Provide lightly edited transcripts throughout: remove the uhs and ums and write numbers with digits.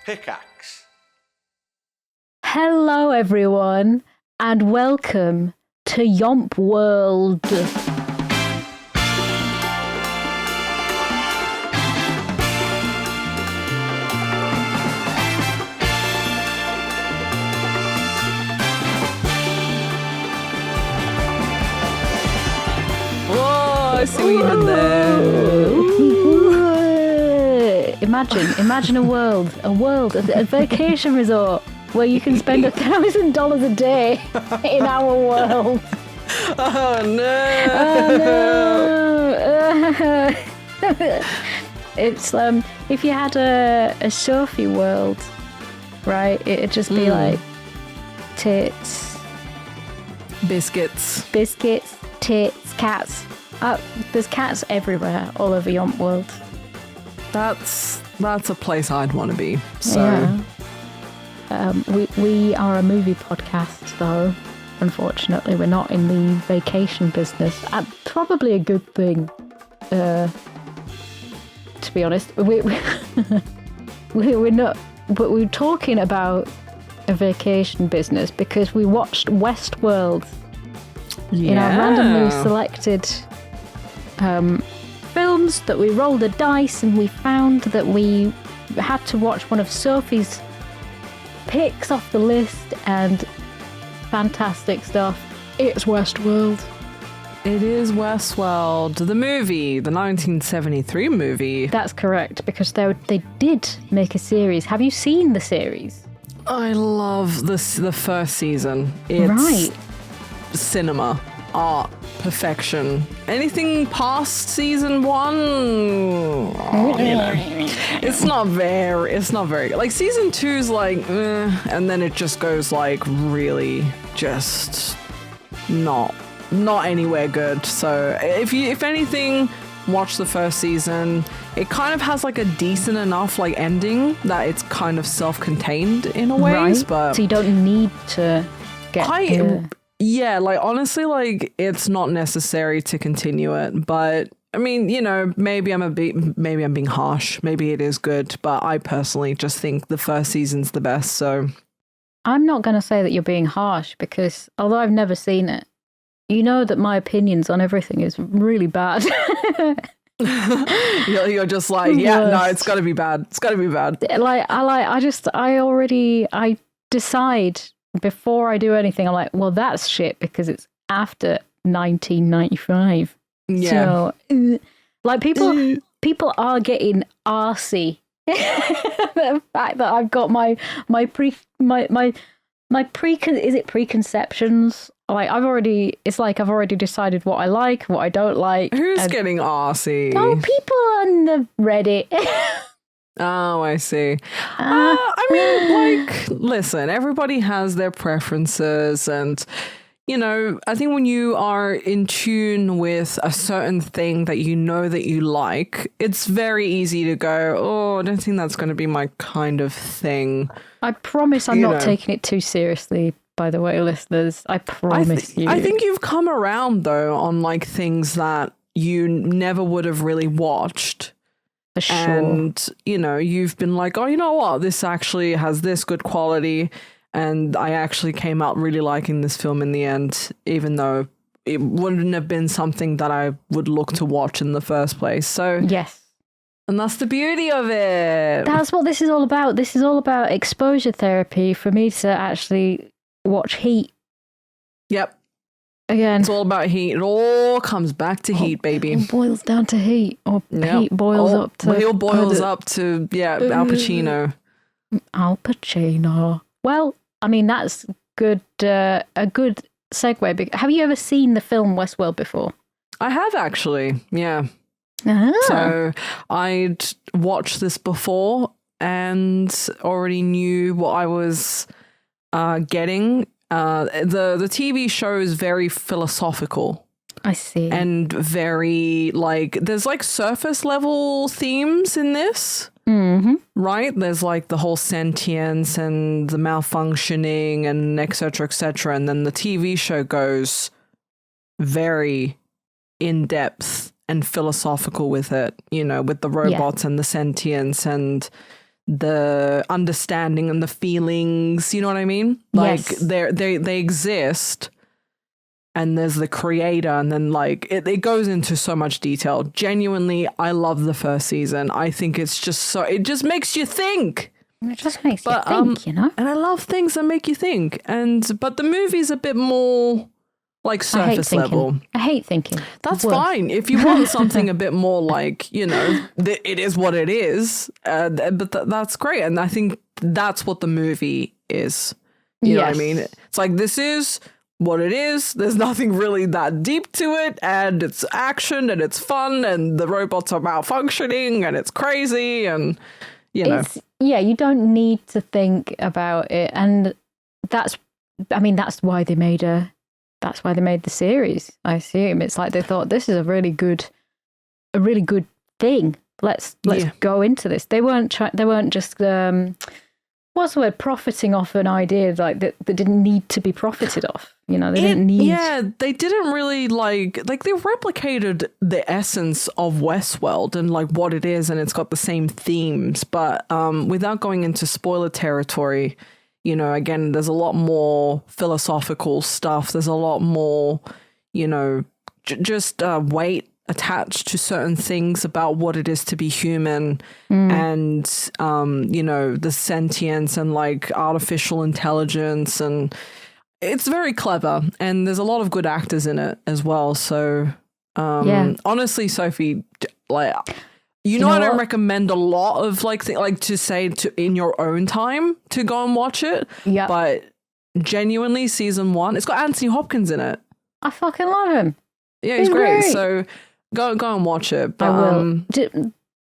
Pickaxe. Hello, everyone, and welcome to YOMP World. Whoa, I see what you did there. Imagine a world, a vacation resort where you can spend $1,000 a day in our world. Oh no! Oh no! It's if you had a Sophie world, right? It'd just be like tits, Biscuits, tits, cats. There's cats everywhere, all over YOMP world. That's a place I'd want to be. So. Yeah. We are a movie podcast, though. Unfortunately, we're not in the vacation business. Probably a good thing, to be honest. We're not, but we're talking about a vacation business because we watched Westworld in our randomly selected films that we rolled a dice, and we found that we had to watch one of Sophie's picks off the list, and fantastic stuff. It's Westworld. It is Westworld, the movie, the 1973 movie. That's correct, because they did make a series. Have you seen the series? I love the first season. It's right. Cinema, art, perfection. Anything past season one, it's not very like season two's like and then it just goes like really just not anywhere good. So if anything, watch the first season. It kind of has like a decent enough like ending that it's kind of self-contained in a way, right. but so you don't need to get yeah, like honestly, like it's not necessary to continue it. But I mean, you know, maybe I'm being harsh. Maybe it is good, but I personally just think the first season's the best. So I'm not going to say that you're being harsh, because although I've never seen it, you know that my opinions on everything is really bad. you're just like, yeah, no, it's got to be bad. It's got to be bad. I decide before I do anything. I'm like, well, that's shit because it's after 1995. Yeah. So, like people are getting arsey. The fact that I've got my preconceptions? Like I've already decided what I like, what I don't like. Who's getting arsey? Oh, people on the Reddit. Oh, I see. I mean, like, listen, everybody has their preferences, and you know, I think when you are in tune with a certain thing that you know that you like, it's very easy to go, oh, I don't think that's going to be my kind of thing. I promise I'm not taking it too seriously, by the way, listeners. I promise you. I think you've come around, though, on like things that you never would have really watched. For sure. And, you know, you've been like, oh, you know what? This actually has this good quality. And I actually came out really liking this film in the end, even though it wouldn't have been something that I would look to watch in the first place. So yes. And that's the beauty of it. That's what this is all about. This is all about exposure therapy for me to actually watch Heat. Yep. Again. It's all about heat. It all comes back to heat, baby. It boils down to heat. Or heat boils up to... It boils up to, Al Pacino. Al Pacino. Well, I mean, that's good. A good segue. Have you ever seen the film Westworld before? I have, actually. Yeah. Ah. So I'd watched this before and already knew what I was getting. The TV show is very philosophical. I see. And very, like, there's like surface level themes in this. Mm-hmm. Right? There's like the whole sentience and the malfunctioning and et cetera, and then the TV show goes very in-depth and philosophical with it, you know, with the robots and the sentience and the understanding and the feelings. You know what I mean? Like Yes. they exist. And there's the creator, and then like it goes into so much detail. Genuinely, I love the first season. I think it's just it just makes you think. It just makes you think, you know? And I love things that make you think. But the movie's a bit more like surface level. I hate thinking. That's fine. If you want something a bit more like, you know, it is what it is, but that's great. And I think that's what the movie is. You know what I mean? It's like, this is what it is. There's nothing really that deep to it, and it's action and it's fun and the robots are malfunctioning and it's crazy, and you know. You don't need to think about it, and that's why they made the series. I assume it's like they thought, this is a really good thing. Let's go into this. They weren't just what's the word, profiting off an idea like that didn't need to be profited off. You know, they didn't need. Yeah, they didn't really like they replicated the essence of Westworld and like what it is, and it's got the same themes, but without going into spoiler territory, you know, again, there's a lot more philosophical stuff. There's a lot more, you know, just weight attached to certain things about what it is to be human, and you know, the sentience and like artificial intelligence, and it's very clever, and there's a lot of good actors in it as well. So honestly, Sophie, like you know I don't recommend a lot of like to say to in your own time to go and watch it, but genuinely season 1, it's got Anthony Hopkins in it. I fucking love him. Yeah, he's great. So go and watch it. But, I will.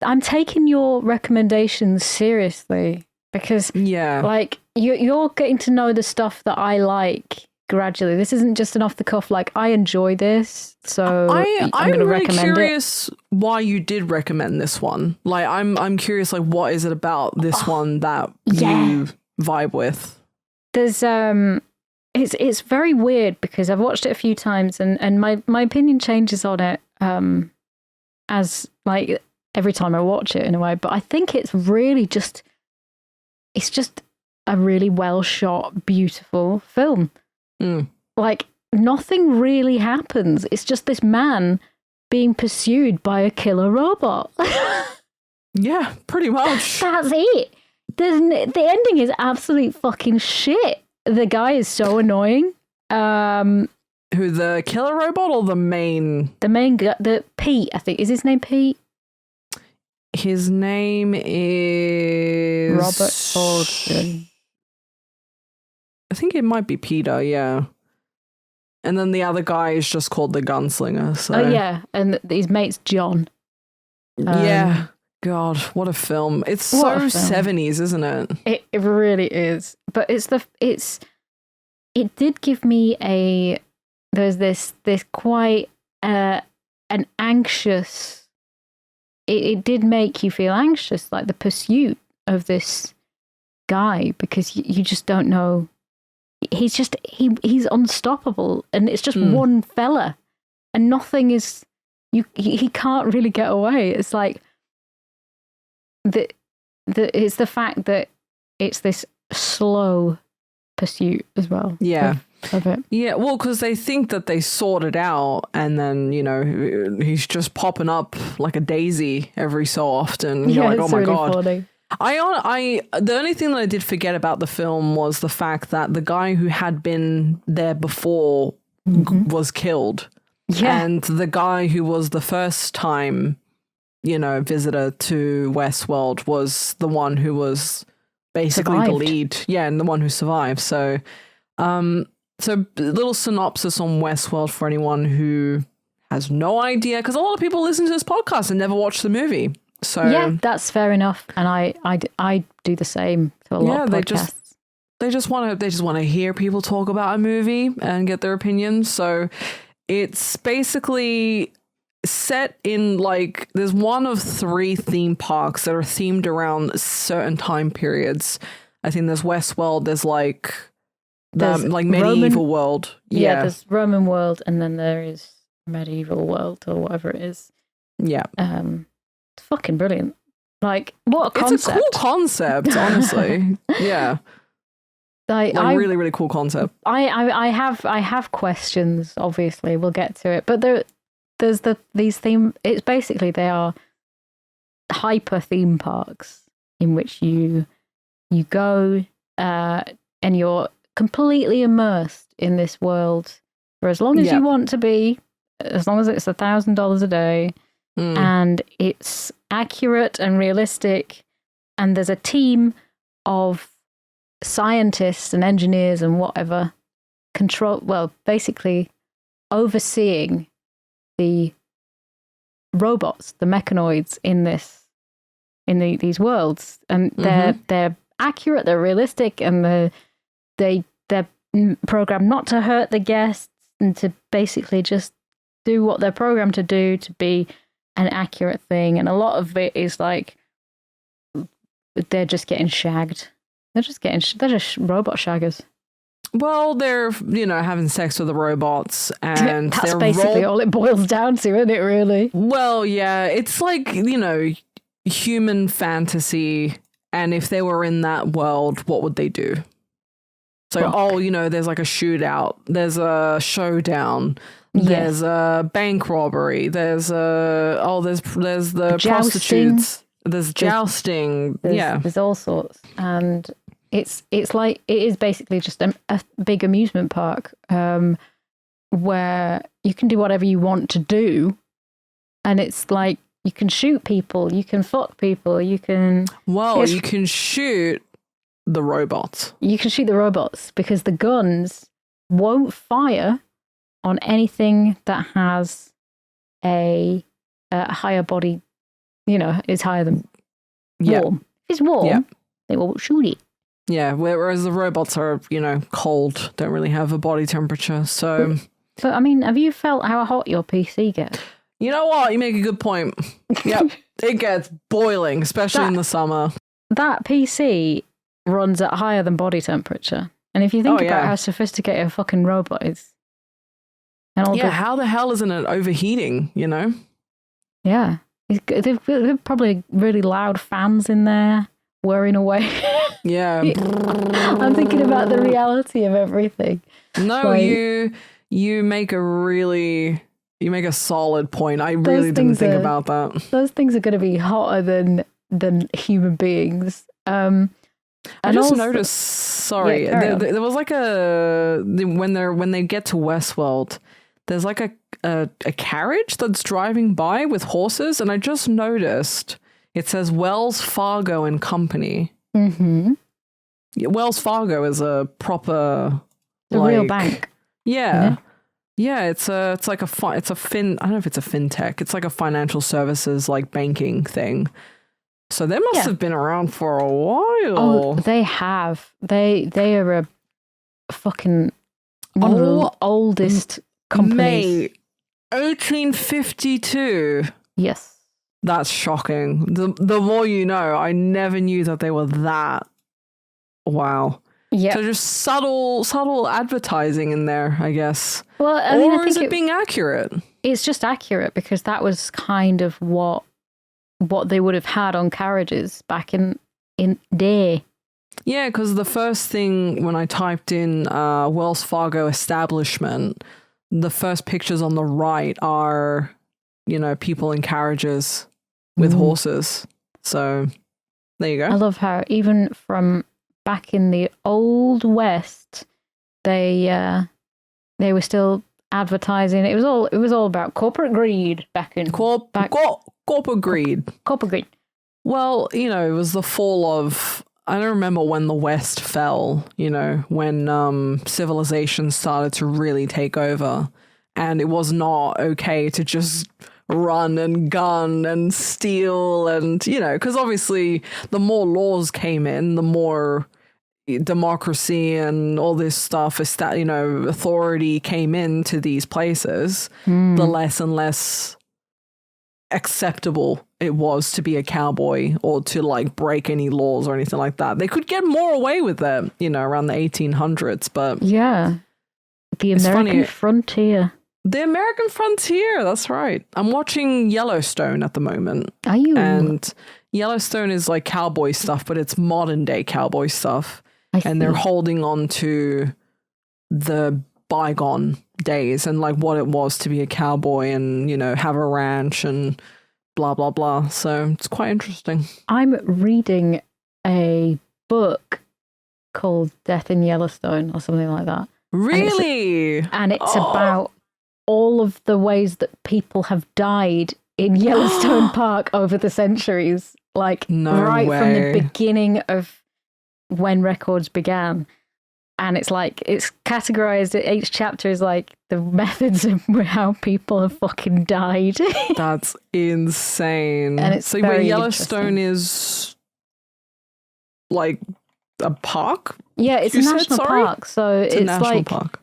I'm taking your recommendations seriously because, like, you're getting to know the stuff that I like gradually. This isn't just an off the cuff. Like, I enjoy this, so I'm going to really recommend curious why you did recommend this one. Like, I'm curious. Like, what is it about this one that you vibe with? There's it's very weird because I've watched it a few times and my opinion changes on it as like every time I watch it in a way, but I think it's really just a really well shot, beautiful film. Like nothing really happens. It's just this man being pursued by a killer robot. Yeah, pretty much. That's it. The ending is absolute fucking shit. The guy is so annoying. Who, the killer robot or the main? The main guy, the Pete, I think. Is his name Pete? His name is Robert Horton. I think it might be Peter, yeah. And then the other guy is just called the Gunslinger. So. Oh yeah, and his mate's John. Yeah. God, what a film. It's so 70s, isn't it? It really is. But it did give me there's this quite an anxious, it did make you feel anxious, like the pursuit of this guy, because you just don't know. He's unstoppable, and it's just one fella, and nothing is, he can't really get away. It's like, it's the fact that it's this slow pursuit as well. Yeah. Of it. Yeah, well, because they think that they sorted out, and then, you know, he's just popping up like a daisy every so often. You're like, oh my really God. Funny. The only thing that I did forget about the film was the fact that the guy who had been there before was killed. Yeah. And the guy who was the first time, you know, visitor to Westworld was the one who was basically the lead. Yeah, and the one who survived. So, so a little synopsis on Westworld for anyone who has no idea, because a lot of people listen to this podcast and never watch the movie. So yeah, that's fair enough, and I do the same to a lot of podcasts. They just want to hear people talk about a movie and get their opinions. So it's basically set in, like, there's one of 3 theme parks that are themed around certain time periods. I think there's Westworld, there's like the like medieval world. Yeah, there's Roman world, and then there is medieval world or whatever it is. Yeah. It's fucking brilliant. Like, what a concept. It's a cool concept, honestly. Yeah. Like really, really cool concept. I have questions, obviously. We'll get to it. But there's these theme... It's basically, they are hyper theme parks in which you go and you're completely immersed in this world for as long as you want to be, as long as it's $1,000 a day. And it's accurate and realistic, and there's a team of scientists and engineers and whatever basically overseeing the robots, the mechanoids in these worlds, and they're accurate, they're realistic, and they're programmed not to hurt the guests and to basically just do what they're programmed to do, to be an accurate thing. And a lot of it is like they're just getting shagged. They're just robot shaggers. Well, they're having sex with the robots, and that's basically all it boils down to, isn't it? Really? Well, yeah, it's like human fantasy. And if they were in that world, what would they do? So, there's like a shootout, there's a showdown. There's a bank robbery. There's the prostitutes. There's jousting. There's all sorts, and it's like it is basically just a big amusement park where you can do whatever you want to do, and it's like you can shoot people, you can fuck people, you can. Well, you can shoot the robots. You can shoot the robots because the guns won't fire on anything that has a higher body, is higher than warm. If it's warm, they will shoot it. Yeah, whereas the robots are, cold, don't really have a body temperature. So, but I mean, have you felt how hot your PC gets? You know what? You make a good point. Yep, it gets boiling, especially in the summer. That PC runs at higher than body temperature, and if you think about how sophisticated a fucking robot is. And how the hell isn't it overheating, Yeah. They've probably really loud fans in there whirring away. Yeah. I'm thinking about the reality of everything. No, you make a solid point. I really didn't think about that. Those things are going to be hotter than human beings. I just noticed, sorry, there was like when they get to Westworld, there's like a carriage that's driving by with horses, and I just noticed it says Wells Fargo and Company. Mm-hmm. Yeah, Wells Fargo is a proper real bank. Yeah. Yeah, it's like I don't know if it's a fintech. It's like a financial services like banking thing. So they must have been around for a while. Oh, they have. They are a fucking one of the oldest companies. Mate, 1852. Yes. That's shocking. The more you know, I never knew that they were that. Wow. Yeah. So just subtle advertising in there, I guess. Well, I mean, I think is it being accurate? It's just accurate because that was kind of what they would have had on carriages back in day. Yeah, because the first thing when I typed in Wells Fargo establishment, the first pictures on the right are, people in carriages with horses. So there you go. I love how even from back in the old West, they were still advertising. It was all about corporate greed back in corporate greed. Corporate greed. Well, it was the fall of. I don't remember when the West fell. When civilization started to really take over, and it was not okay to just run and gun and steal and because obviously the more laws came in, the more democracy and all this stuff is that authority came into these places, the less and less acceptable it was to be a cowboy or to like break any laws or anything like that. They could get more away with that, around the 1800s, but yeah, the American frontier. The American Frontier, that's right. I'm watching Yellowstone at the moment. Are you? And Yellowstone is like cowboy stuff, but it's modern day cowboy stuff. And they're see. holding on to the bygone days and like what it was to be a cowboy and, you know, have a ranch and blah, blah, blah. So it's quite interesting. I'm reading a book called Death in Yellowstone or something like that. Really? And it's about all of the ways that people have died in Yellowstone Park over the centuries. Like from the beginning of when records began. And it's like, it's categorized, each chapter is like the methods of how people have fucking died. That's insane. And it's so very Yellowstone is like a park? Yeah, it's a national park. So it's like park.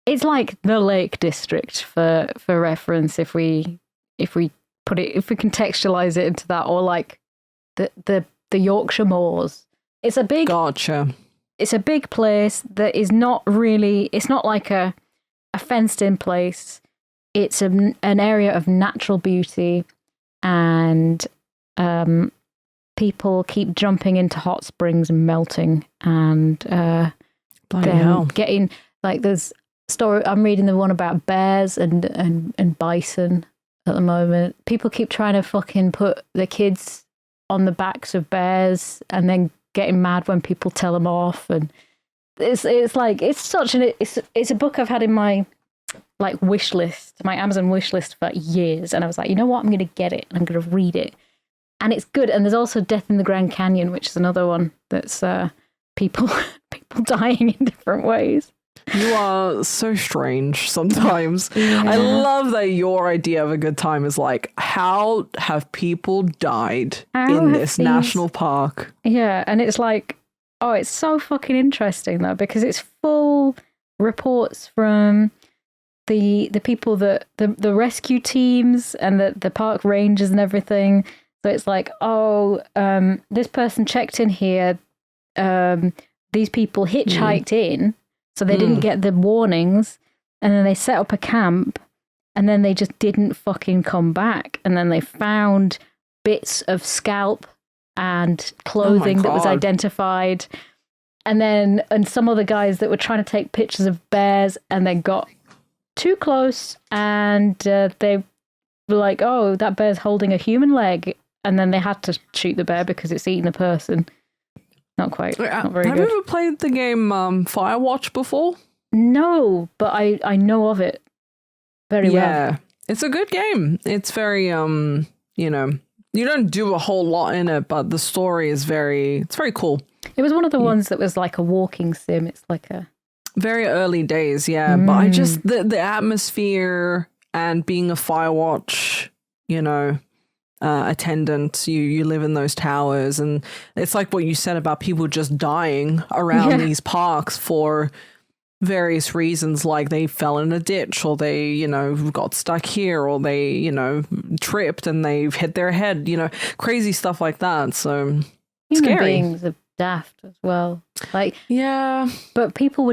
It's like the Lake District for reference if we contextualize it into that, or like the Yorkshire Moors. It's a big It's a big place that is not really, it's not like a fenced in place. It's an area of natural beauty, and people keep jumping into hot springs and melting, and getting, like, there's story, I'm reading the one about bears and bison at the moment. People keep trying to fucking put the kids on the backs of bears and then getting mad when people tell them off, and it's like, it's such an it's a book I've had in my like wish list, my Amazon wish list for years, and I was like, you know what, I'm going to get it and I'm going to read it, and it's good. And there's also Death in the Grand Canyon, which is another one that's people dying in different ways. You are so strange sometimes. Yeah. I love that your idea of a good time is like, how have people died in this national park? Yeah, and it's like, oh, it's so fucking interesting though, because it's full reports from the people that the rescue teams and the park rangers and everything. So it's like, oh, this person checked in here. These people hitchhiked in. So they didn't get the warnings, and then they set up a camp, and then they just didn't fucking come back. And then they found bits of scalp and clothing that was identified. And some other guys that were trying to take pictures of bears, and they got too close, and they were like, oh, that bear's holding a human leg. And then they had to shoot the bear because it's eaten a person. Not quite. Not very good. Have you ever played the game Firewatch before? No, but I know of it very well. Yeah, it's a good game. It's very, you know, you don't do a whole lot in it, but the story is very cool. It was one of the ones that was like a walking sim. It's like a... Very early days, yeah. But I just, the atmosphere and being a Firewatch, you know, attendant, you live in those towers, and it's like what you said about people just dying around these parks for various reasons, like they fell in a ditch, or they, you know, got stuck here, or they, you know, tripped and they've hit their head, you know, crazy stuff like that. So human beings are daft as well, like, yeah, but people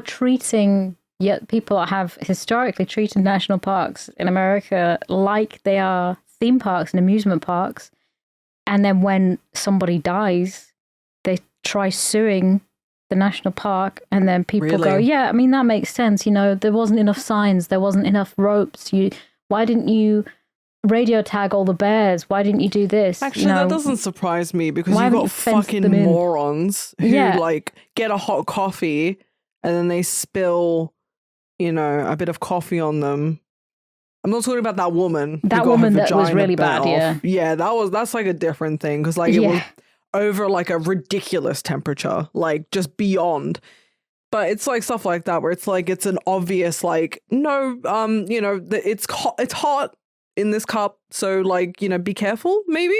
have historically treated national parks in America like they are theme parks and amusement parks, and then when somebody dies, they try suing the national park, and then people go, yeah, I mean, that makes sense, you know, there wasn't enough signs, there wasn't enough ropes, why didn't you radio tag all the bears, why didn't you do this? Actually, that doesn't surprise me, because you've got fucking morons who like get a hot coffee and then they spill, you know, a bit of coffee on them. I'm not talking about that woman. That woman that was really bad, yeah. Yeah, that's like a different thing, because like it was over like a ridiculous temperature, like just beyond. But it's like stuff like that where it's like, it's an obvious like, no, you know, it's hot in this cup, so like, you know, be careful maybe.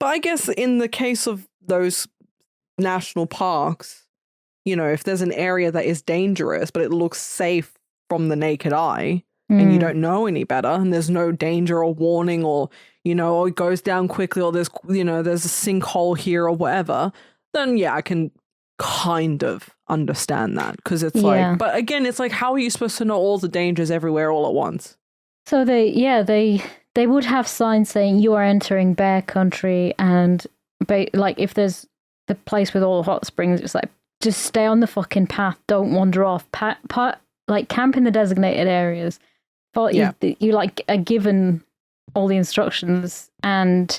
But I guess in the case of those national parks, you know, if there's an area that is dangerous but it looks safe from the naked eye, and you don't know any better, and there's no danger or warning, or, you know, or it goes down quickly, or there's, you know, there's a sinkhole here or whatever, then yeah, I can kind of understand that, because it's Yeah. like, but again, it's like, how are you supposed to know all the dangers everywhere all at once? So they would have signs saying you are entering bear country, and like if there's the place with all the hot springs, it's like just stay on the fucking path, don't wander off. Like camp in the designated areas. But you like are given all the instructions, and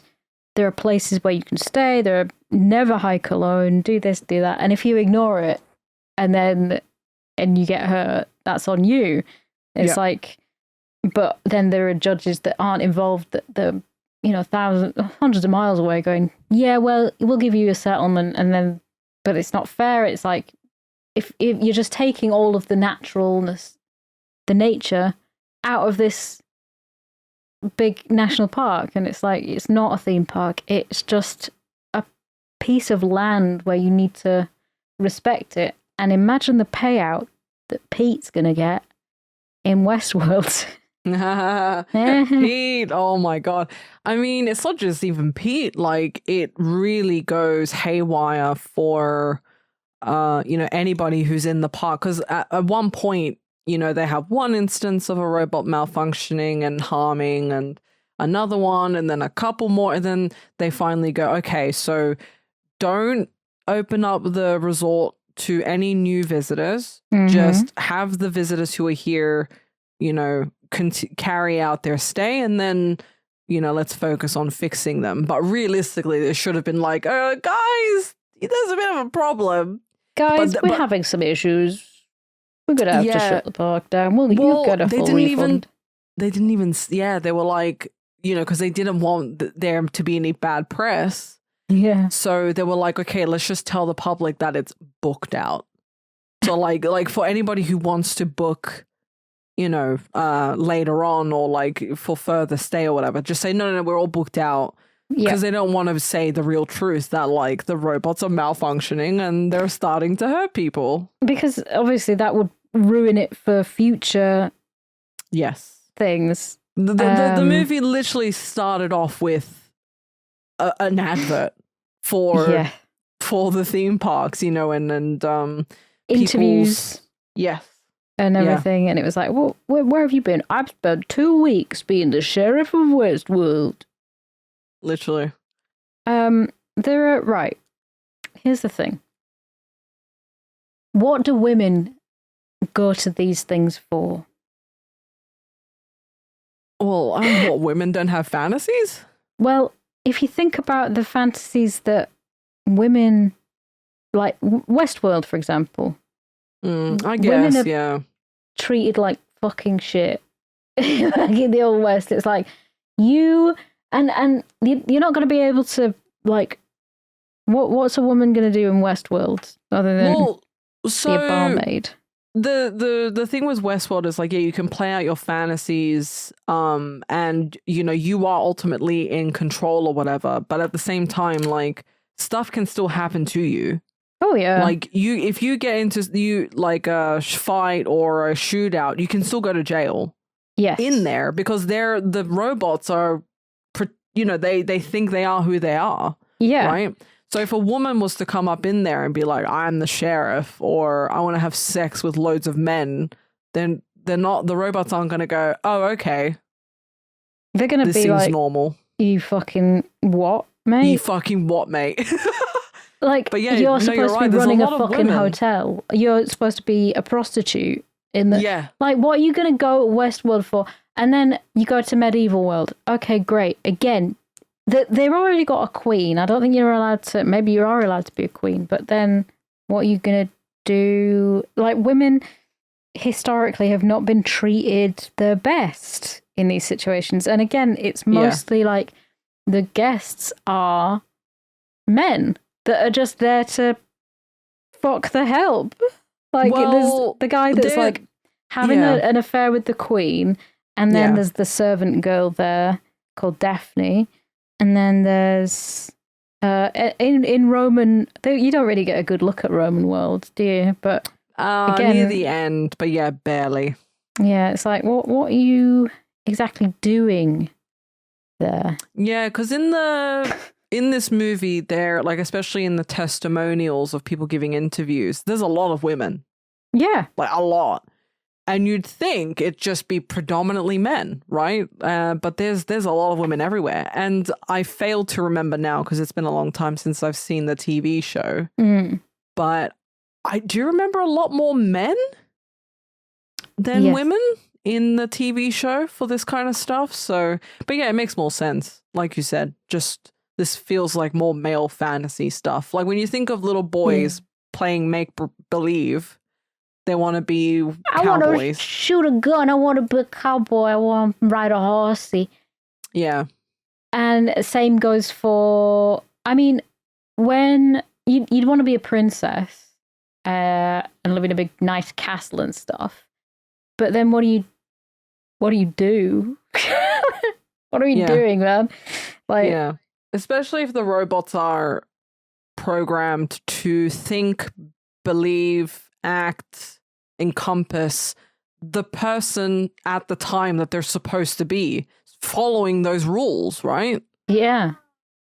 there are places where you can stay. There are never hike alone. Do this, do that, and if you ignore it, and you get hurt, that's on you. It's like. But then there are judges that aren't involved, that they're, hundreds of miles away going, yeah, well, we'll give you a settlement. And then, but it's not fair. It's like, if you're just taking all of the naturalness, the nature out of this big national park. And it's like, it's not a theme park. It's just a piece of land where you need to respect it. And imagine the payout that Pete's going to get in Westworld. Pete, oh my god. I mean, it's not just even Pete, like it really goes haywire for anybody who's in the park, because at one point, they have one instance of a robot malfunctioning and harming, and another one, and then a couple more, and then they finally go, okay, so don't open up the resort to any new visitors. Just have the visitors who are here, carry out their stay, and then let's focus on fixing them. But realistically, there should have been like, guys, there's a bit of a problem, guys, we're having some issues, we're gonna have to shut the park down. You've got a full refund. They didn't even they were like, because they didn't want there to be any bad press, so they were like, okay, let's just tell the public that it's booked out. So like for anybody who wants to book later on, or like for further stay or whatever, just say no, we're all booked out, because they don't want to say the real truth that like the robots are malfunctioning and they're starting to hurt people, because obviously that would ruin it for future things. The movie literally started off with an advert for the theme parks, and interviews, and everything, and it was like, well, where have you been? I've spent 2 weeks being the sheriff of Westworld. Literally. Here's the thing. What do women go to these things for? Well, what, women don't have fantasies? Well, if you think about the fantasies that women, like Westworld, for example, I guess, women are treated like fucking shit. Like in the old West, it's like you're not going to be able to, like, what's a woman going to do in Westworld other than be a barmaid? The thing with Westworld is like, you can play out your fantasies, and you are ultimately in control or whatever, but at the same time, like, stuff can still happen to you. Oh yeah. Like if you get into a fight or a shootout, you can still go to jail. Yes. In there, because the robots are, they think they are who they are. Yeah. Right. So if a woman was to come up in there and be like, I'm the sheriff, or I want to have sex with loads of men, then the robots aren't going to go, oh, okay. They're going to be seems like, normal. You fucking what, mate? You fucking what, mate? Like, but you're supposed to be running a fucking women. hotel. You're supposed to be a prostitute in the... Like, what are you going to go to Westworld for? And then you go to medieval world. Okay, great. Again, they've already got a queen. I don't think you're allowed to... Maybe you are allowed to be a queen, but then what are you going to do? Like, women historically have not been treated the best in these situations. And again, it's mostly like the guests are men that are just there to fuck the help. Like, there's the guy that's like having an affair with the queen, and then there's the servant girl there called Daphne, and then there's in Roman. You don't really get a good look at Roman world, do you? But again, near the end, but barely. Yeah, it's like what are you exactly doing there? Yeah, because in the in this movie, there, like, especially in the testimonials of people giving interviews, there's a lot of women. Yeah. Like, a lot. And you'd think it'd just be predominantly men, right? But there's a lot of women everywhere. And I failed to remember now because it's been a long time since I've seen the TV show. But I do remember a lot more men than women in the TV show for this kind of stuff. So, but yeah, it makes more sense. Like you said, just this feels like more male fantasy stuff. Like when you think of little boys playing make-believe, they want to be cowboys. I want to shoot a gun. I want to be a cowboy. I want to ride a horsey. Yeah. And same goes for, I mean, when you'd want to be a princess and live in a big, nice castle and stuff. But then what do you do? What are you doing, man? Like, yeah. Especially if the robots are programmed to think, believe, act, encompass the person at the time that they're supposed to be, following those rules, right? Yeah.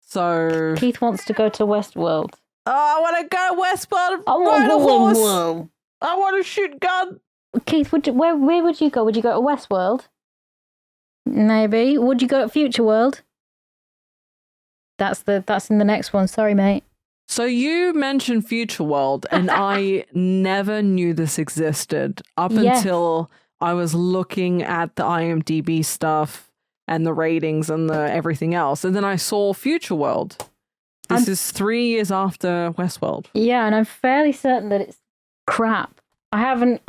So Keith wants to go to Westworld. Oh, I want to go Westworld. I want to go Westworld. I want to shoot gun. Keith, where would you go? Would you go to Westworld? Maybe. Would you go to Future World? That's in the next one. Sorry, mate. So you mentioned Future World, and I never knew this existed up until I was looking at the IMDb stuff and the ratings and the everything else, and then I saw Future World. This is 3 years after Westworld. Yeah, and I'm fairly certain that it's crap. I don't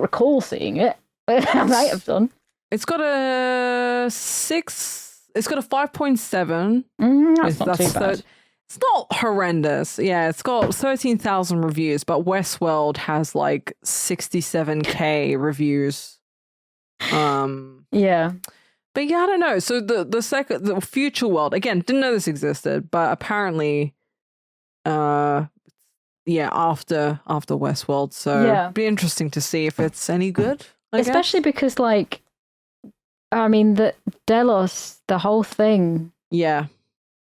recall seeing it. I might have done. It's got a 5.7. That's not too bad. It's not horrendous. Yeah, it's got 13,000 reviews, but Westworld has like 67k reviews. Yeah. But yeah, I don't know. So the Future World, again, didn't know this existed, but apparently after Westworld. So it'd be interesting to see if it's any good. Especially because, like, I mean, the Delos, the whole thing. Yeah.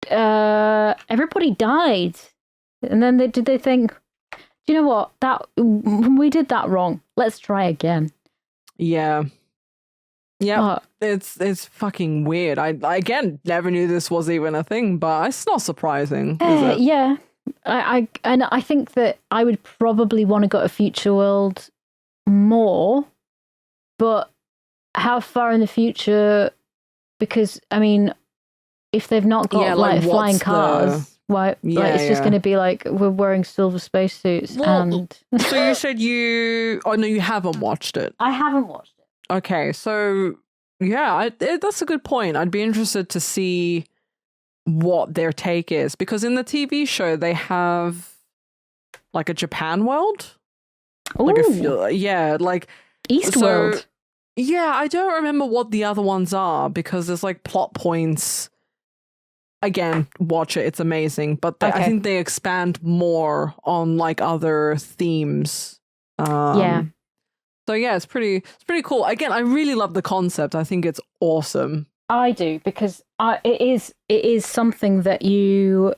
Everybody died. And then they think, you know what? We did that wrong. Let's try again. Yeah. Yeah. It's fucking weird. I again never knew this was even a thing, but it's not surprising. Is it? Yeah. I think that I would probably want to go to Future World more, but how far in the future? Because I mean, if they've not got like flying cars, it's just going to be like we're wearing silver spacesuits. And so you said you haven't watched it. I haven't watched it. Okay, so yeah, that's a good point. I'd be interested to see what their take is, because in the TV show they have like a Japan world. Like Eastworld. So, yeah, I don't remember what the other ones are because there's like plot points. Again, watch it; it's amazing. But I think they expand more on like other themes. So yeah, it's pretty cool. Again, I really love the concept. I think it's awesome. I do, because it is something that you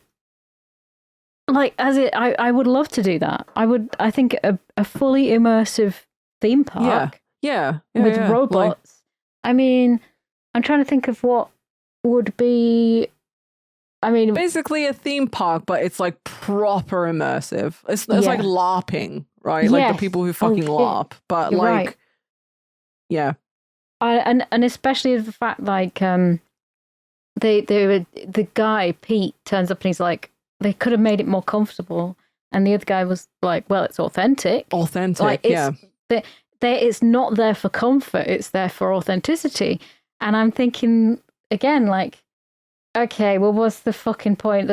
like. I would love to do that. I think a fully immersive theme park. Yeah. With robots. I mean, I'm trying to think of what would be. I mean, basically a theme park, but it's like proper immersive. It's like LARPing, right? Yes. Like the people who fucking LARP, but you're like, right. Yeah. And especially the fact like the guy Pete turns up and he's like, they could have made it more comfortable, and the other guy was like, well, it's authentic. Like, it's not there for comfort; it's there for authenticity. And I'm thinking again, like, okay, well, what's the fucking point?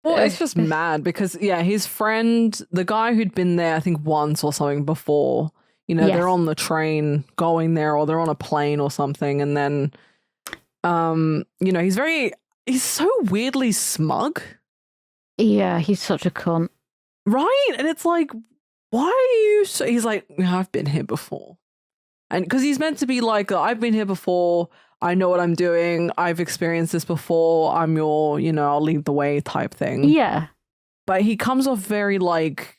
Well, it's just mad because his friend, the guy who'd been there, I think once or something before. They're on the train going there, or they're on a plane or something, and then, he's so weirdly smug. Yeah, he's such a cunt. Right? And it's like, why are you so... He's like, I've been here before. And because he's meant to be like, I've been here before, I know what I'm doing. I've experienced this before. I'm your, I'll lead the way type thing. Yeah. But he comes off very like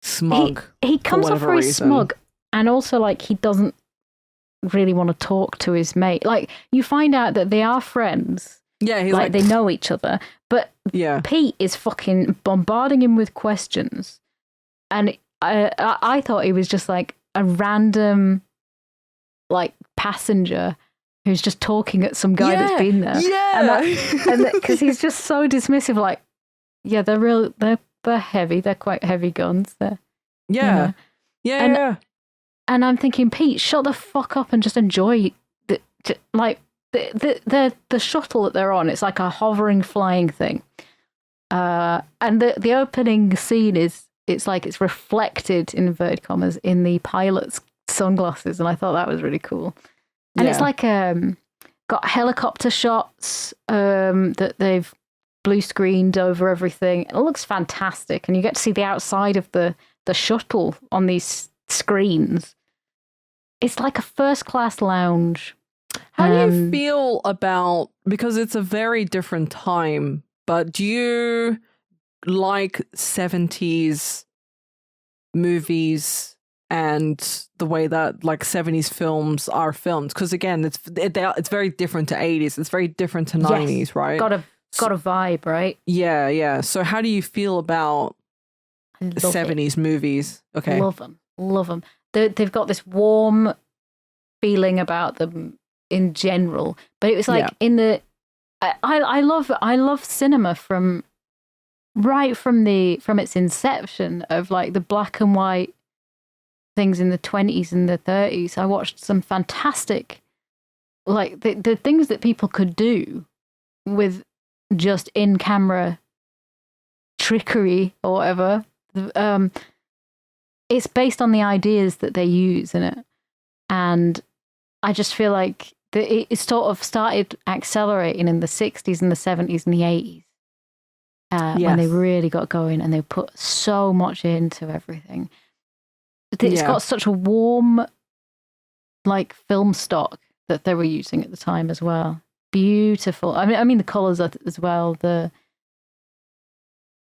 smug. He comes off very reason. smug, and also like he doesn't really want to talk to his mate. Like you find out that they are friends. Yeah, he's like they know each other, but Pete is fucking bombarding him with questions, and I thought he was just like a random like passenger who's just talking at some guy that's been there. Yeah, and because he's just so dismissive, like, yeah, they're heavy, they're quite heavy guns. Yeah. And I'm thinking, Pete, shut the fuck up and just enjoy the shuttle that they're on. It's like a hovering, flying thing. And the opening scene it's like it's reflected in inverted commas in the pilot's sunglasses, and I thought that was really cool. And it's like got helicopter shots that they've blue screened over everything. It looks fantastic, and you get to see the outside of the shuttle on these screens. It's like a first class lounge. How do you feel about, because it's a very different time, but do you like 70s movies and the way that like 70s films are filmed? Because again, it's very different to 80s. It's very different to 90s, right? Got a vibe, right? Yeah. So how do you feel about 70s movies? Okay. Love them. They've got this warm feeling about them in general, but it was like I love cinema from its inception of like the black and white things in the 20s and the 30s. I watched some fantastic, like the things that people could do with just in camera trickery or whatever. It's based on the ideas that they use in it, and I just feel like it sort of started accelerating in the 60s and the 70s and the 80s when they really got going, and they put so much into everything. It's got such a warm like film stock that they were using at the time as well. Beautiful. I mean the colors as well, the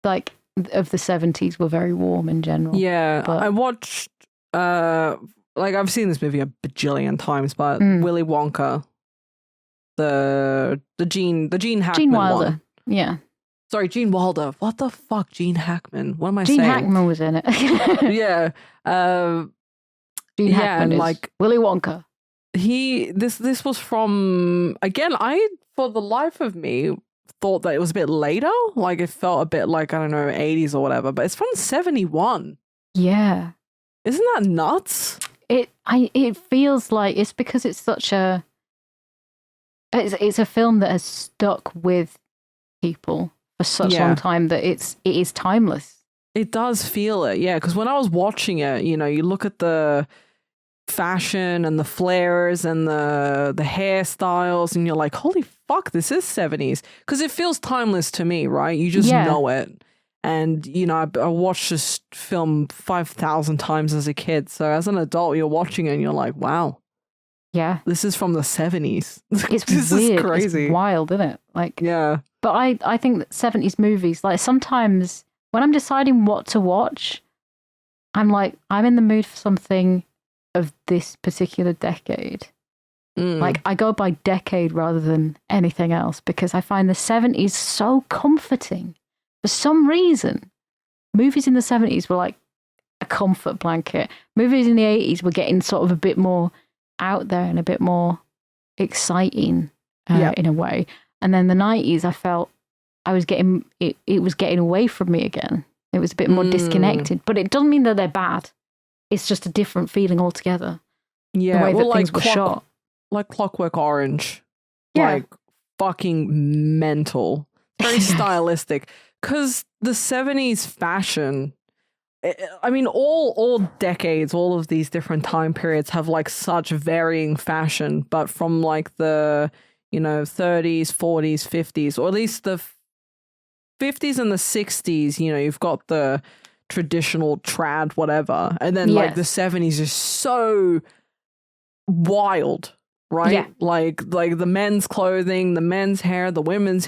like of the 70s were very warm in general. Yeah, but I watched like I've seen this movie a bajillion times, but Willy Wonka, the Gene Hackman Gene Wilder one. Yeah. Sorry, Gene Wilder. What the fuck, Gene Hackman? What am I saying? Gene Hackman was in it. Yeah. Gene Hackman is like Willy Wonka. This was from, again, I for the life of me thought that it was a bit later. Like it felt a bit like, I don't know, 80s or whatever, but it's from 71. Yeah. Isn't that nuts? It feels like it's because it's such a it's a film that has stuck with people for such a long time that it is timeless. It does feel it, yeah. Because when I was watching it, you look at the fashion and the flares and the hairstyles, and you're like, holy fuck, this is 70s. Because it feels timeless to me, right? You just know it. And, I watched this film 5,000 times as a kid. So as an adult, you're watching it and you're like, wow. Yeah. This is from the 70s. It's this weird. Is crazy. It's wild, isn't it? Like, yeah. But I think that 70s movies, like sometimes when I'm deciding what to watch, I'm like, I'm in the mood for something of this particular decade. Like I go by decade rather than anything else, because I find the 70s so comforting. For some reason, movies in the 70s were like a comfort blanket. Movies in the 80s were getting sort of a bit more out there and a bit more exciting in a way. And then the 90s, I felt I was getting, it was getting away from me again. It was a bit more disconnected. But it doesn't mean that they're bad. It's just a different feeling altogether. Yeah, the way that things were shot. Like Clockwork Orange. Yeah. Like fucking mental. Very stylistic. Because the 70s fashion, I mean, all decades, all of these different time periods have like such varying fashion, but from like the, 30s, 40s, 50s, or at least the 50s and the 60s, you've got the traditional trad, whatever. And then like the 70s is so wild. right? Yeah. Like the men's clothing, the men's hair, the women's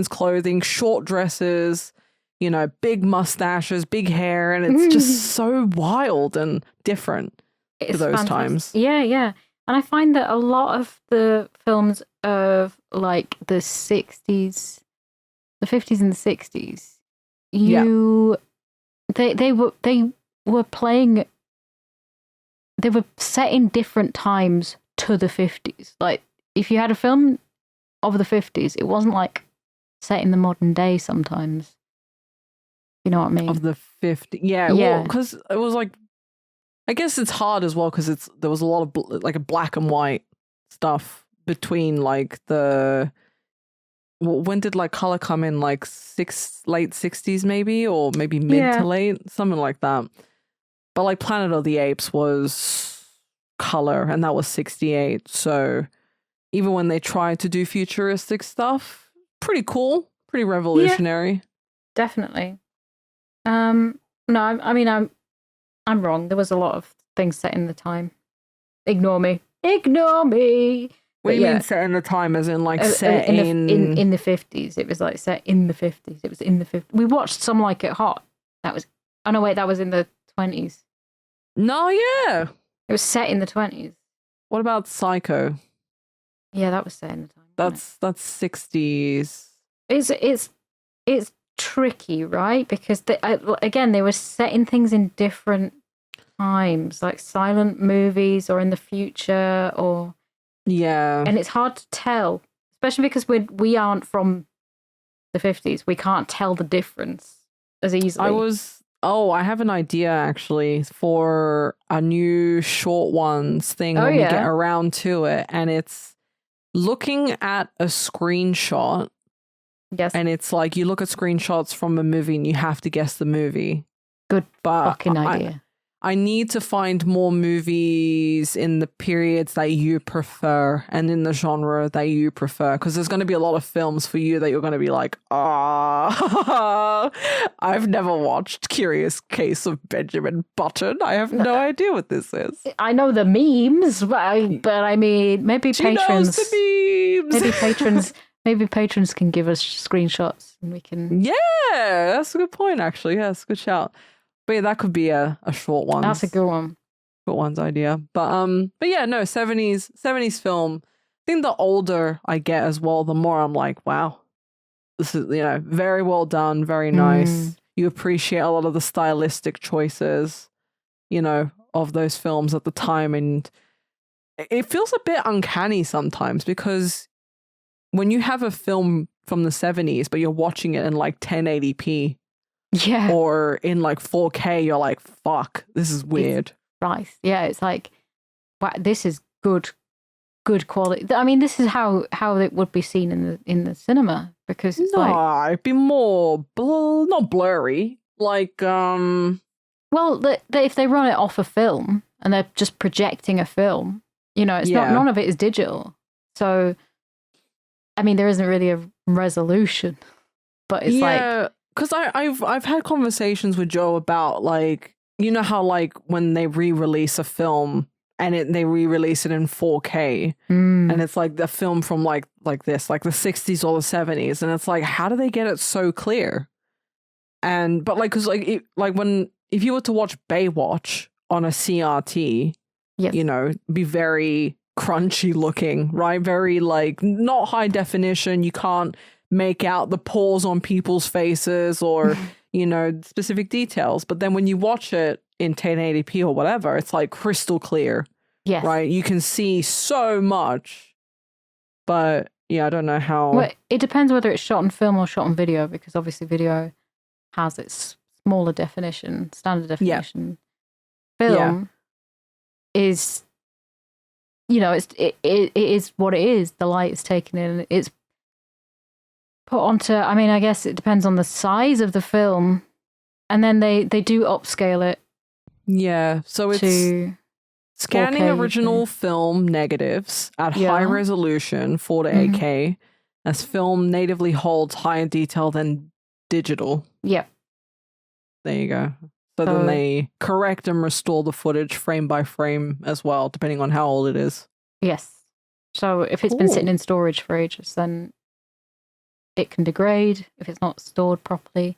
clothing, short dresses, you know, big mustaches, big hair, and it's just so wild and different It's for those fantastic. times. Yeah, yeah. And I find that a lot of the films of like the 60s, the 50s and the 60s, they were playing, they were set in different times to the 50s. Like if you had a film of the 50s, it wasn't like set in the modern day sometimes. You know what I mean? Of the 50s. Yeah, well, because it was like, I guess it's hard as well because there was a lot of like a black and white stuff between like when did like color come in, like late 60s maybe, or maybe mid to late, something like that. But like Planet of the Apes was color, and that was 68. So even when they tried to do futuristic stuff, pretty cool, pretty revolutionary. Yeah, definitely. No, I mean I'm wrong. There was a lot of things set in the time. Ignore me. Ignore me. What do you mean set in the time, as in like set in the 50s? It was like set in the 50s. It was in the 50s. We watched Some Like It Hot. That was, oh no, wait, that was in the 20s. No, yeah. It was set in the 20s. What about Psycho? Yeah, that was set in the time. That's 60s. It's tricky, right? Because again, they were setting things in different times, like silent movies or in the future, or and it's hard to tell, especially because we aren't from the 50s. We can't tell the difference as easily. I have an idea actually for a new short ones thing when we get around to it, and it's looking at a screenshot. Yes. And it's like you look at screenshots from a movie and you have to guess the movie. Good fucking idea. I need to find more movies in the periods that you prefer and in the genre that you prefer, because there's going to be a lot of films for you that you're going to be like, I've never watched Curious Case of Benjamin Button. I have no idea what this is. I know the memes, but I mean, maybe She patrons. knows the memes. Maybe patrons can give us screenshots and we can. Yeah, that's a good point, actually. Yeah, that's a good shout. But yeah, that could be a short one. That's a good one. Short one's idea. But yeah, no, 70s film. I think the older I get as well, the more I'm like, wow, this is, you know, very well done, very nice. You appreciate a lot of the stylistic choices, you know, of those films at the time, and it feels a bit uncanny sometimes because when you have a film from the 70s, but you're watching it in like 1080p, or in like 4K, you're like, fuck, this is weird. Right. Yeah, it's like, wow, this is good quality. I mean, this is how it would be seen in the cinema, because it's it'd be more not blurry. Like, well, if they run it off a film and they're just projecting a film, you know, it's not, none of it is digital. So, I mean, there isn't really a resolution, but it's like, because I've had conversations with Joe about, like, you know how like when they re-release a film and they re-release it in 4K, and it's like the film from like this, like the 60s or the 70s, and it's like, how do they get it so clear? But like, because if you were to watch Baywatch on a CRT, you know, be very crunchy looking, right? Very like not high definition. You can't make out the pores on people's faces or you know, specific details. But then when you watch it in 1080p or whatever, it's like crystal clear. Yes. Right? You can see so much. But yeah, I don't know how. Well, it depends whether it's shot on film or shot on video, because obviously video has its smaller definition, standard definition. Film is, you know, it is what it is. The light is taken in. It's put onto, I mean, I guess it depends on the size of the film, and then they do upscale it. Yeah, so it's scanning 4K, original film negatives at high resolution, 4 to 8K, as film natively holds higher detail than digital. Yep. There you go. So then they correct and restore the footage frame by frame as well, depending on how old it is. Yes. So if it's been sitting in storage for ages, then it can degrade if it's not stored properly.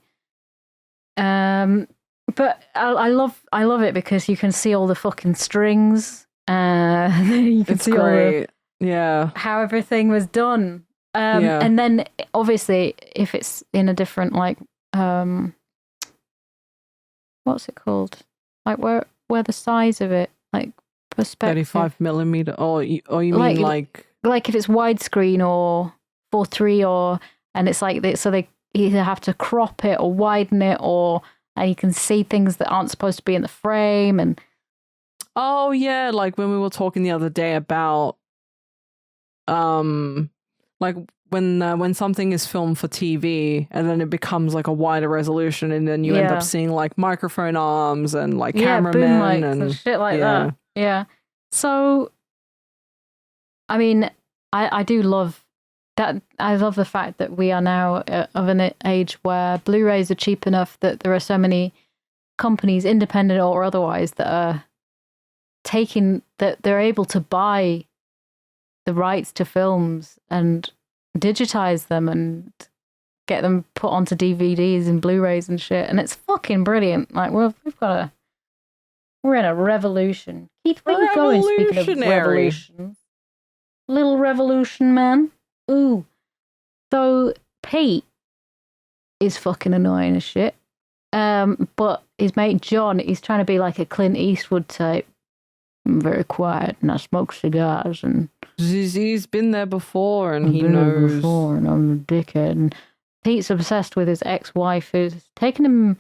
But I love it because you can see all the fucking strings. You can see great. How everything was done. And then obviously if it's in a different like what's it called? Like where the size of it, like perspective. 35 millimeter. Or you mean like if it's widescreen or 4:3 and it's like so they either have to crop it or widen it and you can see things that aren't supposed to be in the frame and. Oh yeah, like when we were talking the other day about like when something is filmed for TV and then it becomes like a wider resolution and then you end up seeing like microphone arms and like cameramen boom mics and shit like that. Yeah. So I mean, I do love that. I love the fact that we are now of an age where Blu-rays are cheap enough that there are so many companies, independent or otherwise, that are that they're able to buy the rights to films and digitize them and get them put onto DVDs and Blu-rays and shit, and it's fucking brilliant. Like we're in a revolution. Keith, where you going? Speaking of revolution, little revolution, man. Ooh, so Pete is fucking annoying as shit. But his mate John, he's trying to be like a Clint Eastwood type. I'm very quiet and I smoke cigars and he's been there before and he knows. Before and I'm a dickhead. And Pete's obsessed with his ex-wife who's taken him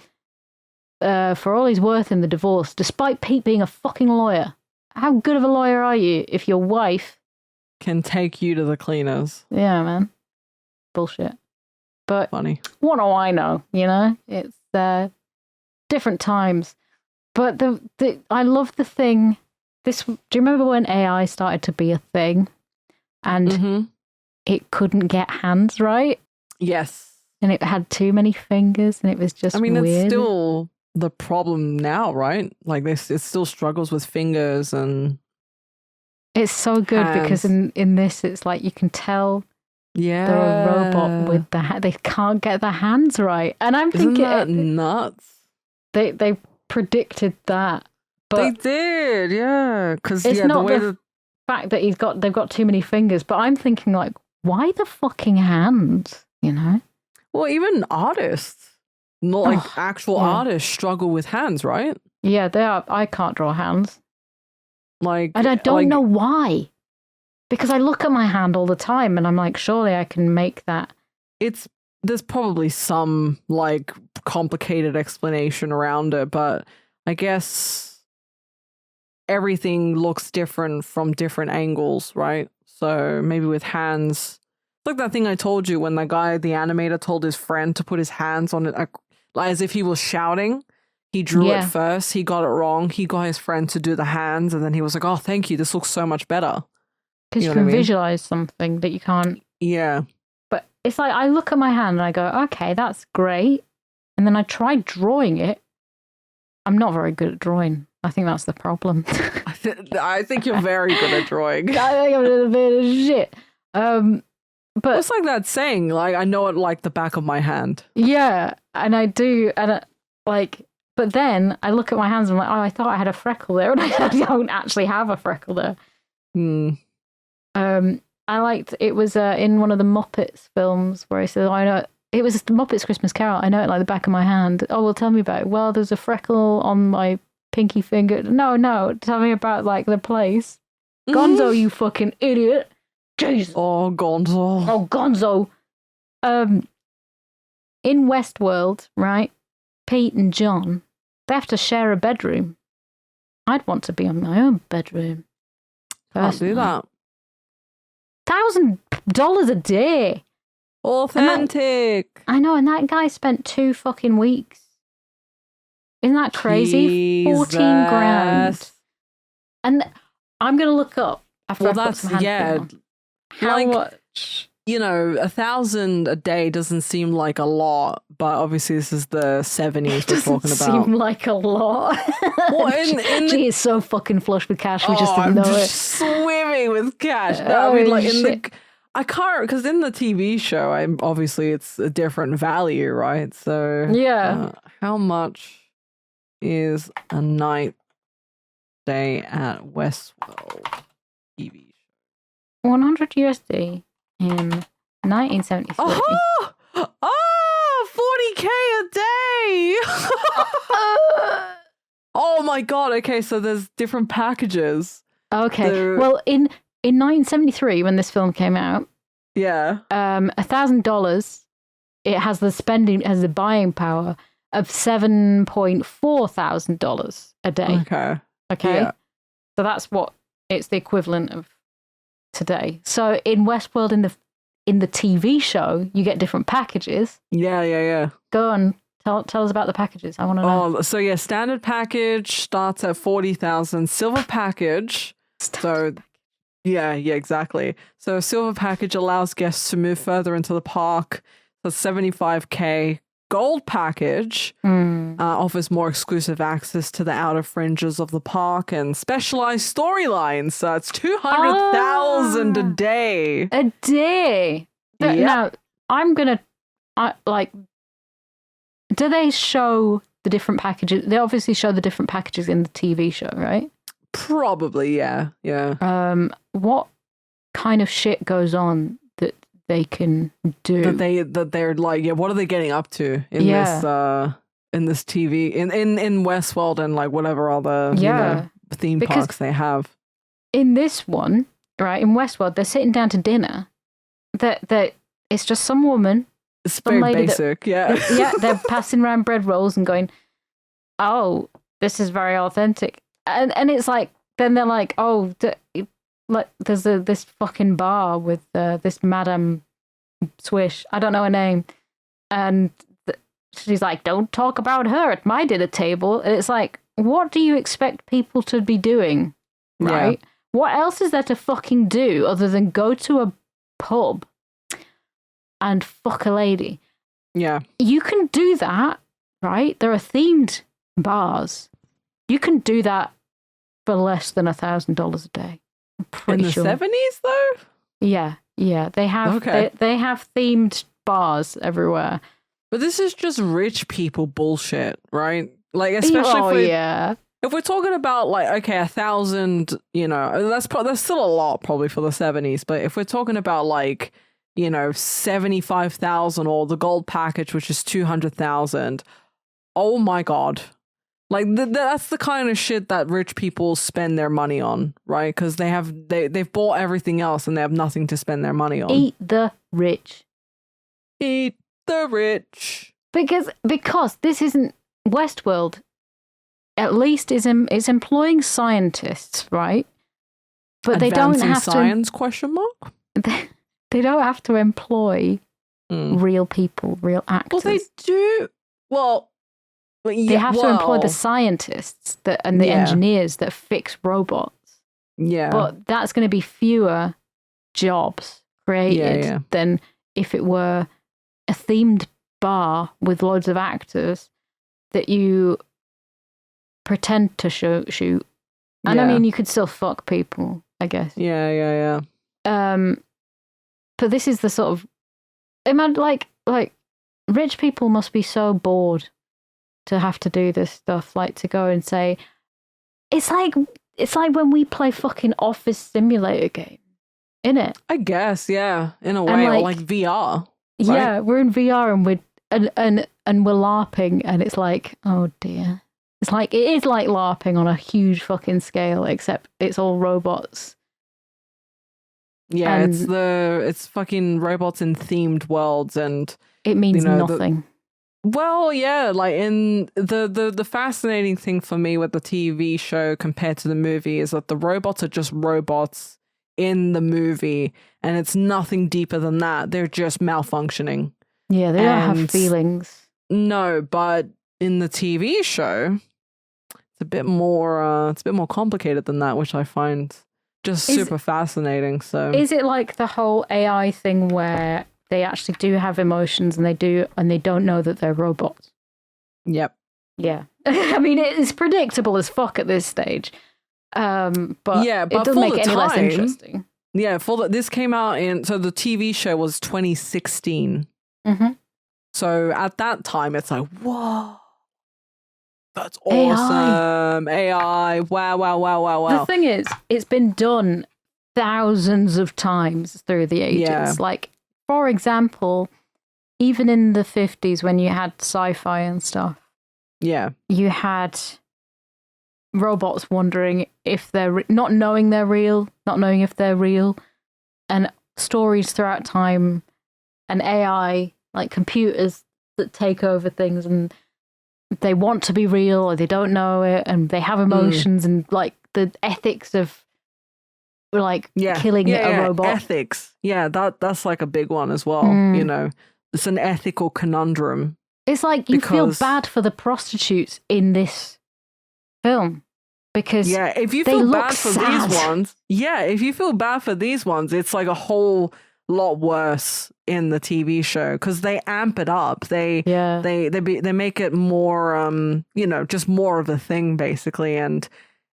for all he's worth in the divorce, despite Pete being a fucking lawyer. How good of a lawyer are you if your wife can take you to the cleaners? Yeah, man. Bullshit. But funny. What do I know? You know, it's different times. But I love the thing. Do you remember when AI started to be a thing and it couldn't get hands right? Yes. And it had too many fingers and it was just weird. It's still the problem now, right? Like it still struggles with fingers and it's so good hands. Because in this it's like you can tell they're a robot with they can't get their hands right. And I'm thinking that nuts? They predicted that. But they did, yeah. Because it's not the fact that they've got too many fingers, but I'm thinking like, why the fucking hands? You know? Well, even artists, not like actual artists, struggle with hands, right? Yeah, they are. I can't draw hands. Like, and I don't know why, because I look at my hand all the time, and I'm like, surely I can make that. There's probably some like complicated explanation around it, but I guess everything looks different from different angles, right? So maybe with hands, like that thing I told you when the animator told his friend to put his hands on it, like, as if he was shouting. He drew it first. He got it wrong. He got his friend to do the hands, and then he was like, "Oh, thank you. This looks so much better." Because you can visualize something that you can't. Yeah. But it's like I look at my hand and I go, "Okay, that's great," and then I try drawing it. I'm not very good at drawing. I think that's the problem. I think you're very good at drawing. I think I'm a bit of shit. But it's like that saying, like, I know it like the back of my hand. Yeah, and I do, and but then I look at my hands and I'm like, oh, I thought I had a freckle there, and I don't actually have a freckle there. I liked it was in one of the Muppets films where he said, I know. It was the Muppets Christmas Carol. I know it like the back of my hand. Oh, well, tell me about it. Well, there's a freckle on my pinky finger. No. Tell me about, like, the place. Gonzo, you fucking idiot. Jesus. Oh, Gonzo. Oh, Gonzo. In Westworld, right, Pete and John, they have to share a bedroom. I'd want to be in my own bedroom. I'll do that. $1,000 a day. Authentic. I know, and that guy spent 2 fucking weeks. Isn't that crazy? Jesus. 14 grand. And I'm gonna look up after I put some hands on how much you know, 1,000 a day doesn't seem like a lot, but obviously this is the 70s we're talking Doesn't about. seem like a lot. Well, in She is so fucking flush with cash. We just didn't I'm know just it. swimming with cash. No, I mean, like shit. I can't, because in the TV show, obviously it's a different value, right? So Yeah. how much is a night stay at Westworld TV show? 100 USD in 1973. Oh, oh, 40K a day. Oh my god. Okay, so there's different packages. Okay. Well, in 1973, when this film came out, yeah, $1,000, it has the buying power of $7,400 a day. Okay. Yeah. So that's what it's the equivalent of today. So in Westworld, in the TV show, you get different packages. Yeah. Go on, tell us about the packages. I want to know. Oh, so yeah, standard package starts at 40,000. Silver package. Yeah, exactly. So silver package allows guests to move further into the park. That's 75K. Gold package offers more exclusive access to the outer fringes of the park and specialized storylines. So it's 200,000 a day. A day. Yep. Now, do they show the different packages? They obviously show the different packages in the TV show, right? Probably, yeah. What kind of shit goes on that they can do? That they're like, yeah, what are they getting up to in this TV in Westworld and like whatever other theme parks they have? In this one, right, in Westworld, they're sitting down to dinner. That it's just some woman. It's very basic, yeah. They're passing around bread rolls and going, "Oh, this is very authentic." And it's like, then they're like, "Oh, there's this fucking bar with this Madame Swish. I don't know her name." And she's like, "Don't talk about her at my dinner table." And it's like, what do you expect people to be doing, right? Yeah. What else is there to fucking do other than go to a pub and fuck a lady? Yeah. You can do that, right? There are themed bars. You can do that for less than $1,000 a day. I'm pretty sure. In the 70s, though? Yeah. They have they have themed bars everywhere. But this is just rich people bullshit, right? Like, especially if we're talking about like, okay, 1,000, you know, that's still a lot probably for the 70s. But if we're talking about like, you know, 75,000 or the gold package, which is 200,000, oh my god. Like that's the kind of shit that rich people spend their money on, right? Because they've bought everything else and they have nothing to spend their money on. Eat the rich. Eat the rich. Because this isn't Westworld. At least is employing scientists, right? But they don't have science? Question mark. They don't have to employ real people, real actors. Well, they do. Well. They have to employ the scientists and the engineers that fix robots. Yeah. But that's going to be fewer jobs created than if it were a themed bar with loads of actors that you pretend to shoot. And I mean, you could still fuck people, I guess. Yeah. But this is the sort of... like rich people must be so bored to have to do this stuff, like to go and say, it's like when we play fucking Office Simulator game, innit? I guess, yeah, in a way, or like VR. Right? Yeah, we're in VR and we're LARPing, and it's like, oh dear, it is like LARPing on a huge fucking scale, except it's all robots. And Yeah, it's fucking robots in themed worlds, and it means nothing. Well, yeah, like in the fascinating thing for me with the TV show compared to the movie is that the robots are just robots in the movie, and it's nothing deeper than that. They're just malfunctioning. Yeah, they don't have feelings. No, but in the TV show, it's a bit more complicated than that, which I find just super fascinating. So is it like the whole AI thing where they actually do have emotions and they don't know that they're robots? Yep. Yeah. I mean, it's predictable as fuck at this stage. But it doesn't make it any less interesting. Yeah, this came out so the TV show was 2016. Mm-hmm. So at that time, it's like, whoa, that's awesome. AI. Wow. The thing is, it's been done thousands of times through the ages. Yeah. Like, for example, even in the 50s when you had sci-fi and stuff, you had robots wondering if they're not knowing they're real, not knowing if they're real, and stories throughout time, and AI, like computers that take over things, and they want to be real or they don't know it, and they have emotions, and like the ethics of like killing a robot. Ethics. Yeah, that's like a big one as well. You know, it's an ethical conundrum. It's like you feel bad for the prostitutes in this film because if you feel bad for these ones, it's like a whole lot worse in the TV show because they amp it up. They make it more just more of a thing basically, and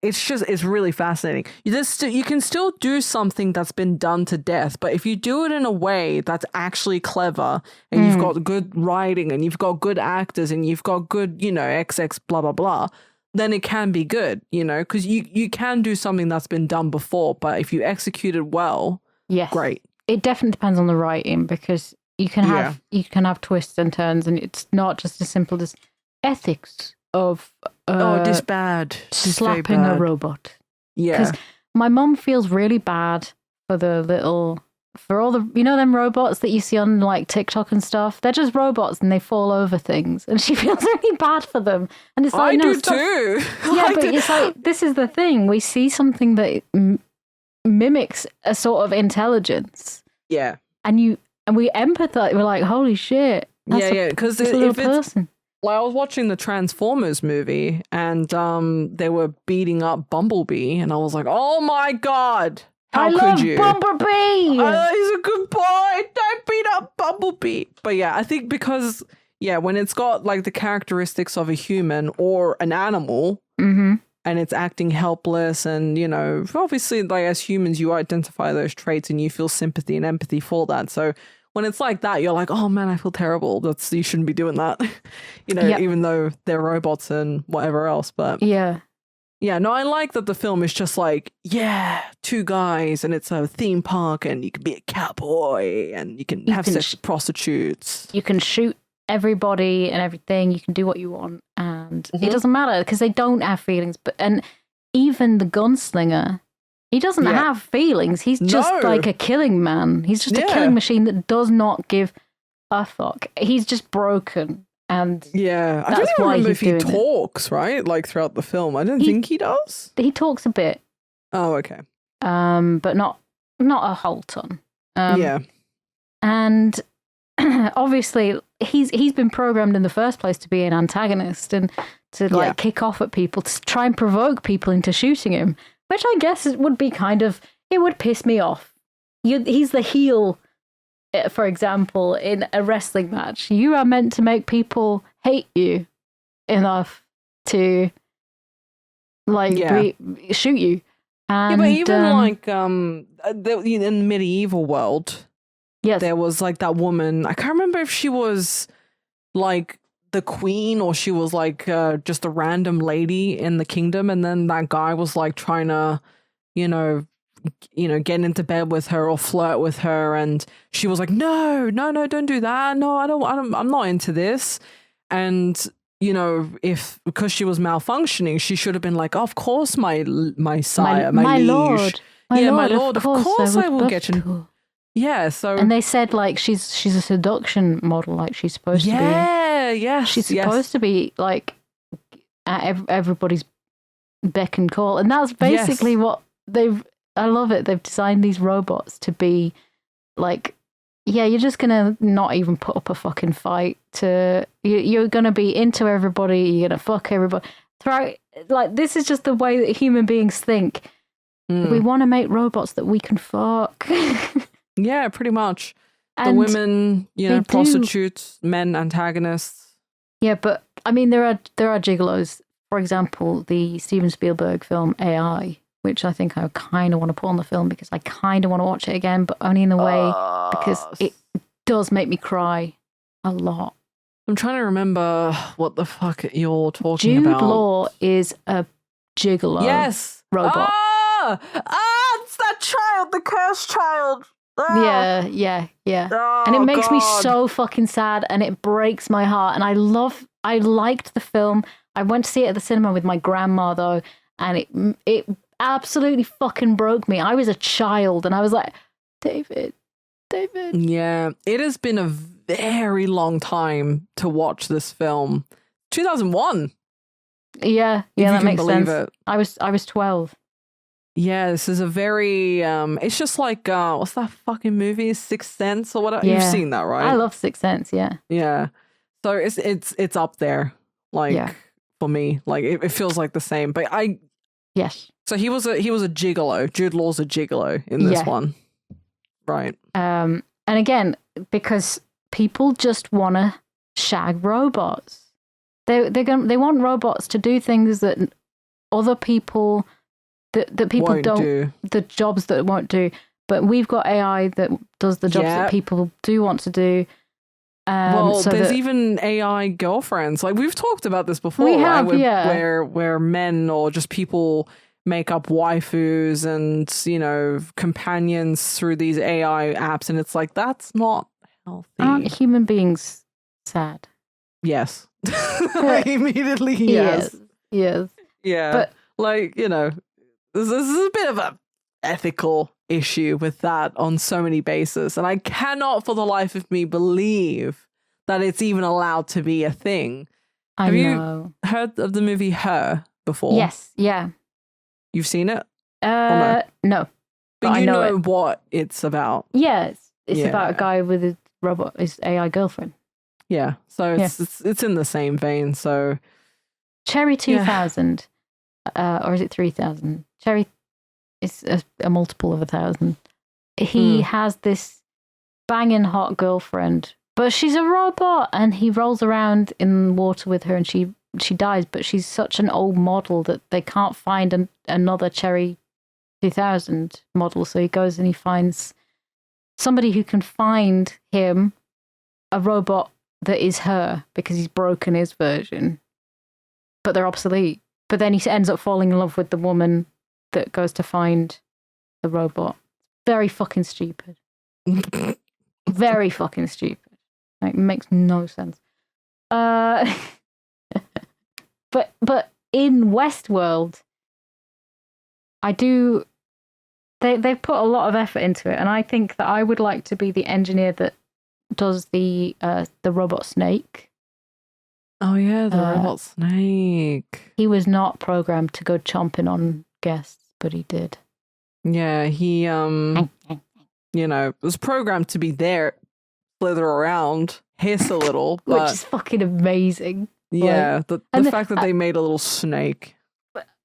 it's really fascinating. You can still do something that's been done to death, but if you do it in a way that's actually clever and you've got good writing and you've got good actors and you've got good, XX blah, blah, blah, then it can be good, because you can do something that's been done before, but if you execute it well, great. It definitely depends on the writing because you can have twists and turns, and it's not just as simple as ethics of this bad slapping a robot. Yeah, because my mum feels really bad for all the them robots that you see on like TikTok and stuff. They're just robots and they fall over things, and she feels really bad for them. And it's like, I do too. Yeah, but it's like, this is the thing. We see something that mimics a sort of intelligence. Yeah, and we empathize. We're like, holy shit. Because if it's person. Well, I was watching the Transformers movie and they were beating up Bumblebee, and I was like, oh my god, how could you? Bumblebee! He's a good boy. Don't beat up Bumblebee. But yeah, I think because when it's got like the characteristics of a human or an animal, and it's acting helpless, and obviously, like as humans, you identify those traits and you feel sympathy and empathy for that. So when it's like that, you're like, oh man, I feel terrible. You shouldn't be doing that. Even though they're robots and whatever else. But yeah, no, I like that the film is just like, two guys and it's a theme park and you can be a cowboy and you can have sex with prostitutes. You can shoot everybody and everything. You can do what you want, and it doesn't matter because they don't have feelings. And even the gunslinger, he doesn't have feelings. He's just like a killing man. He's just a killing machine that does not give a fuck. He's just broken. And I don't even remember if he talks, right? Like throughout the film. I don't think he does. He talks a bit. Oh, okay. But not a whole ton. And obviously he's been programmed in the first place to be an antagonist and to kick off at people, to try and provoke people into shooting him. Which I guess it would be it would piss me off. He's the heel, for example, in a wrestling match. You are meant to make people hate you enough to, shoot you. And, but even in the medieval world, there was like that woman. I can't remember if she was like the queen or she was like just a random lady in the kingdom, and then that guy was like trying to get into bed with her or flirt with her, and she was like, no, don't do that, no, I'm not into this. And because she was malfunctioning, she should have been like, of course, my sire, my liege, my lord, of course I will get you. So and they said like she's a seduction model, like she's supposed to be. She's supposed to be like at everybody's beck and call, and that's basically what I love it. They've designed these robots to be like, you're just gonna not even put up a fucking fight. You're gonna be into everybody. You're gonna fuck everybody. Like, this is just the way that human beings think. We want to make robots that we can fuck. Yeah, pretty much. The And women, prostitutes, men antagonists. yeah, but I mean, there are gigolos. For example, the Steven Spielberg film AI, which I think I kind of want to put on the film because I kind of want to watch it again, but only in the way because it does make me cry a lot. I'm trying to remember what the fuck you're talking about. Jude Law is a gigolo. Yes, robot. It's that child, the cursed child. Yeah. Oh, and it makes me God. so fucking sad, and it breaks my heart. And I liked the film. I went to see it at the cinema with my grandma though, and it absolutely fucking broke me. I was a child, and I was like, David. Yeah, it has been a very long time to watch this film. 2001. Yeah, that makes sense. It. I was 12. Yeah, this is a very it's just like what's that fucking movie, Sixth Sense or whatever. Yeah. You've seen that, right? I love Sixth Sense, yeah. Yeah. So it's up there, like for me. Like it feels like the same. But Yes. So he was a gigolo. Jude Law's a gigolo in this one. Right. And again, because people just want to shag robots. They want robots to do things that other people that people won't do. The jobs that it won't do. But we've got AI that does the jobs that people do want to do. So there's even AI girlfriends. Like we've talked about this before. We have, where men or just people make up waifus and companions through these AI apps, and it's like that's not healthy. Aren't human beings sad? Yes. Immediately, yes. Yes. Yeah. But this is a bit of a ethical issue with that on so many bases, and I cannot for the life of me believe that it's even allowed to be a thing. Have you heard of the movie Her before? Yes. Yeah. You've seen it? No. But you know what it's about. Yeah, it's about a guy with a robot, his AI girlfriend. Yeah, so it's in the same vein. So Cherry 2000, or is it 3000? Cherry is a multiple of 1,000. He has this banging hot girlfriend, but she's a robot, and he rolls around in water with her, and she dies. But she's such an old model that they can't find another Cherry 2000 model. So he goes and he finds somebody who can find him a robot that is her, because he's broken his version, but they're obsolete. But then he ends up falling in love with the woman that goes to find the robot. Very fucking stupid. Very fucking stupid. Like, makes no sense. But in Westworld, they've put a lot of effort into it, and I think that I would like to be the engineer that does the robot snake. Oh yeah, the robot snake. He was not programmed to go chomping on guests, but he did. Yeah, he was programmed to be there, slither around, hiss a little, which is fucking amazing. Yeah, the fact that they made a little snake.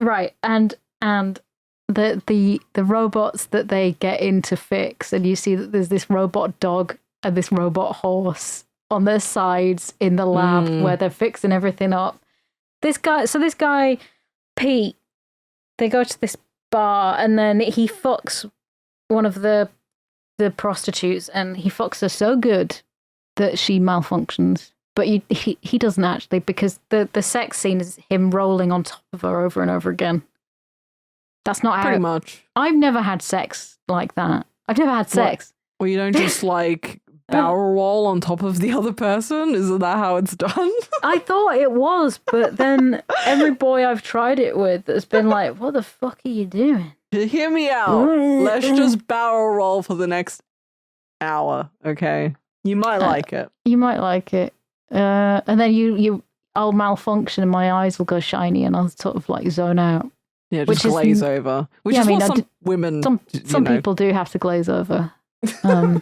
Right, and the robots that they get in to fix, and you see that there's this robot dog and this robot horse on their sides in the lab where they're fixing everything up. This guy, Pete, they go to this bar, and then he fucks one of the prostitutes, and he fucks her so good that she malfunctions. But he doesn't actually, because the sex scene is him rolling on top of her over and over again. That's not pretty much. I've never had sex like that. I've never had sex. Well, you don't just like barrel roll on top of the other person? Isn't that how it's done? I thought it was, but then every boy I've tried it with has been like, what the fuck are you doing? Hear me out. Let's just barrel roll for the next hour, okay? You might like it. You might like it. And then I'll malfunction and my eyes will go shiny and I'll sort of like zone out. Yeah, just glaze over. Which is what some women... Some people do have to glaze over. I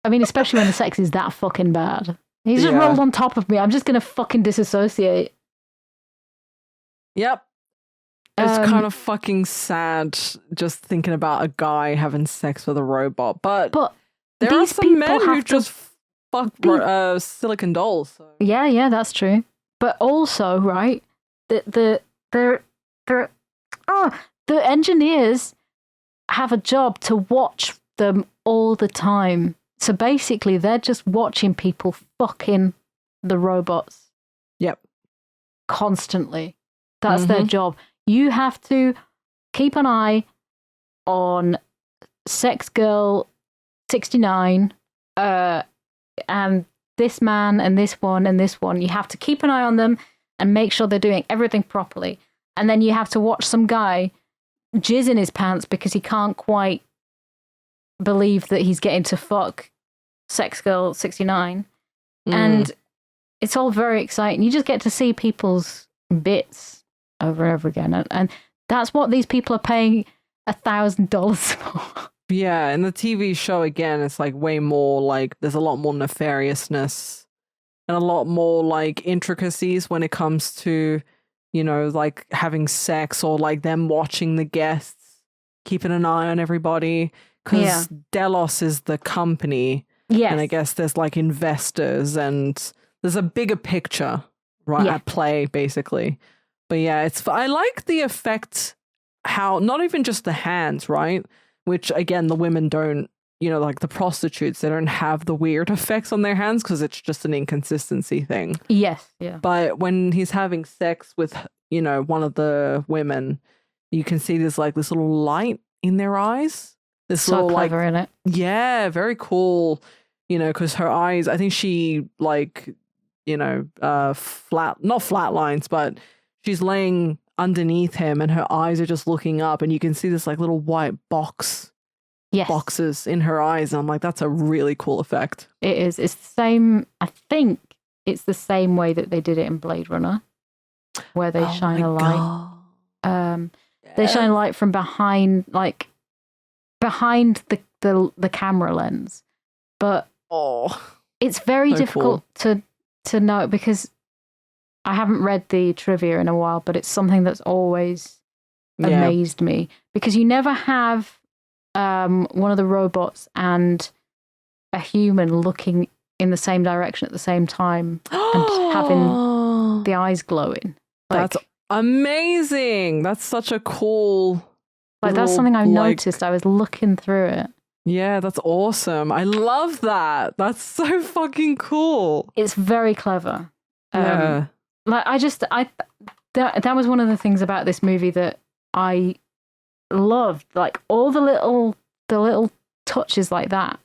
mean, especially when the sex is that fucking bad. He's just rolled on top of me. I'm just going to fucking disassociate. Yep. It's kind of fucking sad just thinking about a guy having sex with a robot. But there are some men who just fuck silicon dolls. So. Yeah, that's true. But also, right, the engineers have a job to watch them all the time. So basically, they're just watching people fucking the robots. Yep. Constantly. That's their job. You have to keep an eye on Sex Girl 69 and this man and this one and this one. You have to keep an eye on them and make sure they're doing everything properly. And then you have to watch some guy jizz in his pants because he can't quite believe that he's getting to fuck Sex Girl 69. And it's all very exciting. You just get to see people's bits over and over again. And that's what these people are paying $1,000 for. Yeah, in the TV show, again, it's like way more like there's a lot more nefariousness and a lot more like intricacies when it comes to, you know, like having sex or like them watching the guests, keeping an eye on everybody. Because Delos is the company. Yes. And I guess there's like investors and there's a bigger picture at play, basically. But yeah, I like the effect, how not even just the hands, right? Which again, the women don't, you know, like the prostitutes, they don't have the weird effects on their hands because it's just an inconsistency thing. Yes, yeah. But when he's having sex with, you know, one of the women, you can see there's like this little light in their eyes. This so little, clever, like, innit? Yeah, very cool. You know, because her eyes, I think she like, you know, not flat lines, but she's laying underneath him and her eyes are just looking up and you can see this like little white boxes in her eyes. And I'm like, that's a really cool effect. It is. It's the same. I think it's the same way that they did it in Blade Runner, where they shine a light. They shine a light from behind the camera lens. But it's very difficult to know because I haven't read the trivia in a while, but it's something that's always amazed me because you never have one of the robots and a human looking in the same direction at the same time and having the eyes glowing. Like, that's amazing. That's such a cool. Like that's something I've noticed. I was looking through it. Yeah, that's awesome. I love that. That's so fucking cool. It's very clever. Yeah. Like that was one of the things about this movie that I loved. Like all the little touches like that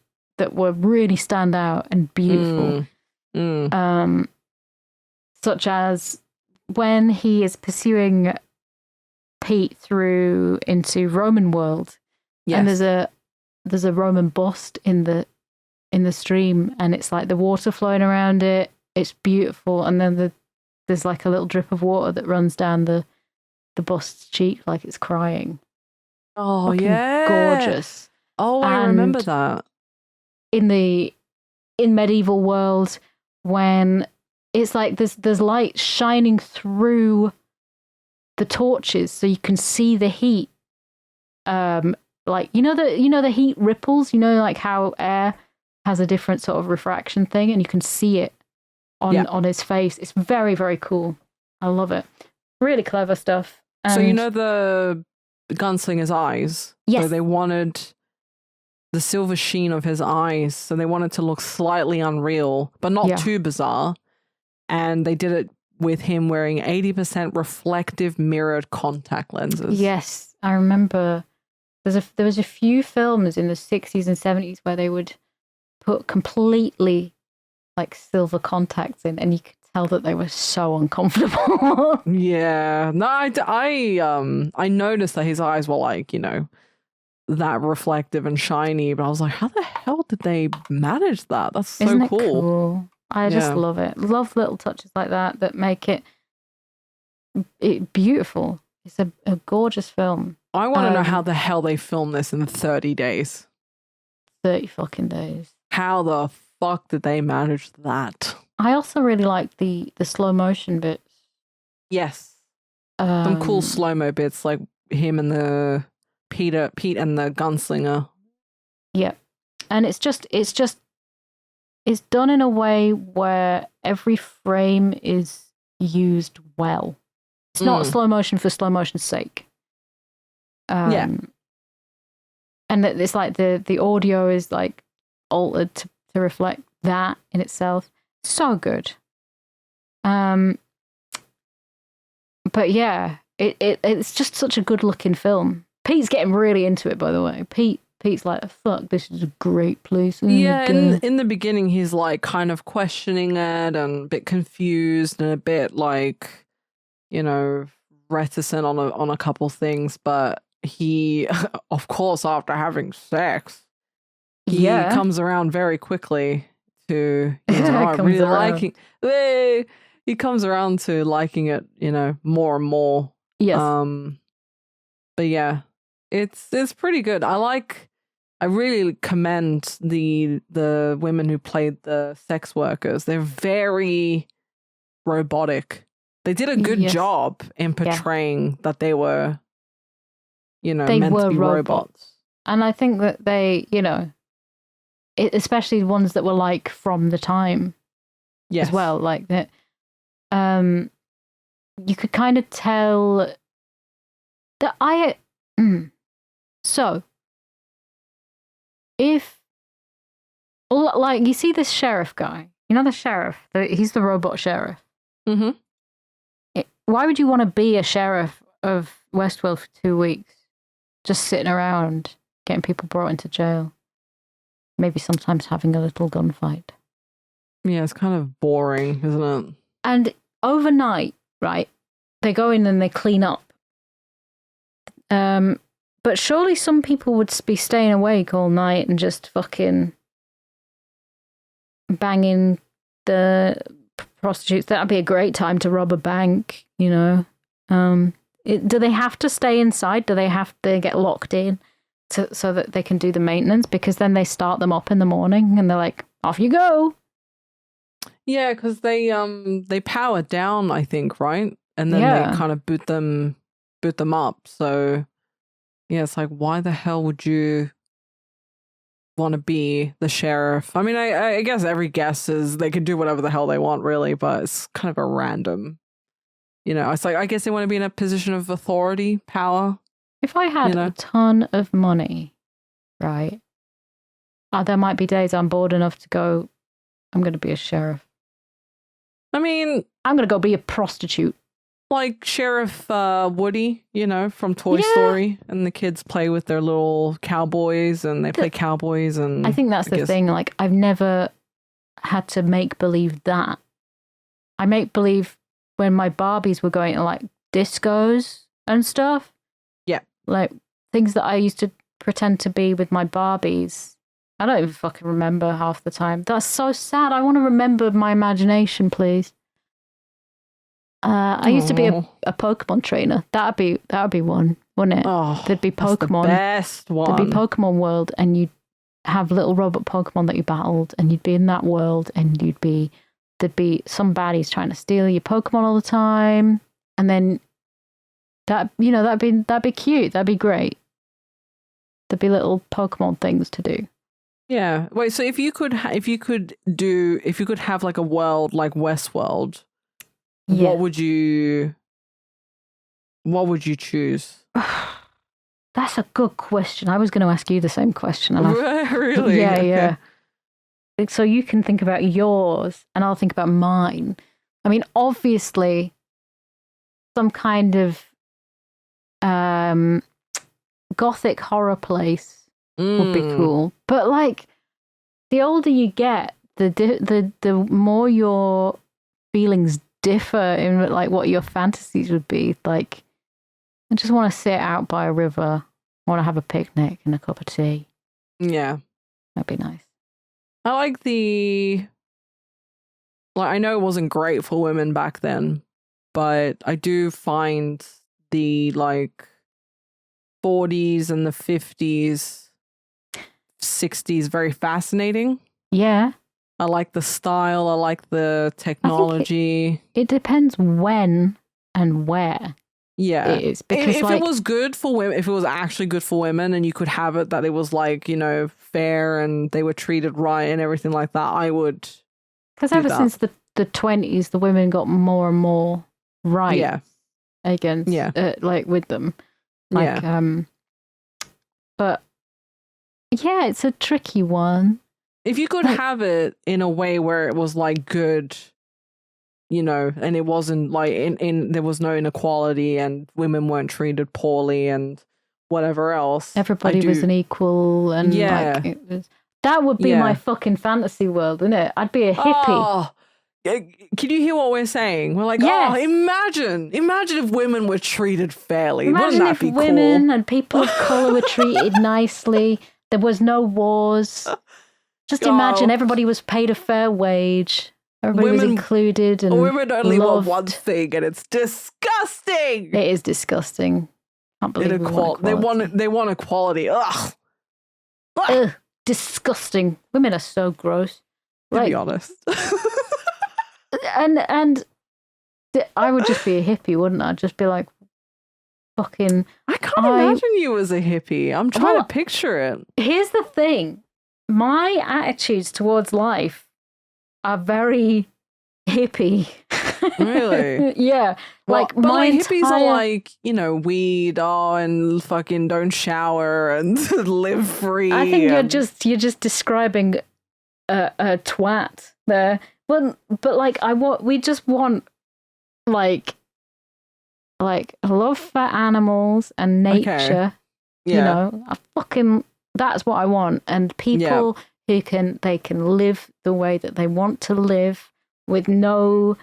were really stand out and beautiful. Such as when he is pursuing Pete through into Roman world, and there's a Roman bust in the stream, and it's like the water flowing around it. It's beautiful, and then there's like a little drip of water that runs down the bust's cheek like it's crying. Oh, fucking yeah. Gorgeous. Oh, I remember that. In medieval world, when it's like there's light shining through the torches so you can see the heat. Like, you know the heat ripples, like how air has a different sort of refraction thing, and you can see it on his face. It's very, very cool. I love it. Really clever stuff. And so you know the gunslinger's eyes? Yes. So they wanted the silver sheen of his eyes, so they wanted to look slightly unreal, but not too bizarre. And they did it with him wearing 80% reflective mirrored contact lenses. Yes, I remember. There was a few films in the 60s and 70s where they would put completely like silver contacts in, and you could tell that they were so uncomfortable. Yeah. No, I noticed that his eyes were like, that reflective and shiny, but I was like, how the hell did they manage that? That's so Isn't it cool. I just love it. Love little touches like that make it beautiful. It's a gorgeous film. I want to know how the hell they filmed this in 30 days. 30 fucking days. How the fuck did they manage that? I also really like the slow motion bits. Yes. Some cool slow-mo bits, like him and the Pete and the gunslinger. Yeah. And it's done in a way where every frame is used well. It's not slow motion for slow motion's sake. Yeah. And it's like the audio is like altered to reflect that in itself. So good. But yeah, it's just such a good looking film. Pete's getting really into it, by the way. Pete's like, fuck, this is a great place. Yeah, in the beginning, he's like kind of questioning it and a bit confused and a bit like, you know, reticent on a couple things. But he, of course, after having sex, he comes around very quickly to, really liking. He comes around to liking it, you know, more and more. Yes. But yeah, it's pretty good. I really commend the women who played the sex workers. They're very robotic. They did a good job in portraying that they were, you know, meant to be robots. And I think that they, you know, especially the ones that were like from the time as well, like that. You could kind of tell that so if, like, you see this sheriff guy, you know, the sheriff, he's the robot sheriff. Mm-hmm. Why would you want to be a sheriff of Westworld for 2 weeks? Just sitting around, getting people brought into jail. Maybe sometimes having a little gunfight. Yeah, it's kind of boring, isn't it? And overnight, right, they go in and they clean up. But surely some people would be staying awake all night and just fucking banging the prostitutes. That'd be a great time to rob a bank, you know. Do they have to stay inside? Do they have to get locked in so that they can do the maintenance? Because then they start them up in the morning and they're like, off you go. Yeah, because they power down, I think, right? And then they kind of boot them up. So yeah, it's like, why the hell would you want to be the sheriff? I mean, I guess every guess is they can do whatever the hell they want, really, but it's kind of a random, you know, it's like, I guess they want to be in a position of authority, power. If I had a ton of money, right, there might be days I'm bored enough to go, I'm going to be a sheriff. I mean, I'm going to go be a prostitute. Like Sheriff Woody, you know, from Toy Story, and the kids play with their little cowboys and they play cowboys. And I think that's the thing. Like, I've never had to make believe that. I make believe when my Barbies were going to like discos and stuff. Yeah. Like things that I used to pretend to be with my Barbies. I don't even fucking remember half the time. That's so sad. I want to remember my imagination, please. I used to be a Pokemon trainer. That'd be one, wouldn't it? Oh, there'd be Pokemon. That's the best one. There'd be Pokemon World, and you'd have little robot Pokemon that you battled, and you'd be in that world, and there'd be some baddies trying to steal your Pokemon all the time, and then that'd be cute. That'd be great. There'd be little Pokemon things to do. Yeah. Wait. So if you could have like a world like Westworld. Yeah. What would you choose? That's a good question. I was going to ask you the same question. Really? Yeah, okay. Yeah. So you can think about yours and I'll think about mine. I mean, obviously, some kind of gothic horror place would be cool. But like, the older you get, the more your feelings differ in like what your fantasies would be. Like, I just want to sit out by a river. I want to have a picnic and a cup of tea. Yeah, that'd be nice. I like I know it wasn't great for women back then, but I do find the like 40s and the 50s, 60s very fascinating. Yeah. I like the style. I like the technology. It depends when and where. Yeah. it is. Because if it was good for women, if it was actually good for women and you could have it that it was like, you know, fair and they were treated right and everything like that, I would. Because ever since the 20s, the women got more and more right against, like with them. Like, but yeah, it's a tricky one. If you could have it in a way where it was like good, you know, and it wasn't like in there was no inequality and women weren't treated poorly and whatever else. Everybody was an equal and like it was, that would be my fucking fantasy world, isn't it? I'd be a hippie. Oh, can you hear what we're saying? We're like, oh, imagine if women were treated fairly. Imagine Wouldn't that be cool? if women and people of colour were treated nicely. There was no wars. Just imagine everybody was paid a fair wage. Everybody was included and women only loved. want one thing, and it's disgusting. It is disgusting. Can't believe they want equality. Ugh. Ugh, disgusting. Women are so gross. To be honest. and I would just be a hippie, wouldn't I? I'd just be like, fucking. I can't imagine you as a hippie. I'm trying to picture it. Here's the thing. My attitudes towards life are very hippie. Really? Yeah. Well, like, my hippies are like, you know, weed, and fucking don't shower and live free. I think you're just describing a twat there. But like we just want like love for animals and nature. Okay. Yeah. You know, that's what I want. And people who can live the way that they want to live with no,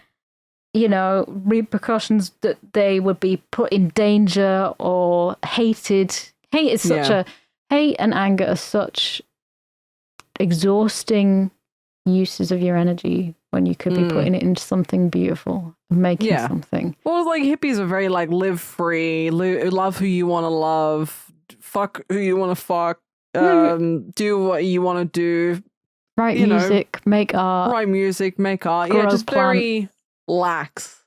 you know, repercussions that they would be put in danger or hated. Hate and anger are such exhausting uses of your energy when you could be putting it into something beautiful and making something. Well, like hippies are very like live free, love who you want to love, fuck who you want to fuck, do what you want to do, write music, make art. Yeah, just very lax.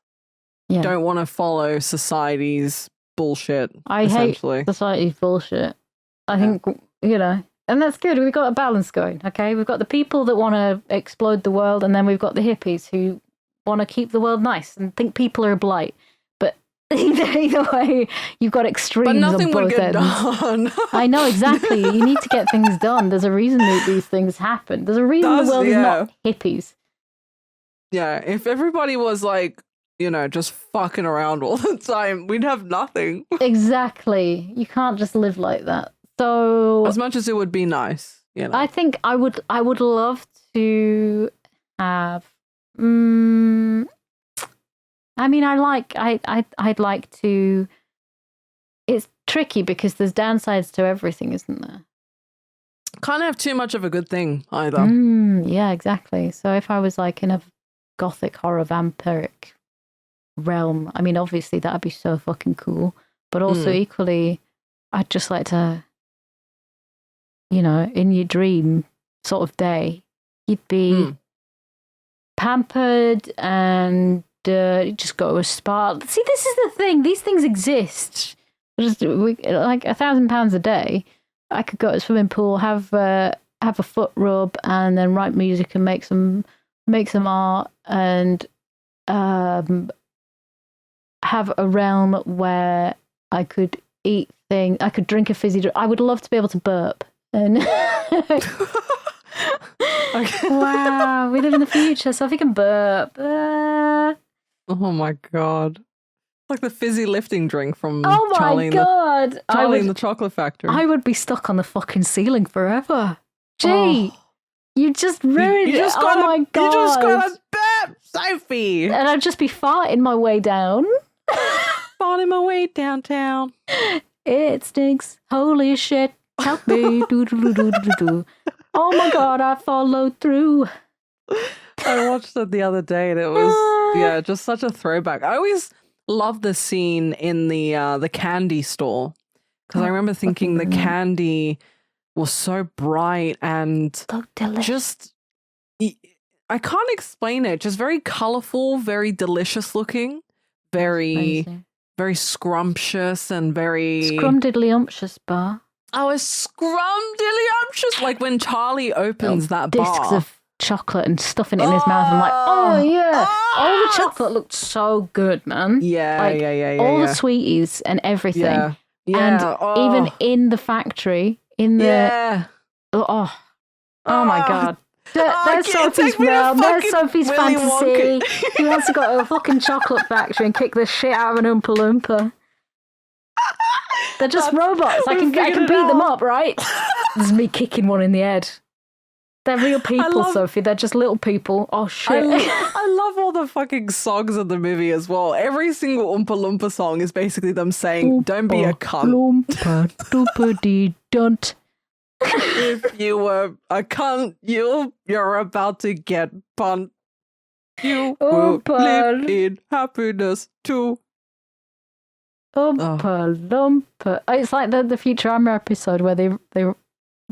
Yeah. Don't want to follow society's bullshit. I hate society's bullshit. I think, you know, and that's good. We've got a balance going, okay? We've got the people that want to explode the world, and then we've got the hippies who want to keep the world nice and think people are a blight. But either way, you've got extremes on both ends. But nothing would get done. I know, exactly. You need to get things done. There's a reason that these things happen. There's a reason the world is not hippies. Yeah, if everybody was like, you know, just fucking around all the time, we'd have nothing. Exactly. You can't just live like that. So as much as it would be nice, you know. I think I would love to have. I mean, I'd like to. It's tricky because there's downsides to everything, isn't there? Can't have too much of a good thing either. Yeah, exactly. So if I was like in a gothic horror vampiric realm, I mean, obviously that'd be so fucking cool. But also equally, I'd just like to. You know, in your dream sort of day, you'd be pampered and just go to a spa. See, this is the thing. These things exist. Like £1,000 a day, I could go to a swimming pool, have a foot rub, and then write music and make some art, and have a realm where I could eat things. I could drink a fizzy drink. I would love to be able to burp. And wow, we live in the future, so if we can burp. Oh my god. Like the fizzy lifting drink from Charlie and the Chocolate Factory. I would be stuck on the fucking ceiling forever. Gee, you just ruined it. Oh my god. You just got a burp, Sophie. And I'd just be farting my way down. Farting my way downtown. It stinks. Holy shit. Help me. Oh my god, I followed through. I watched it the other day and it was just such a throwback. I always loved the scene in the candy store because I remember thinking the candy was so bright and so delicious. Just I can't explain it. Just very colorful, very delicious looking, very very scrumptious and very Scrumdiddlyumptious bar. Oh, a scrumdiddlyumptious, like when Charlie opens that Discs bar. of chocolate and stuffing it in his mouth. I'm like, oh yeah. All the chocolate looked so good, man. Yeah, like, yeah. All the sweeties and everything. Yeah. And even in the factory, in the oh my god. There's Sophie's realm. There's Sophie's Willy fantasy. Wonka. He wants to go to a fucking chocolate factory and kick the shit out of an Oompa Loompa. They're just robots. I can beat them up, right? This is me kicking one in the head. They're real people, Sophie. They're just little people. Oh shit! I love all the fucking songs in the movie as well. Every single Oompa Loompa song is basically them saying, "Don't be a cunt." Loompa doompa dee dunt. If you were a cunt, you're about to get punt. You will live in happiness too. Oompa Loompa. It's like the Futurama episode where they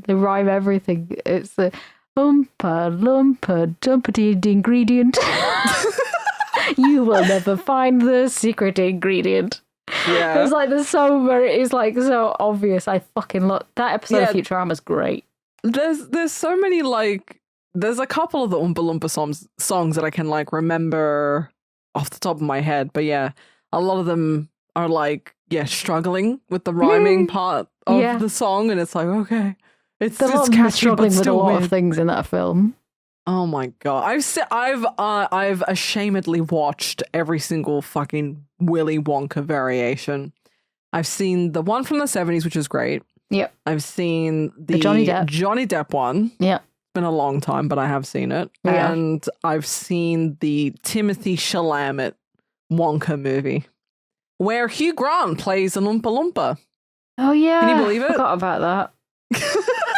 rhyme everything. It's the Oompa Loompa dumpity ingredient. You will never find the secret ingredient. Yeah. It's like it's like so obvious. I fucking love that episode of Futurama's great. There's so many, like, there's a couple of the Oompa Loompa songs that I can like remember off the top of my head, but yeah, a lot of them are like struggling with the rhyming part of the song, and it's like, okay, it's catchy, struggling but with a lot weird. of things in that film. Oh my god, I've ashamedly watched every single fucking Willy Wonka variation. I've seen the one from the 70s, which is great. Yep. I've seen the Johnny Depp one. Yeah. It's been a long time, but I have seen it. Yeah. And I've seen the Timothy Chalamet Wonka movie, where Hugh Grant plays an Oompa Loompa. Oh yeah. Can you believe it? Forgot about that.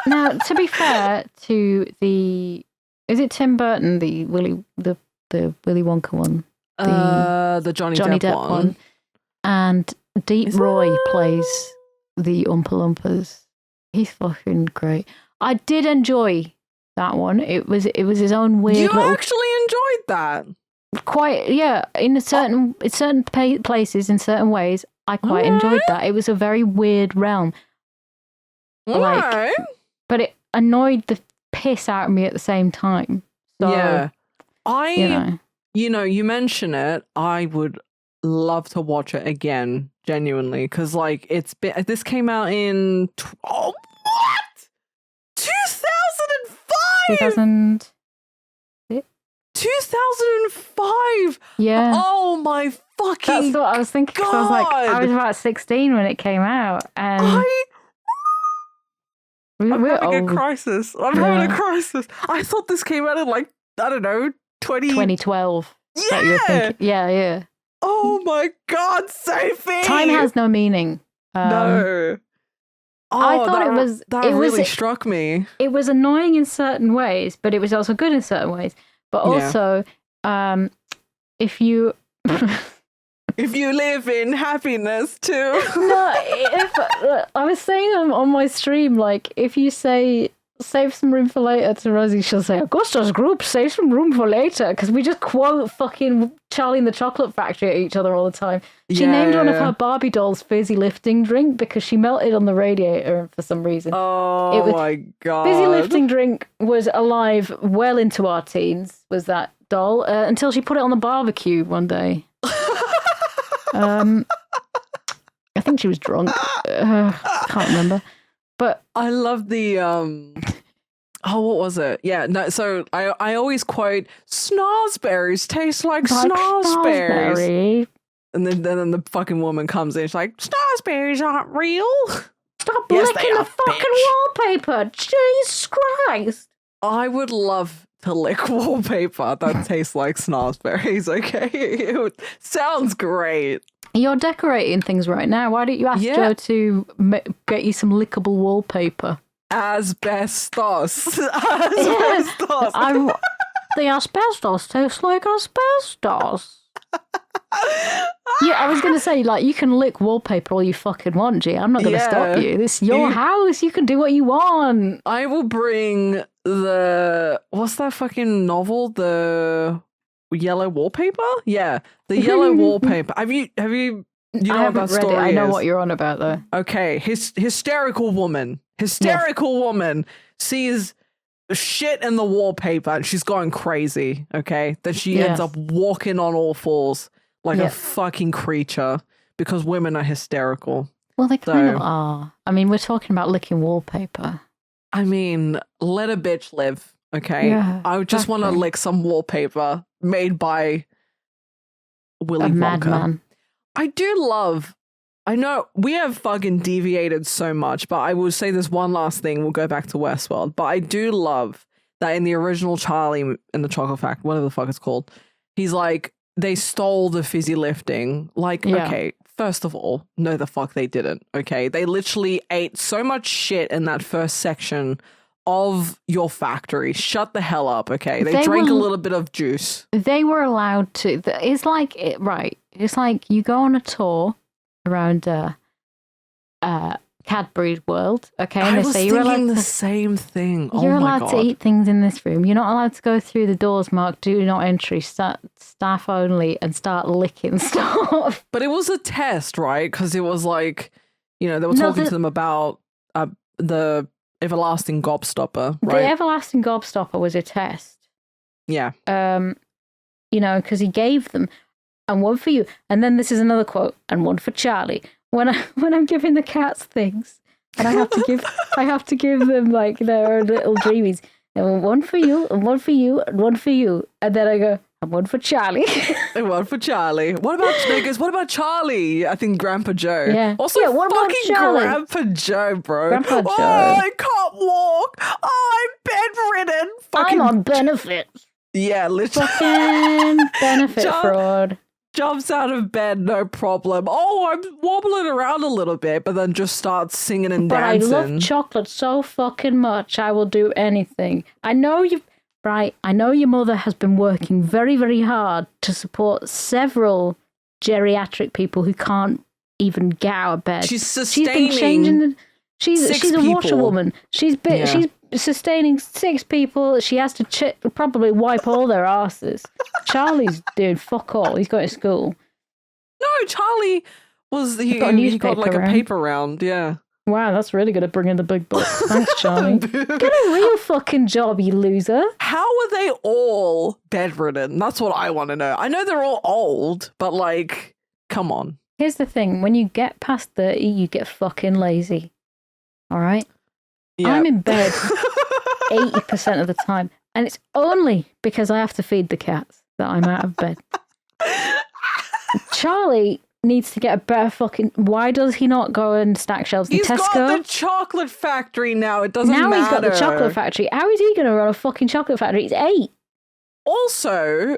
Now, to be fair to is it Tim Burton, the Willy Wonka one? The Johnny Depp one. And Deep Roy plays the Oompa Loompas. He's fucking great. I did enjoy that one. It was his own weird. You actually enjoyed that? Quite, yeah. In certain places, in certain ways, I quite enjoyed that. It was a very weird realm. Like, but it annoyed the piss out of me at the same time. So, yeah. You mention it, I would love to watch it again, genuinely, because like this came out in 2005. 2005. Yeah. Oh my fucking. That's what I was thinking. 'Cause I was about 16 when it came out, and I'm having a crisis. Having a crisis. I thought this came out in like, I don't know, 2012. Yeah. Yeah. Oh my god, Sophie! Time has no meaning. No. I thought that really struck me. It was annoying in certain ways, but it was also good in certain ways. But also, if you if you live in happiness too. No, I was saying on my stream, like, if you say save some room for later to Rosie, she'll say, Augusta's group, save some room for later, because we just quote fucking Charlie and the Chocolate Factory at each other all the time. She named one of her Barbie dolls fizzy lifting drink because she melted on the radiator for some reason. Oh my god. Fizzy lifting drink was alive well into our teens, was that doll, until she put it on the barbecue one day. I think she was drunk. Can't remember. But I love the what was it? Yeah, no, so I always quote, "Snozberries taste like snozberries." And then the fucking woman comes in, she's like, "Snozberries aren't real." Stop licking the fucking wallpaper. Jesus Christ. I would love to lick wallpaper that tastes like snozberries, okay? It sounds great. You're decorating things right now. Why don't you ask Joe to get you some lickable wallpaper? Asbestos. The asbestos tastes like asbestos. Yeah, I was going to say, like, you can lick wallpaper all you fucking want, G. I'm not going to stop you. This is your house. You can do what you want. I will bring what's that fucking novel? The Yellow Wallpaper? Yeah, the Yellow Wallpaper. Have you You know I what haven't that read it. story I know is? what you're on about, though. Okay, hysterical woman sees shit in the wallpaper and she's going crazy. Okay, then she ends up walking on all fours like a fucking creature because women are hysterical. Well, they kind of are. I mean, we're talking about licking wallpaper. I mean, let a bitch live. Okay, Yeah, I just want to lick some wallpaper made by Willy Wonka. Madman. I do love. I know we have fucking deviated so much, but I will say this one last thing. We'll go back to Westworld. But I do love that in the original Charlie in the Chocolate Factory, whatever the fuck it's called, he's like, they stole the fizzy lifting. Like, okay, first of all, no, the fuck they didn't. Okay, they literally ate so much shit in that first section of your factory. Shut the hell up. Okay, they drank a little bit of juice. They were allowed to. It's like It's like you go on a tour around Cadbury World, okay? And I was thinking the same thing. You're allowed to eat things in this room. You're not allowed to go through the doors marked "Do Not Entry," staff only, and start licking stuff. But it was a test, right? Because it was like, they were talking to them about the everlasting gobstopper, right? The everlasting gobstopper was a test. Yeah. Because he gave them, and one for you. And then this is another quote, and one for Charlie. When I'm giving the cats things, and I have to give them like their little dreamies. And one for you, and one for you, and one for you. And then I go, and one for Charlie. And one for Charlie. What about Charlie? I think Grandpa Joe. Yeah. Also, what about Charlie? Grandpa Joe, bro. Grandpa Joe. I can't walk. Oh, I'm bedridden. I'm on benefits. Yeah, literally. Fucking benefit fraud. Jumps out of bed, no problem. Oh, I'm wobbling around a little bit, but then just starts singing and dancing. But I love chocolate so fucking much, I will do anything. I know your mother has been working very, very hard to support several geriatric people who can't even get out of bed. She's sustaining. She's been changing she's a people. washerwoman. She's sustaining 6 people. She has to probably wipe all their asses. Charlie's doing fuck all. He's going to school. No, Charlie was he got like a paper round. Yeah. Wow, that's really good at bringing the big bucks. Thanks, Charlie. Get a real fucking job, you loser. How are they all bedridden? That's what I want to know. I know they're all old, but like, come on. Here's the thing. When you get past 30, you get fucking lazy. All right? Yeah. I'm in bed 80% of the time. And it's only because I have to feed the cats that I'm out of bed. Charlie needs to get a better fucking... Why does he not go and stack shelves in Tesco? He's got the chocolate factory now. It doesn't matter. Now he's got the chocolate factory. How is he going to run a fucking chocolate factory? He's 8. Also,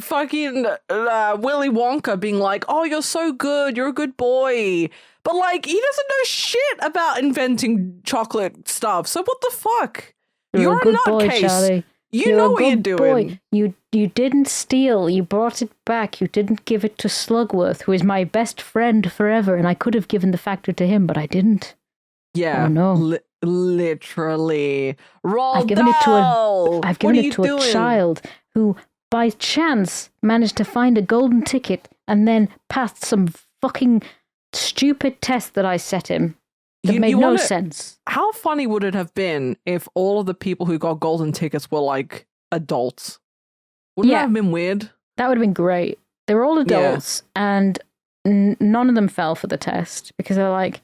fucking Willy Wonka being like, oh, you're so good. You're a good boy. But, like, he doesn't know shit about inventing chocolate stuff. So what the fuck? You're a nutcase. Charlie. You know what you're doing. Boy. You didn't steal. You brought it back. You didn't give it to Slugworth, who is my best friend forever, and I could have given the factory to him, but I didn't. Yeah. Oh, no. Literally. I've given it to a child who, by chance, managed to find a golden ticket and then passed some fucking stupid test that I set him. That made no sense. How funny would it have been if all of the people who got golden tickets were like adults? Wouldn't that have been weird? That would have been great. They were all adults, and none of them fell for the test because they're like,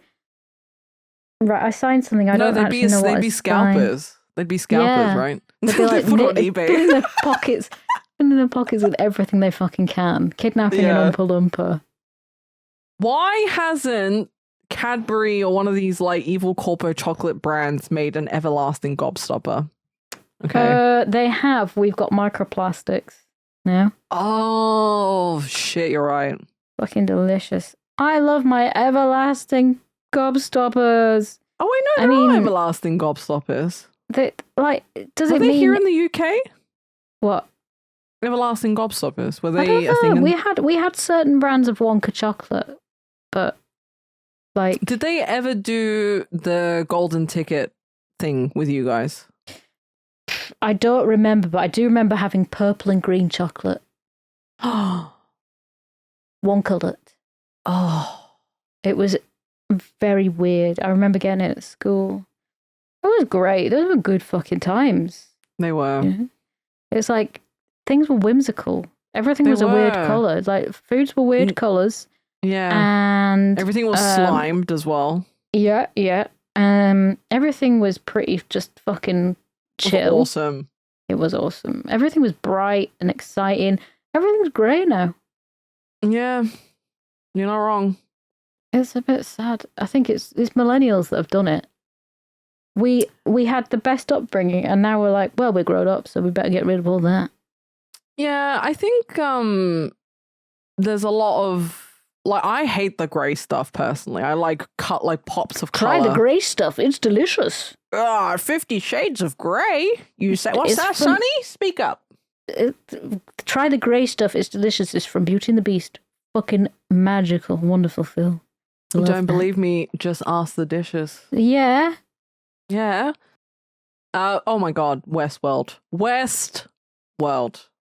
right, I signed something. I don't actually know what they'd be scalpers. They'd be scalpers, right? They'd be like, put on eBay. in their pockets with everything they fucking can. Kidnapping an Oompa Loompa. Why hasn't Cadbury or one of these like evil corpo chocolate brands made an everlasting gobstopper? Okay. They have. We've got microplastics now. Oh shit, you're right. Fucking delicious. I love my everlasting gobstoppers. Oh, I know there are everlasting gobstoppers. Does Were it they mean here in the UK? What? Everlasting gobstoppers. Were I they don't know. a thing? We had certain brands of Wonka chocolate, but like, did they ever do the golden ticket thing with you guys? I don't remember, but I do remember having purple and green chocolate. Wonka-lit. Oh, It was very weird. I remember getting it at school. It was great. Those were good fucking times. they were. You know? It's like things were whimsical. Everything was a weird color. Like foods were weird colors. Yeah. And everything was slimed as well. Yeah, yeah. Everything was pretty just fucking chill. Awesome. It was awesome. Everything was bright and exciting. Everything's grey now. Yeah. You're not wrong. It's a bit sad. I think it's millennials that have done it. We had the best upbringing, and now we're like, well, we're grown up, so we better get rid of all that. Yeah, I think there's a lot of like I hate the grey stuff personally. I like cut like pops of color. Try the grey stuff. It's delicious. 50 Shades of Grey. You say what's It's that, from- Sonny? Speak up. Try the grey stuff. It's delicious. It's from Beauty and the Beast. Fucking magical, wonderful film. You don't believe me? Just ask the dishes. Yeah. Yeah. Oh my god, Westworld. Westworld.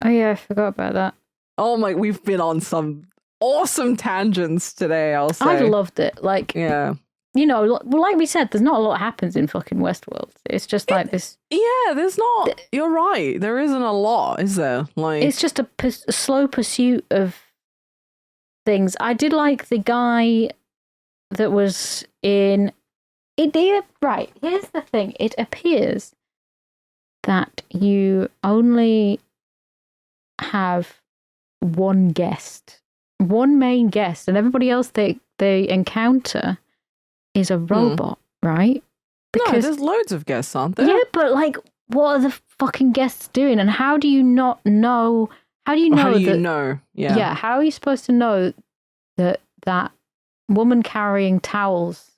Oh yeah, I forgot about that. Oh my, we've been on some awesome tangents today, I'll say. I've loved it. Like, yeah. You know, like we said, there's not a lot happens in fucking Westworld. It's just like this. Yeah, there's not. You're right. There isn't a lot, is there? Like, it's just a slow pursuit of things. I did like the guy that was in it. Right. Here's the thing. It appears that you only have one guest, one main guest, and everybody else they encounter is a robot, right? Because no, there's loads of guests, aren't there? Yeah, but like, what are the fucking guests doing? And how do you not know? How do you know? Yeah. Yeah. How are you supposed to know that woman carrying towels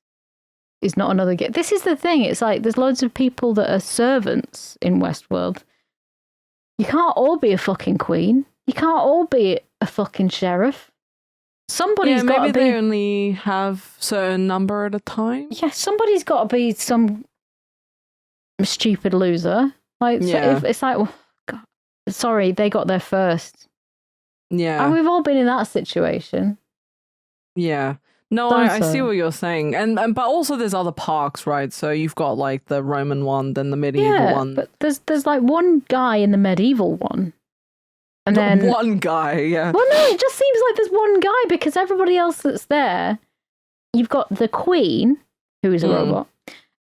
is not another guest? This is the thing. It's like there's loads of people that are servants in Westworld. You can't all be a fucking queen. You can't all be a fucking sheriff. Somebody's got to be. Maybe they only have a certain number at a time. Yeah, somebody's got to be some stupid loser. Like, yeah. It's like, well, God, sorry, they got there first. Yeah. And we've all been in that situation. Yeah. No, I see what you're saying. And but also there's other parks, right? So you've got like the Roman one, then the medieval one. But there's like one guy in the medieval one. And then one guy, yeah. Well, no, it just seems like there's one guy because everybody else that's there, you've got the queen, who is a robot,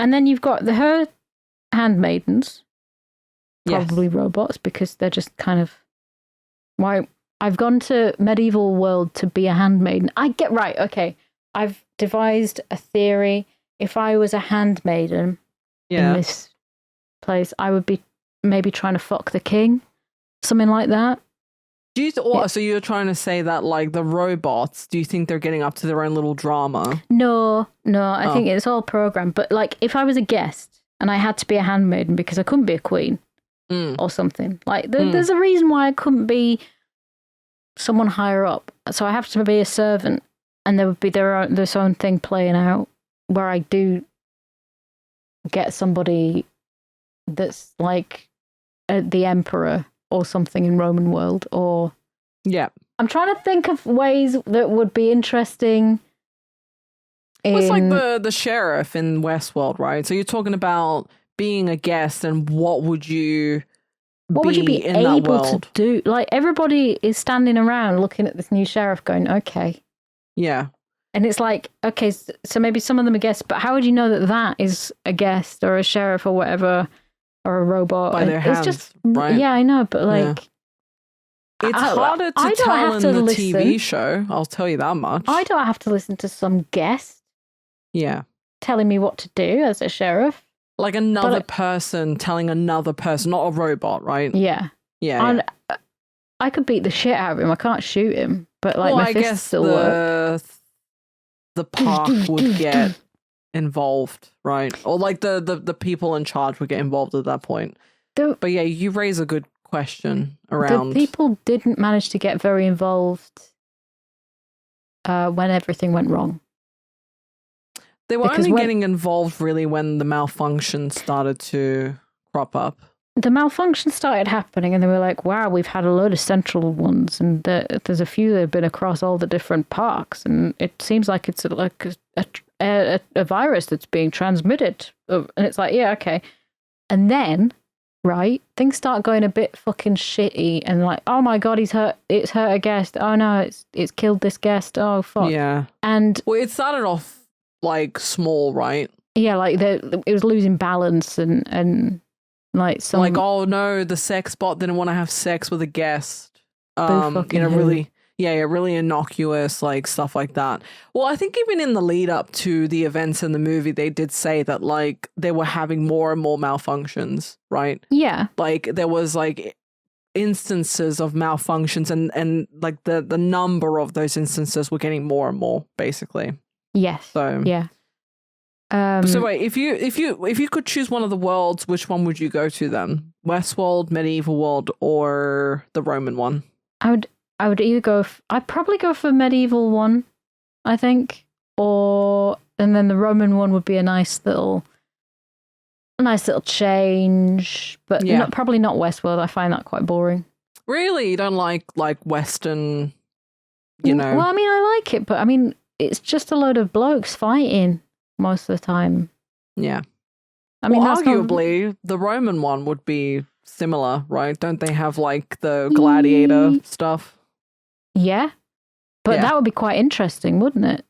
and then you've got her handmaidens, probably robots because they're just kind of why I've gone to medieval world to be a handmaiden. I get right, okay. I've devised a theory. If I was a handmaiden in this place, I would be maybe trying to fuck the king. Something like that. Do you so you're trying to say that like the robots, do you think they're getting up to their own little drama? No, I think it's all programmed. But like if I was a guest and I had to be a handmaiden because I couldn't be a queen or something, like there's a reason why I couldn't be someone higher up. So I have to be a servant and there would be their own thing playing out where I do get somebody that's like the emperor or something in Roman world, or I'm trying to think of ways that would be interesting. It's like the sheriff in Westworld, right? So you're talking about being a guest, and what would you be in able that world to do? Like everybody is standing around looking at this new sheriff, going, "Okay, yeah." And it's like, okay, so maybe some of them are guests, but how would you know that is a guest or a sheriff or whatever? Or a robot. By their hands, it's just, right? Yeah, I know, but like... It's harder to tell in the TV show, I'll tell you that much. I don't have to listen to some guest telling me what to do as a sheriff. Like another person telling another person, not a robot, right? Yeah. Yeah. I could beat the shit out of him. I can't shoot him, but like my fists still work. The park would get involved, right? Or like the people in charge would get involved at that point. But yeah, you raise a good question around... The people didn't manage to get very involved when everything went wrong. They were only getting involved really when the malfunction started to crop up. the malfunction started happening, and they were like, "Wow, we've had a load of central ones, and there's a few that have been across all the different parks, and it seems like it's like a virus that's being transmitted." And it's like, yeah, okay. And then, right, things start going a bit fucking shitty, and like, oh my god, he's hurt. It's hurt a guest. Oh no, it's killed this guest. Oh fuck. Yeah. And well, it started off like small, right? Yeah, like it was losing balance and. Like some like, oh no, the sex bot didn't want to have sex with a guest. fucking Really, really innocuous, like stuff like that. Well, I think even in the lead up to the events in the movie, they did say that like they were having more and more malfunctions, right? Yeah. Like there was like instances of malfunctions and like the number of those instances were getting more and more, basically. Yes. So yeah. So wait, if you could choose one of the worlds, which one would you go to then? Westworld, medieval world, or the Roman one? I would either go. I'd probably go for medieval one, I think, and then the Roman one would be a nice little change, but probably not Westworld. I find that quite boring. Really, you don't like Western, you know? Well, I mean, I like it, but I mean, it's just a load of blokes fighting most of the time. Yeah. I mean, arguably, the Roman one would be similar, right? Don't they have like the gladiator stuff? Yeah. But that would be quite interesting, wouldn't it?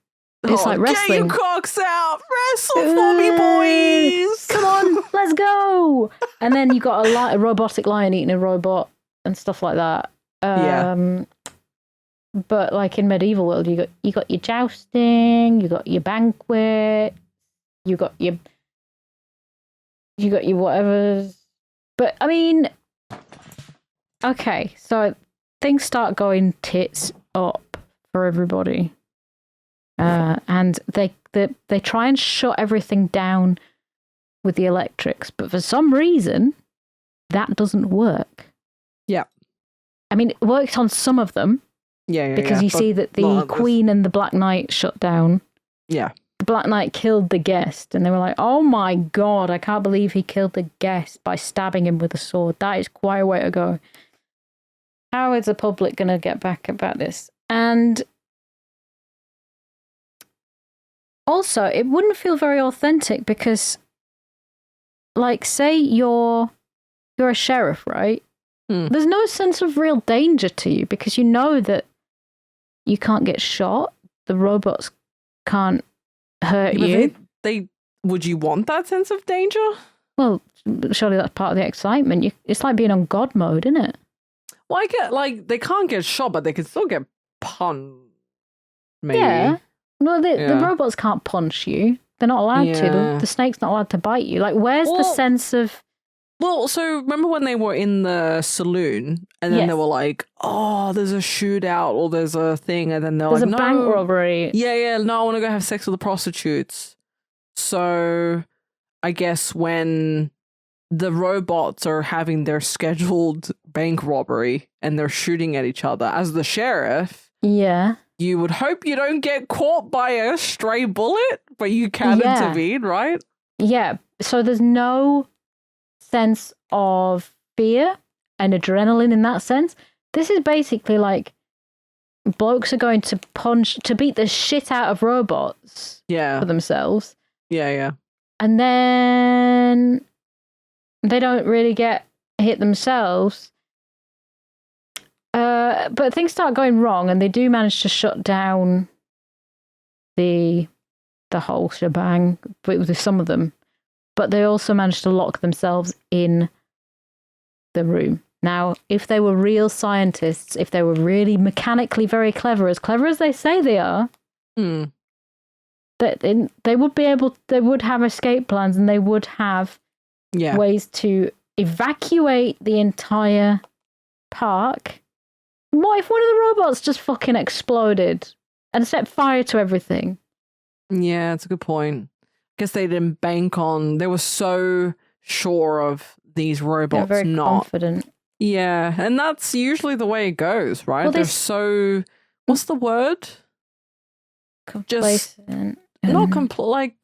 It's like wrestling. Get your cocks out! Wrestle for me, boys! Come on, let's go! And then you got a robotic lion eating a robot and stuff like that. But like in medieval world, you got your jousting, you got your banquet, you got your whatevers. But I mean, okay, so things start going tits up for everybody, and they try and shut everything down with the electrics, but for some reason, that doesn't work. Yeah, I mean, it worked on some of them. Yeah, because you see that the Queen and the Black Knight shut down. Yeah. The Black Knight killed the guest, and they were like, oh my god, I can't believe he killed the guest by stabbing him with a sword. That is quite a way to go. How is the public going to get back about this? And also, it wouldn't feel very authentic because, like, say you're a sheriff, right? There's no sense of real danger to you because you know that you can't get shot. The robots can't hurt you. Would you want that sense of danger? Well, surely that's part of the excitement. It's like being on God mode, isn't it? Well, I get like they can't get shot, but they can still get punched. Maybe. Yeah. No, the robots can't punch you. They're not allowed to. The snake's not allowed to bite you. Like, where's the sense of? Well, so remember when they were in the saloon and then they were like, oh, there's a shootout or there's a thing. And then there's a bank robbery. Yeah. No, I want to go have sex with the prostitutes. So I guess when the robots are having their scheduled bank robbery and they're shooting at each other as the sheriff. Yeah. You would hope you don't get caught by a stray bullet, but you can intervene, right? Yeah. So there's no sense of fear and adrenaline in that sense. This is basically like blokes are going to beat the shit out of robots for themselves. Yeah. And then they don't really get hit themselves. But things start going wrong and they do manage to shut down the whole shebang with some of them. But they also managed to lock themselves in the room. Now, if they were real scientists, if they were really mechanically very clever as they say they are, that they would be able, they would have escape plans and they would have ways to evacuate the entire park. What if one of the robots just fucking exploded and set fire to everything? Yeah, that's a good point. Guess they didn't bank on. They were so sure of these robots. They're very confident. Yeah, and that's usually the way it goes, right? Well, they're so. What's the word? Complacent. Just not like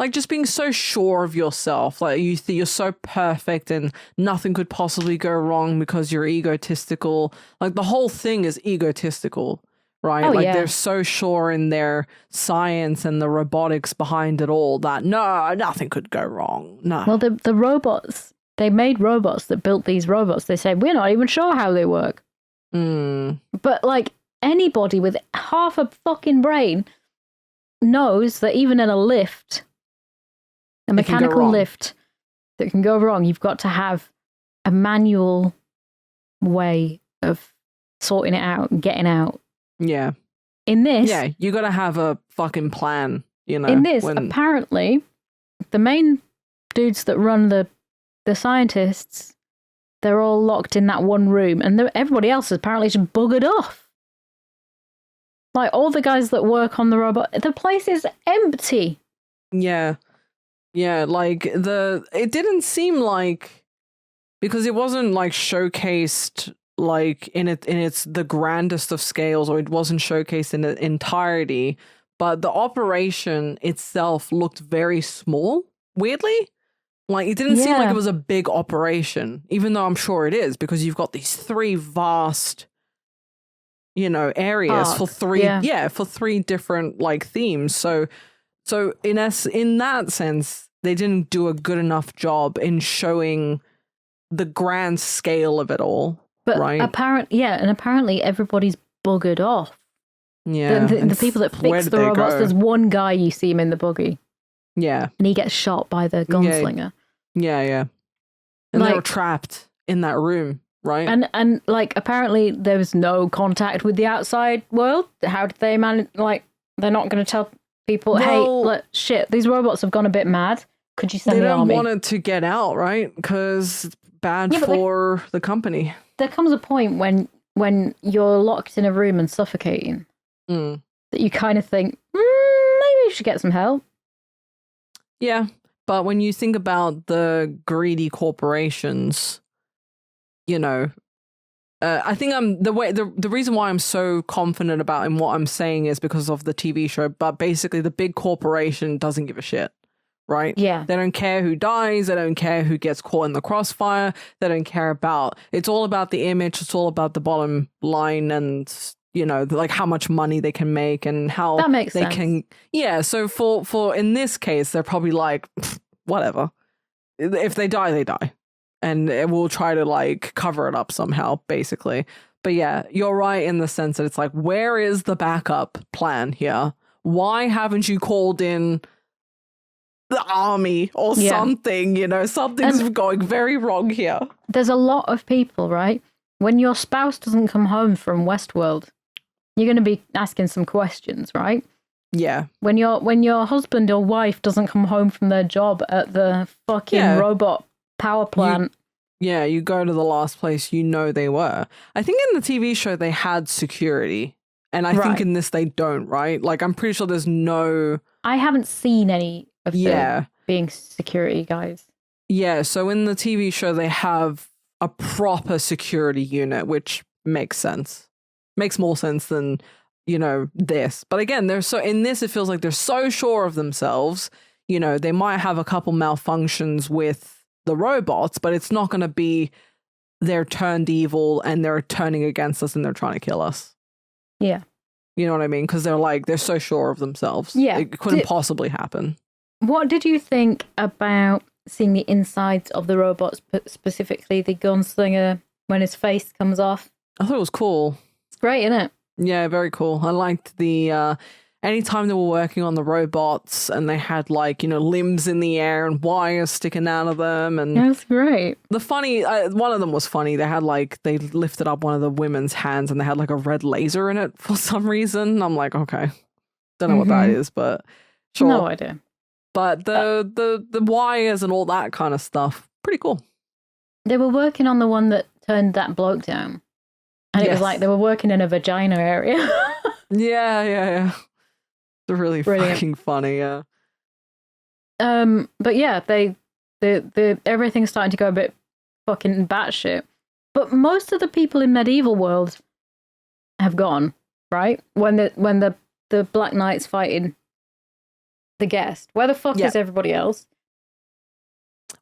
like just being so sure of yourself. Like you're so perfect and nothing could possibly go wrong because you're egotistical. Like the whole thing is egotistical, right? Oh, like yeah. they're so sure in their science and the robotics behind it all that no, nothing could go wrong. No. Well, the robots, they made robots that built these robots. They said, we're not even sure how they work. But like anybody with half a fucking brain knows that even in a lift, a mechanical lift that can go wrong, you've got to have a manual way of sorting it out and getting out. Yeah. In this... Yeah, you got to have a fucking plan, you know. In this, apparently, the main dudes that run the scientists, they're all locked in that one room, and everybody else is apparently just buggered off. Like, all the guys that work on the robot, the place is empty. Yeah. Yeah, like, it didn't seem like, because it wasn't, like, showcased, like, in its the grandest of scales, or it wasn't showcased in its entirety, but the operation itself looked very small, weirdly. Like, it didn't seem like it was a big operation, even though I'm sure it is, because you've got these 3 vast, you know, areas for 3, for 3 different, like, themes. So in that sense, they didn't do a good enough job in showing the grand scale of it all. But right? apparently everybody's buggered off. Yeah. The people that fix the robots, there's one guy you see him in the buggy. Yeah. And he gets shot by the gunslinger. Yeah. And they were trapped in that room, right? And like, apparently there was no contact with the outside world. How did they manage? Like, they're not going to tell people, hey, shit, these robots have gone a bit mad. Could you send the army? They don't want it to get out, right? Because it's bad for the company. There comes a point when you're locked in a room and suffocating that you kind of think, maybe you should get some help. Yeah, but when you think about the greedy corporations, you know, I think the reason why I'm so confident about in what I'm saying is because of the TV show. But basically, the big corporation doesn't give a shit, right? Yeah, they don't care who dies. They don't care who gets caught in the crossfire. They don't care about. It's all about the image. It's all about the bottom line, and you know, like how much money they can make and how that makes they sense. can. Yeah. So for in this case, they're probably like, whatever. If they die, they die. And we'll try to like cover it up somehow, basically. But yeah, you're right in the sense that it's like, where is the backup plan here? Why haven't you called in the army or something? You know, something's going very wrong here. There's a lot of people, right? When your spouse doesn't come home from Westworld, you're going to be asking some questions, right? Yeah. When your husband or wife doesn't come home from their job at the fucking robot power plant. You go to the last place you know they were. I think in the TV show they had security. And I think in this they don't, right? Like, I'm pretty sure there's no... I haven't seen any of them being security guys. Yeah, so in the TV show they have a proper security unit, which makes sense. Makes more sense than, you know, this. But again, in this it feels like they're so sure of themselves. You know, they might have a couple malfunctions with the robots, but it's not going to be they're turned evil and they're turning against us and they're trying to kill us. Yeah. You know what I mean? Because they're so sure of themselves. Yeah. It couldn't possibly happen. What did you think about seeing the insides of the robots, specifically the gunslinger when his face comes off? I thought it was cool. It's great, isn't it? Yeah, very cool. I liked the... anytime they were working on the robots and they had, like, you know, limbs in the air and wires sticking out of them. And that's great. The funny, one of them was funny. They had, like, they lifted up one of the women's hands and they had, like, a red laser in it for some reason. I'm like, okay. Don't know what that is, but sure. No idea. But the wires and all that kind of stuff, pretty cool. They were working on the one that turned that bloke down. And it was like they were working in a vagina area. Yeah. They're really fucking funny, yeah. But yeah, the everything's starting to go a bit fucking batshit. But most of the people in medieval world have gone, right? When the Black Knight's fighting the guest. Where the fuck is everybody else?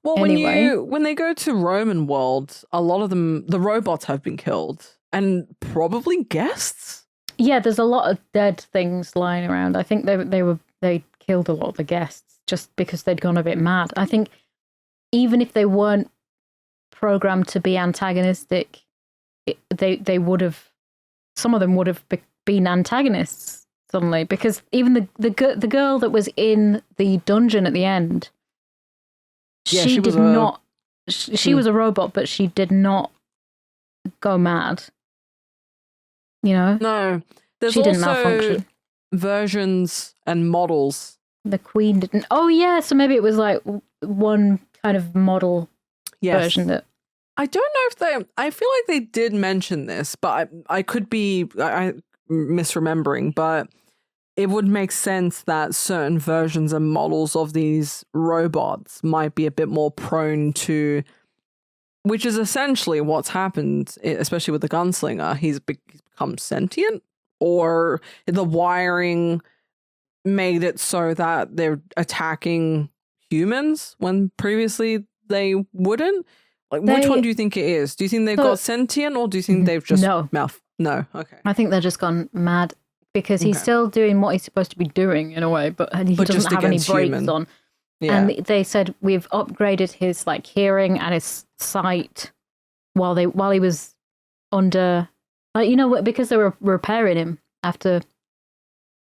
Well, Anyway. when they go to Roman world, a lot of them, the robots have been killed, and probably guests. Yeah, there's a lot of dead things lying around. I think they killed a lot of the guests just because they'd gone a bit mad. I think even if they weren't programmed to be antagonistic, they would have. Some of them would have been antagonists suddenly, because even the girl that was in the dungeon at the end, she was a robot, but she did not go mad. You know? No. There's she didn't also malfunction. Versions and models. The queen didn't. Oh, yeah. So maybe it was like one kind of model version that. I don't know if I feel like they did mention this, but I could be misremembering, but it would make sense that certain versions and models of these robots might be a bit more prone to, which is essentially what's happened, especially with the gunslinger. He's become sentient, or the wiring made it so that they're attacking humans when previously they wouldn't. Like, which one do you think it is? Do you think they've got sentient, or do you think they've just No, okay. I think they're just gone mad because he's still doing what he's supposed to be doing in a way, but he doesn't have any brakes on. Yeah. And they said we've upgraded his like hearing and his sight while he was under, because they were repairing him after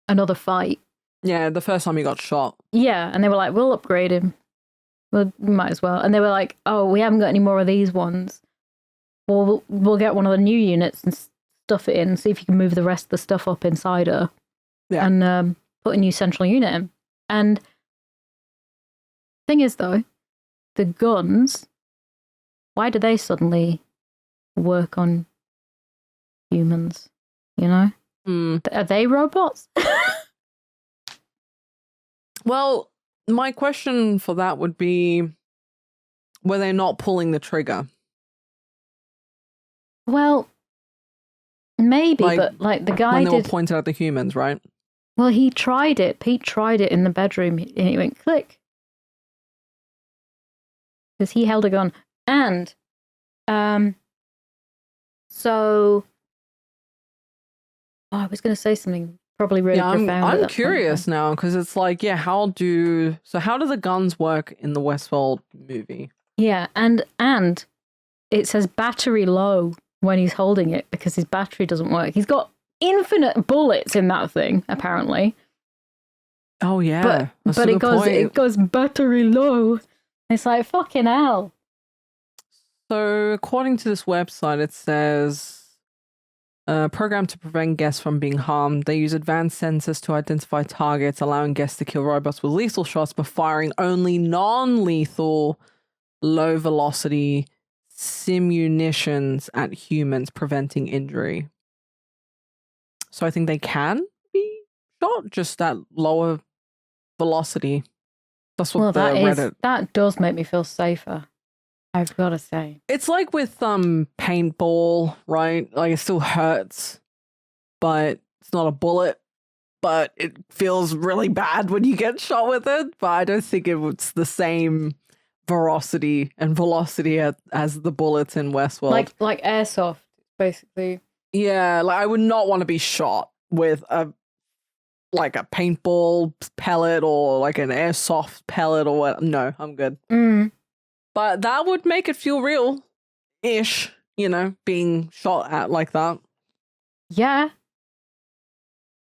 another fight. Yeah, the first time he got shot. Yeah, and they were like, we'll upgrade him. Well, might as well. And they were like, oh, we haven't got any more of these ones. Well, we'll get one of the new units and stuff it in and see if you can move the rest of the stuff up inside her. Yeah. And put a new central unit in. And thing is, though, the guns, why do they suddenly work on humans? You know? Are they robots? Well, my question for that would be, were they not pulling the trigger? Well, maybe, but the guy when they were pointed at the humans, right? Well, he tried it. Pete tried it in the bedroom, and it went click. Because he held a gun. And, so... Oh, I was going to say something probably really profound. I'm curious now, because it's like, how do the guns work in the Westworld movie? Yeah, and it says battery low when he's holding it because his battery doesn't work. He's got infinite bullets in that thing, apparently. Oh yeah, but it goes battery low. It's like fucking hell. So according to this website, it says, programmed to prevent guests from being harmed. They use advanced sensors to identify targets, allowing guests to kill robots with lethal shots, but firing only non-lethal, low-velocity simunitions at humans, preventing injury. So I think they can be shot, just at lower velocity. That's what that does make me feel safer. I've got to say. It's like with paintball, right? Like, it still hurts, but it's not a bullet, but it feels really bad when you get shot with it. But I don't think it's the same veracity and velocity as the bullets in Westworld. Like airsoft, basically. Yeah, like I would not want to be shot with a paintball pellet or like an airsoft pellet or what. No, I'm good. But that would make it feel real-ish, being shot at like that. Yeah.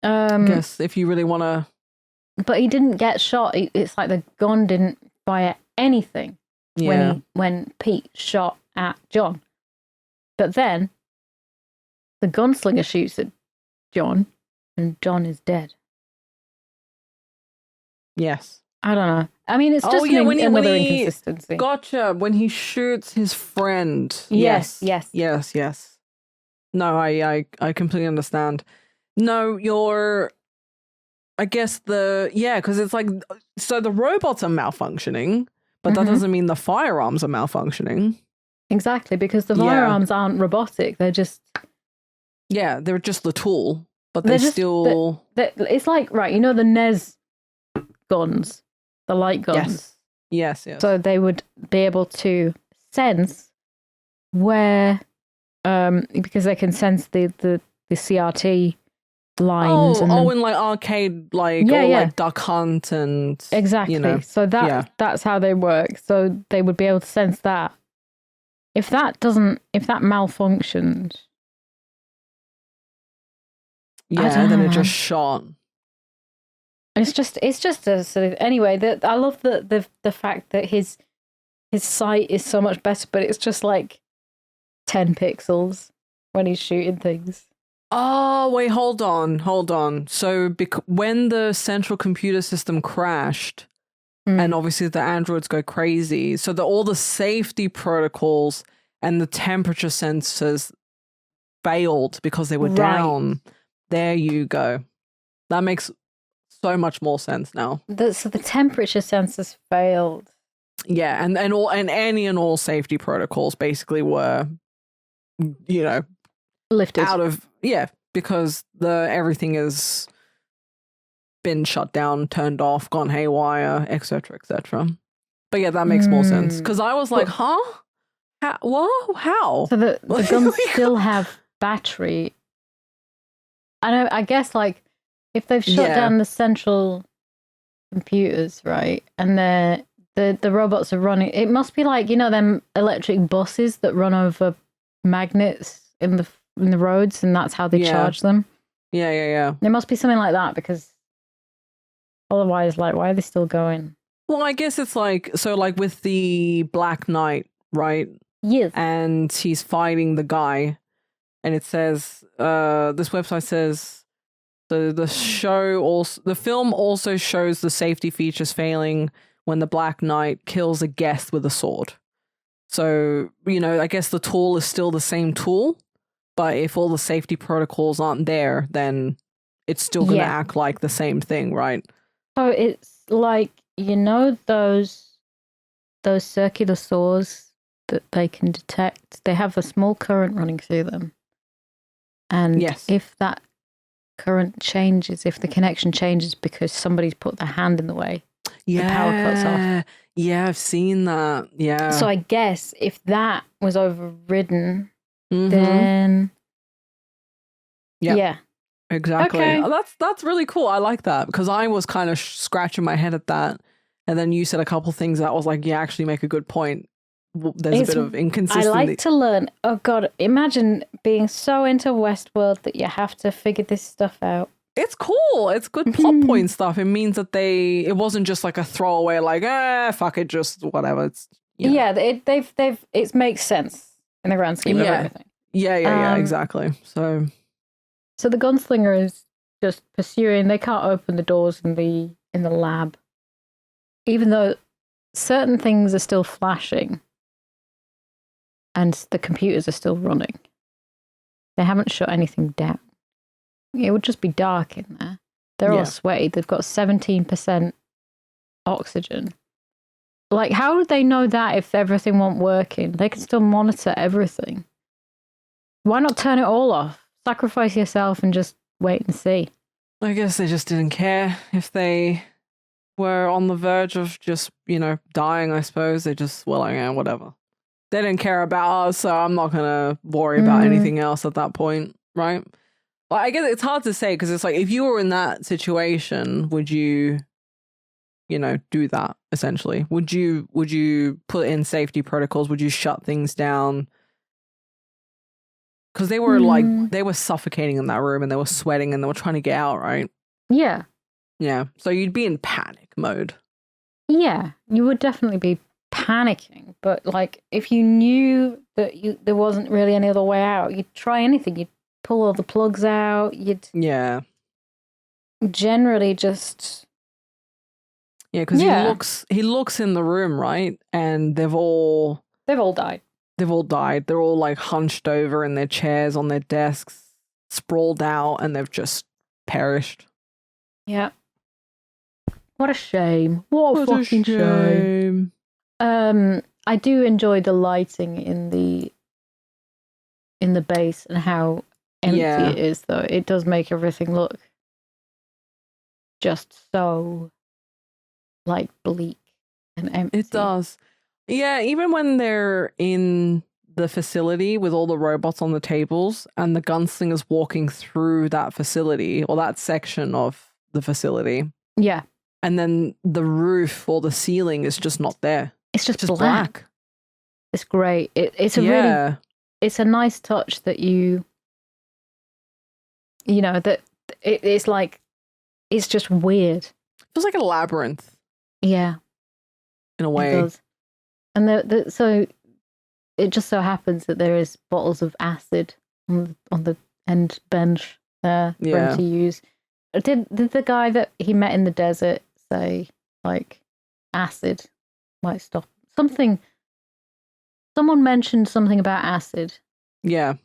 I guess if you really want to... But he didn't get shot. It's like the gun didn't fire anything when Pete shot at John. But then the gunslinger shoots at John and John is dead. Yes. I don't know. I mean, it's just another inconsistency. Gotcha. When he shoots his friend. Yes. No, I completely understand. No, I guess because it's like, so the robots are malfunctioning, but that doesn't mean the firearms are malfunctioning. Exactly, because the firearms aren't robotic. They're just... Yeah, they're just the tool, but they're still... It's like, right, the NES guns, the light guns. Yes. So they would be able to sense where, because they can sense the CRT lines. In like arcade, like, like Duck Hunt and exactly. You know, so that's how they work. So they would be able to sense that. If that malfunctioned, then it just shot. It's just a sort of anyway. I love the fact that his sight is so much better, but it's just like 10 pixels when he's shooting things. Oh, wait, hold on. So when the central computer system crashed, and obviously the androids go crazy, so all the safety protocols and the temperature sensors failed because they were down. There you go. That makes so much more sense now. So the temperature sensors failed. Yeah, and any and all safety protocols basically were, lifted out of because everything has been shut down, turned off, gone haywire, etc., etc. But yeah, that makes more sense because I was like, huh? How? So the guns still have battery. I guess like if they've shut down the central computers, right, and the robots are running, it must be like them electric buses that run over magnets in the roads, and that's how they charge them. Yeah. There must be something like that because otherwise, like, why are they still going? Well, I guess it's like with the Black Knight, right? Yes. And he's fighting the guy, and it says, this website says, the film also shows the safety features failing when the Black Knight kills a guest with a sword. So, I guess the tool is still the same tool, but if all the safety protocols aren't there, then it's still going to act like the same thing, right? So it's like, those circular saws that they can detect, they have a small current running through them. And if that current changes, if the connection changes because somebody's put their hand in the way, the power cuts off. Yeah, I've seen that. Yeah. So I guess if that was overridden, then exactly. Okay. Oh, that's really cool. I like that because I was kind of scratching my head at that, and then you said a couple things that was like, actually make a good point. There's a bit of inconsistency. I like to learn. Oh God, imagine being so into Westworld that you have to figure this stuff out. It's cool. It's good plot point stuff. It means that it wasn't just like a throwaway, like, fuck it, just whatever. It's it makes sense in the grand scheme of everything. Yeah, exactly. So the gunslinger is just pursuing. They can't open the doors in the lab, even though certain things are still flashing, and the computers are still running. They haven't shut anything down. It would just be dark in there. They're all sweaty. They've got 17% oxygen. Like, how would they know that if everything wasn't working? They can still monitor everything. Why not turn it all off? Sacrifice yourself and just wait and see. I guess they just didn't care if they were on the verge of just, dying, I suppose. They just were like, whatever. They didn't care about us, so I'm not going to worry about anything else at that point, right? I guess it's hard to say because it's like if you were in that situation, would you, do that essentially? Would you put in safety protocols? Would you shut things down? Because they were they were suffocating in that room and they were sweating and they were trying to get out, right? Yeah. Yeah. So you'd be in panic mode. Yeah, you would definitely be panicking. But like if you knew that there wasn't really any other way out, you'd try anything. You'd pull all the plugs out. You'd generally just because he looks in the room, right, and they've all died. They've all died. They're all like hunched over in their chairs on their desks, sprawled out, and they've just perished. Yeah. What a shame. What a fucking shame. I do enjoy the lighting in the base and how empty it is, though. It does make everything look just so like bleak and empty. It does. Yeah, even when they're in the facility with all the robots on the tables and the gunslinger's walking through that facility or that section of the facility. Yeah. And then the roof or the ceiling is just not there. It's just black. It's great. It's a really, it's a nice touch that you know, that it's like, it's just weird. It feels like a labyrinth. Yeah. In a way. It does. And so it just so happens that there is bottles of acid on the end bench there for him to use. Did the guy that he met in the desert say, like, acid might stop? Someone mentioned something about acid. Yeah.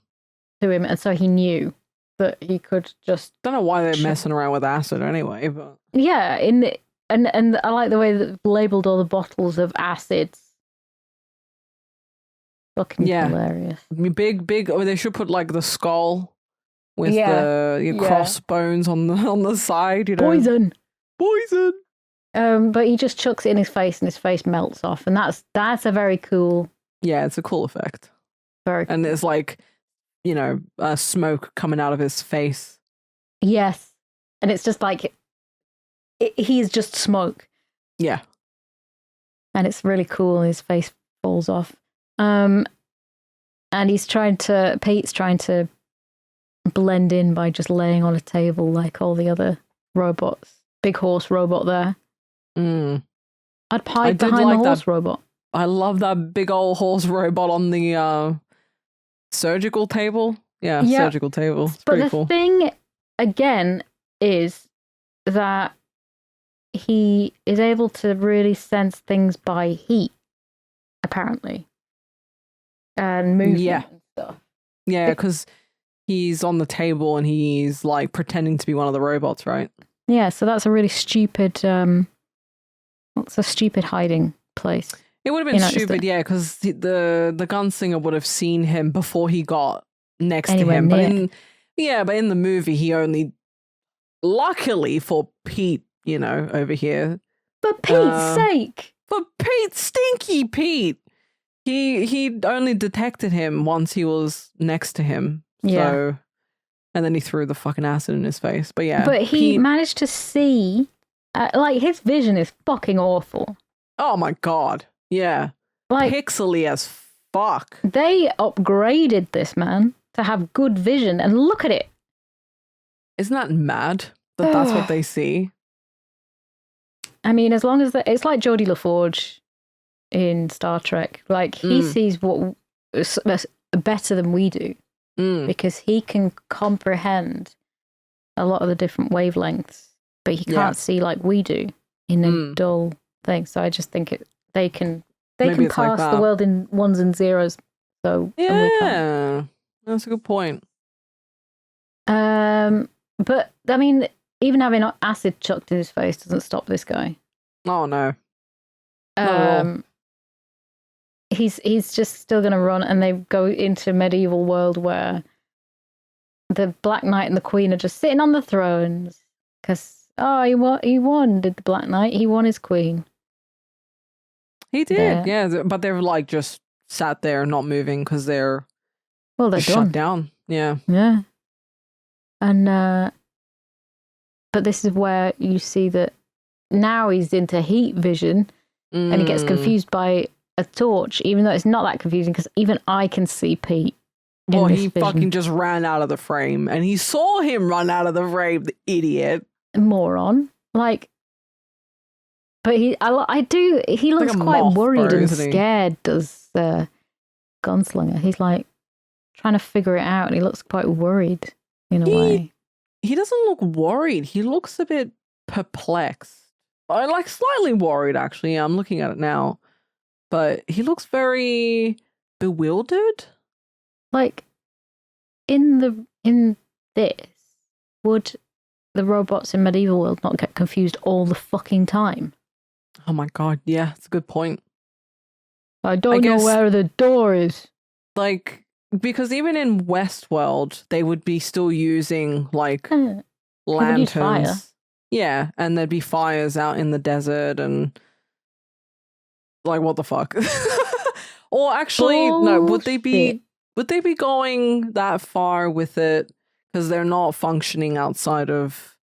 To him, and so he knew that he could just... Don't know why they're messing around with acid anyway, but... Yeah, and I like the way that they've labelled all the bottles of acids. Fucking hilarious. Big, or they should put, like, the skull with the crossbones on the side, you know. Poison! Poison! But he just chucks it in his face and his face melts off, and that's a very cool... Yeah, it's a cool effect. Very cool. And there's, like, you know, smoke coming out of his face. Yes. And it's just like... he's just smoke. Yeah. And it's really cool. His face falls off. And Pete's trying to blend in by just laying on a table like all the other robots. Big horse robot there. I'd hide behind the horse robot. I love that big old horse robot on the surgical table. Yeah, surgical table. It's pretty cool. But the thing, again, is that he is able to really sense things by heat, apparently. And movement and stuff. Yeah, because he's on the table and he's like pretending to be one of the robots, right? Yeah, so that's a really stupid, what's a stupid hiding place? It would have been stupid, because the gunslinger would have seen him before he got next to him. But in the movie, he only, luckily for Pete, you know, over here. For Pete's sake! For Pete, stinky Pete! He only detected him once he was next to him. Yeah. So, and then he threw the fucking acid in his face. But yeah. But he managed to see, like, his vision is fucking awful. Oh my God. Yeah. Like, pixely as fuck. They upgraded this man to have good vision, and look at it. Isn't that mad that that's what they see? I mean, as long as it's like Geordie LaForge in Star Trek. Like, he sees what better than we do because he can comprehend a lot of the different wavelengths, but he can't see like we do in a dull thing. So I just think they can pass like the world in ones and zeros. So yeah, that's a good point. But I mean, even having acid chucked in his face doesn't stop this guy. Oh no. Not at all. He's just still going to run, and they go into a medieval world where the Black Knight and the Queen are just sitting on the thrones because he won. Did the Black Knight? He won his queen. He did, yeah. But they're like just sat there not moving because they're shut down. Yeah, yeah. And but this is where you see that now he's into heat vision, and he gets confused by a torch, even though it's not that confusing because even I can see Pete. Well, he fucking just ran out of the frame, and he saw him run out of the frame, the idiot. Moron. Like, but he looks like quite worried and scared, does the gunslinger. He's like trying to figure it out, and he looks quite worried in a way. He doesn't look worried. He looks a bit perplexed. I like slightly worried, actually. I'm looking at it now. But he looks very bewildered. Like, in this, would the robots in medieval world not get confused all the fucking time? Oh my God, yeah, that's a good point. I don't know where the door is. Like, because even in Westworld, they would be still using, like, lanterns. Yeah, and there'd be fires out in the desert and like what the fuck? Or actually, no, would they be going that far with it because they're not functioning outside of,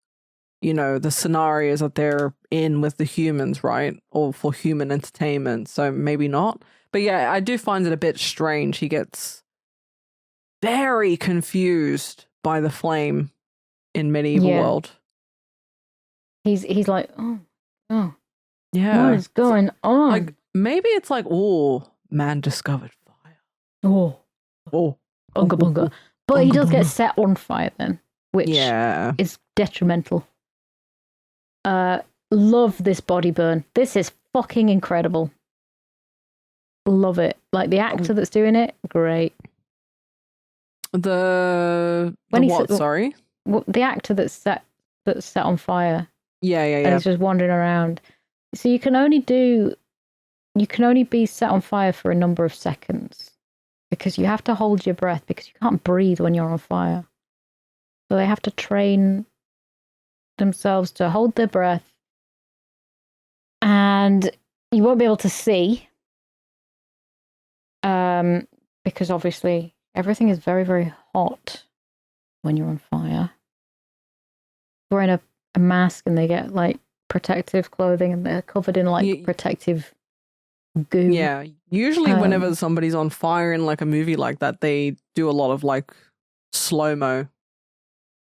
you know, the scenarios that they're in with the humans, right? Or for human entertainment. So maybe not. But yeah, I do find it a bit strange. He gets very confused by the flame in medieval world. He's like, oh, yeah, what is going on? Like maybe it's like, oh, man discovered fire. Oh, bunga bunga. But he does get set on fire then, which is detrimental. Love this body burn. This is fucking incredible. Love it. Like the actor that's doing it, great. The sorry? The actor that's set on fire. Yeah. And he's just wandering around. So you can only be set on fire for a number of seconds because you have to hold your breath because you can't breathe when you're on fire. So they have to train themselves to hold their breath, and you won't be able to see because obviously everything is very, very hot when you're on fire. Wearing a mask and they get like protective clothing and they're covered in like protective goo. Yeah, usually whenever somebody's on fire in like a movie like that, they do a lot of like slow-mo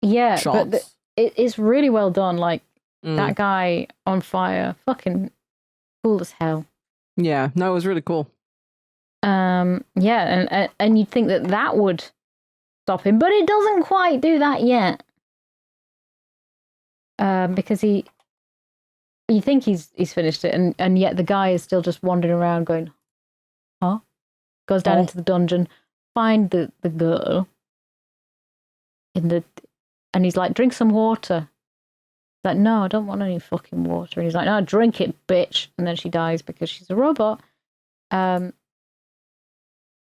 shots. But it's really well done. Like that guy on fire, fucking cool as hell. Yeah, no, it was really cool. And you'd think that would stop him, but it doesn't quite do that yet. Because you think he's finished it, and yet the guy is still just wandering around going, huh? Goes down into the dungeon, find the girl and he's like, drink some water. He's like, no, I don't want any fucking water. And he's like, no, drink it, bitch. And then she dies because she's a robot.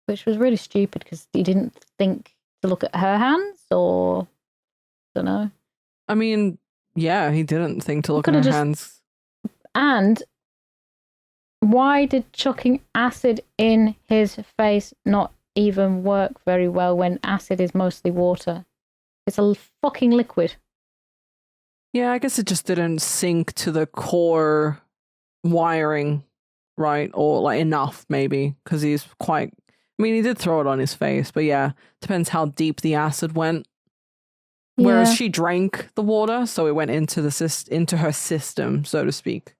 Which was really stupid because he didn't think to look at her hands, or I don't know. I mean, yeah, he didn't think to look at her hands. And why did chucking acid in his face not even work very well when acid is mostly water? It's a fucking liquid. Yeah, I guess it just didn't sink to the core wiring, right? Or like enough, maybe, because he's quite... I mean, he did throw it on his face, but yeah, depends how deep the acid went. Yeah. Whereas she drank the water, so it went into her system, so to speak.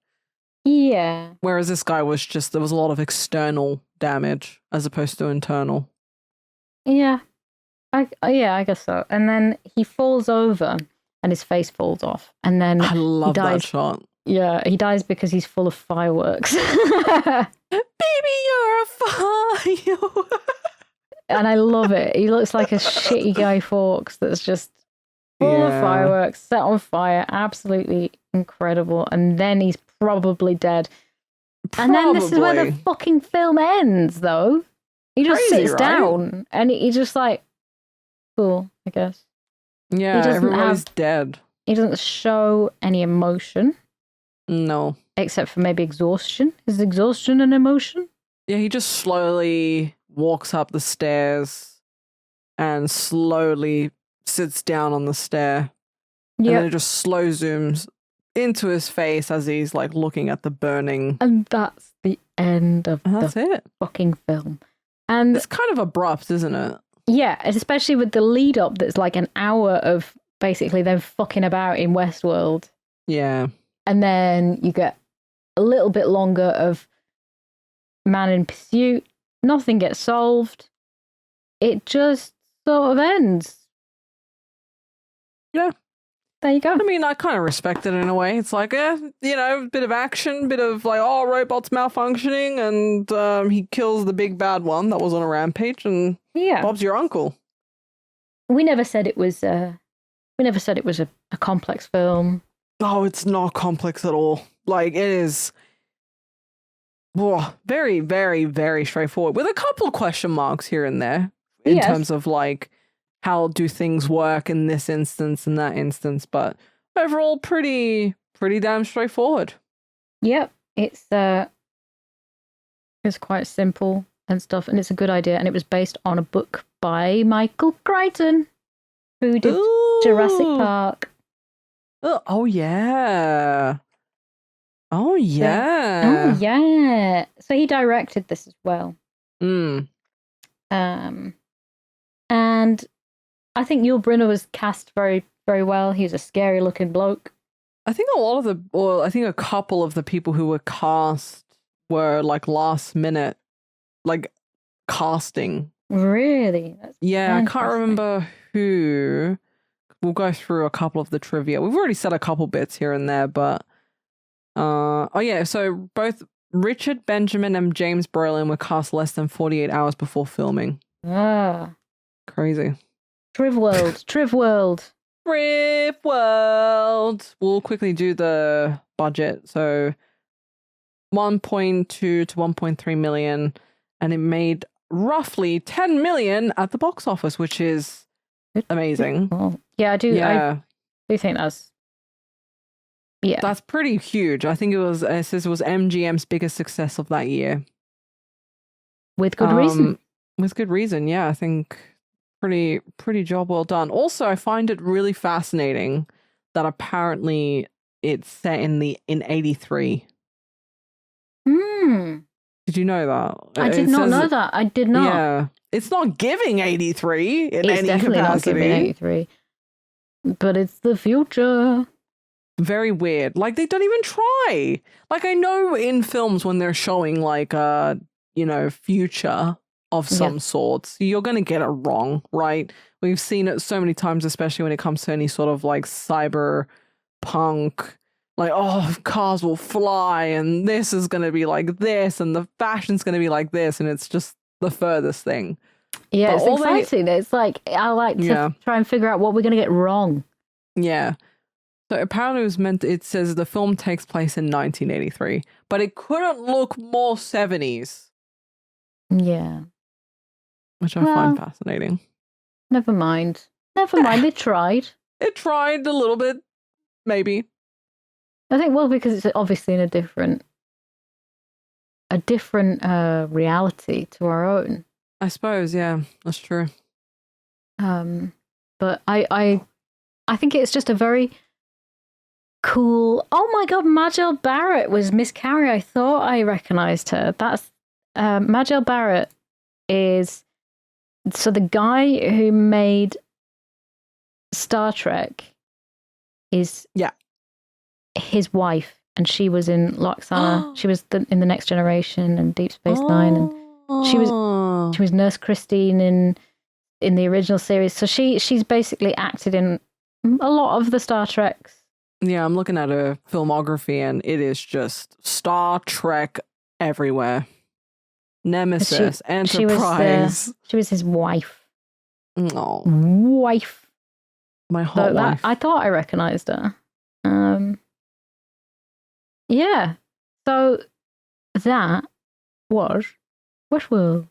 Yeah. Whereas this guy was just, there was a lot of external damage as opposed to internal. Yeah. I guess so. And then he falls over and his face falls off. And then I love that shot. Yeah, he dies because he's full of fireworks. Baby, you're a firework. And I love it. He looks like a shitty Guy Fawkes that's just full of fireworks, set on fire. Absolutely incredible. And then he's probably dead. And then this is where the fucking film ends, though. He just sits down and he's just like, cool, I guess. Yeah, everybody's dead. He doesn't show any emotion. No. Except for maybe exhaustion. Is exhaustion an emotion? Yeah, he just slowly walks up the stairs and slowly sits down on the stair. Yep. And then it just slow zooms into his face as he's like looking at the burning. And that's the end of the fucking film. And it's kind of abrupt, isn't it? Yeah, especially with the lead up that's like an hour of basically them fucking about in Westworld. Yeah. And then you get a little bit longer of man in pursuit. Nothing gets solved. It just sort of ends. Yeah. There you go. I mean, I kind of respect it in a way. It's like, a bit of action, bit of like, robots malfunctioning, and he kills the big bad one that was on a rampage, and Bob's your uncle. We never said it was a complex film. Oh, it's not complex at all. Like, it is very, very, very straightforward with a couple question marks here and there in terms of like, how do things work in this instance and that instance? But overall pretty damn straightforward. Yep, it's quite simple and stuff, and it's a good idea. And it was based on a book by Michael Crichton, who did Jurassic Park. Oh yeah. Oh yeah. Oh yeah. So he directed this as well. Mm. And I think Yul Brynner was cast very, very well. He's a scary looking bloke. I think a couple of the people who were cast were like last minute, like casting. Really? That's I can't remember who. We'll go through a couple of the trivia. We've already said a couple bits here and there, but so both Richard Benjamin and James Brolin were cast less than 48 hours before filming. Crazy. Triv World. We'll quickly do the budget. So 1.2 to 1.3 million, and it made roughly 10 million at the box office, which is amazing. Yeah, I do. Yeah. I do think that's. Yeah, that's pretty huge. I think it says it was MGM's biggest success of that year. With good reason. With good reason, yeah. I think pretty job well done. Also, I find it really fascinating that apparently it's set in 83. Did you know that? I did not know that. I did not. Yeah, it's not giving 83 in any definitely capacity. Not giving 83. But it's the future. Very weird. Like, they don't even try. Like, I know in films when they're showing like future of some sorts, you're going to get it wrong, right? We've seen it so many times, especially when it comes to any sort of like cyber punk, like, oh, cars will fly and this is going to be like this and the fashion's going to be like this, and it's just the furthest thing. Yeah, but it's exciting. It's like, I like to try and figure out what we're going to get wrong. Yeah. So apparently it says the film takes place in 1983, but it couldn't look more 70s. Yeah. Which I find fascinating. Never mind. They tried. It tried a little bit, maybe. I think, because it's obviously in a different reality to our own. I suppose, yeah, that's true. But I think it's just a very cool. Oh my god, Majel Barrett was Miss Carey. I thought I recognized her. That's Majel Barrett is the guy who made Star Trek is his wife, and she was in Loxana. She was in the Next Generation and Deep Space Nine, and she was Nurse Christine in the original series. So she's basically acted in a lot of the Star Treks. Yeah, I'm looking at her filmography, and it is just Star Trek everywhere. Nemesis, Enterprise. She was his wife. Oh, wife. My hot wife. I thought I recognized her. Yeah. So that was Westworld.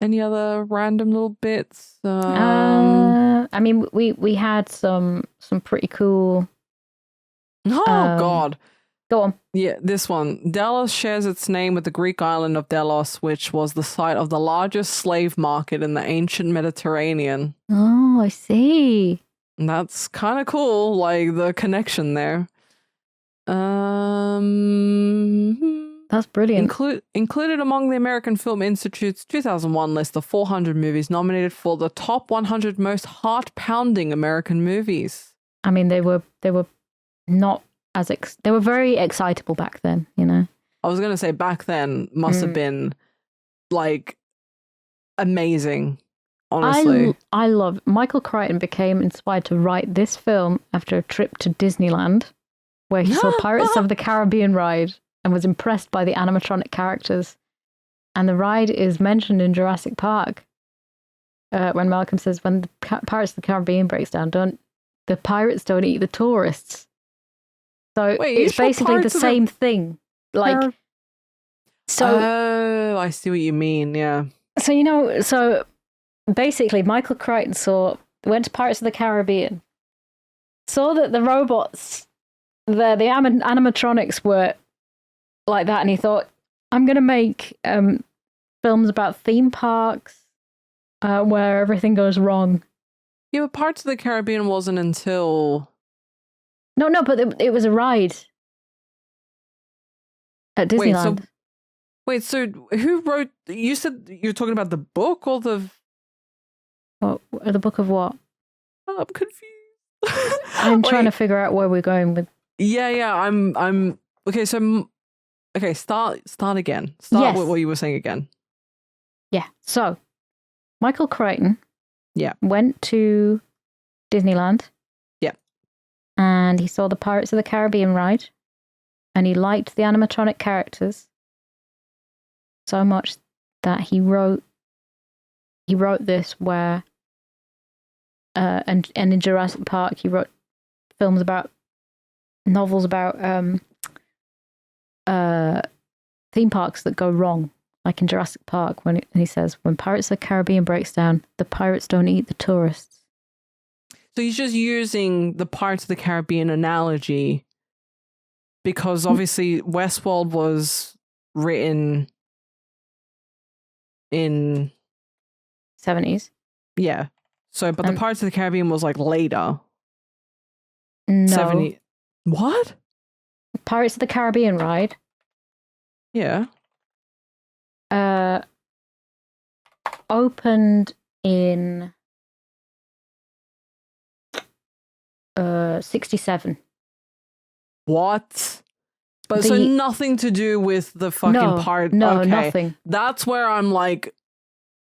Any other random little bits? I mean, we had some pretty cool. Oh God. Go on. Yeah, this one. Delos shares its name with the Greek island of Delos, which was the site of the largest slave market in the ancient Mediterranean. Oh, I see. And that's kind of cool, like the connection there. That's brilliant. Included among the American Film Institute's 2001 list of 400 movies nominated for the top 100 most heart-pounding American movies. I mean, they were not as they were very excitable back then, you know. I was going to say back then must have been like amazing, honestly. I love Michael Crichton became inspired to write this film after a trip to Disneyland, where he saw Pirates of the Caribbean ride and was impressed by the animatronic characters. And the ride is mentioned in Jurassic Park when Malcolm says, when the Pirates of the Caribbean breaks down, the pirates don't eat the tourists. So it's basically the same thing. Like, oh, I see what you mean. Yeah. So, so basically Michael Crichton went to Pirates of the Caribbean, saw that the robots, animatronics were like that, and he thought, I'm going to make films about theme parks where everything goes wrong. Yeah, but Pirates of the Caribbean wasn't until... No, but it was a ride at Disneyland. Wait, so who wrote... You said you're talking about the book or the... What, the book of what? Oh, I'm confused. I'm trying to figure out where we're going with... Yeah, I'm... Okay, so... Okay, start again. Start with what you were saying again. Yeah, so Michael Crichton Yeah. went to Disneyland. Yeah. And he saw the Pirates of the Caribbean ride. And he liked the animatronic characters so much that he wrote this where and in Jurassic Park he wrote novels about theme parks that go wrong. Like in Jurassic Park, when he says, when Pirates of the Caribbean breaks down, the pirates don't eat the tourists. So he's just using the Pirates of the Caribbean analogy because obviously Westworld was written in 70s. Yeah. So, but the Pirates of the Caribbean was like later. No. 70. What? Pirates of the Caribbean ride. Yeah. Opened in 67. What? But so nothing to do with the fucking pirate. No, okay. Nothing. That's where I'm like,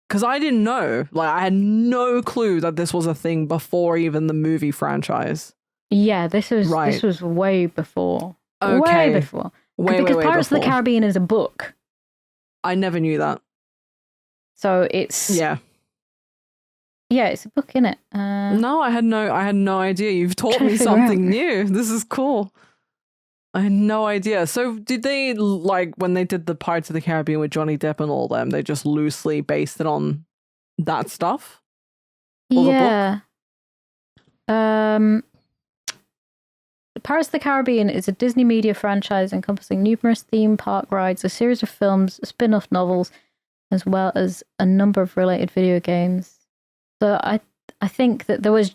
because I didn't know. Like, I had no clue that this was a thing before even the movie franchise. Yeah, this was way before. Okay. Way before. Because Pirates of the Caribbean is a book. I never knew that. So it's yeah, it's a book, innit? No, I had no idea. You've taught me something new. This is cool. I had no idea. So did they, like, when they did the Pirates of the Caribbean with Johnny Depp and all them, they just loosely based it on that stuff? Or yeah. The book? Pirates of the Caribbean is a Disney media franchise encompassing numerous theme park rides, a series of films, spin-off novels, as well as a number of related video games. So I think that there was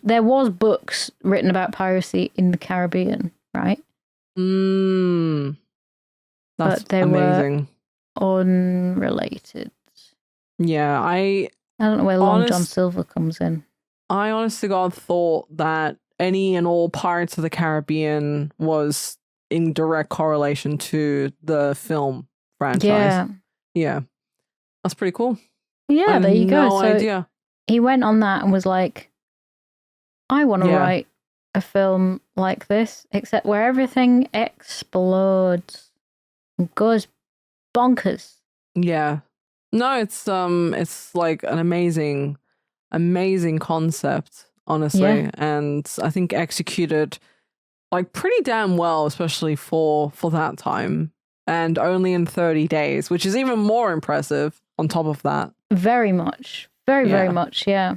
books written about piracy in the Caribbean, right? That's but they amazing. Were unrelated. Yeah, I don't know where Long John Silver comes in. I honest to God thought that any and all Pirates of the Caribbean was in direct correlation to the film franchise. Yeah. That's pretty cool. Yeah, there you go. No idea. He went on that and was like, I want to write a film like this, except where everything explodes and goes bonkers. Yeah. No, it's like an amazing concept, honestly. Yeah. And I think executed like pretty damn well, especially for that time. And only in 30 days, which is even more impressive on top of that. Very much. Very much, yeah.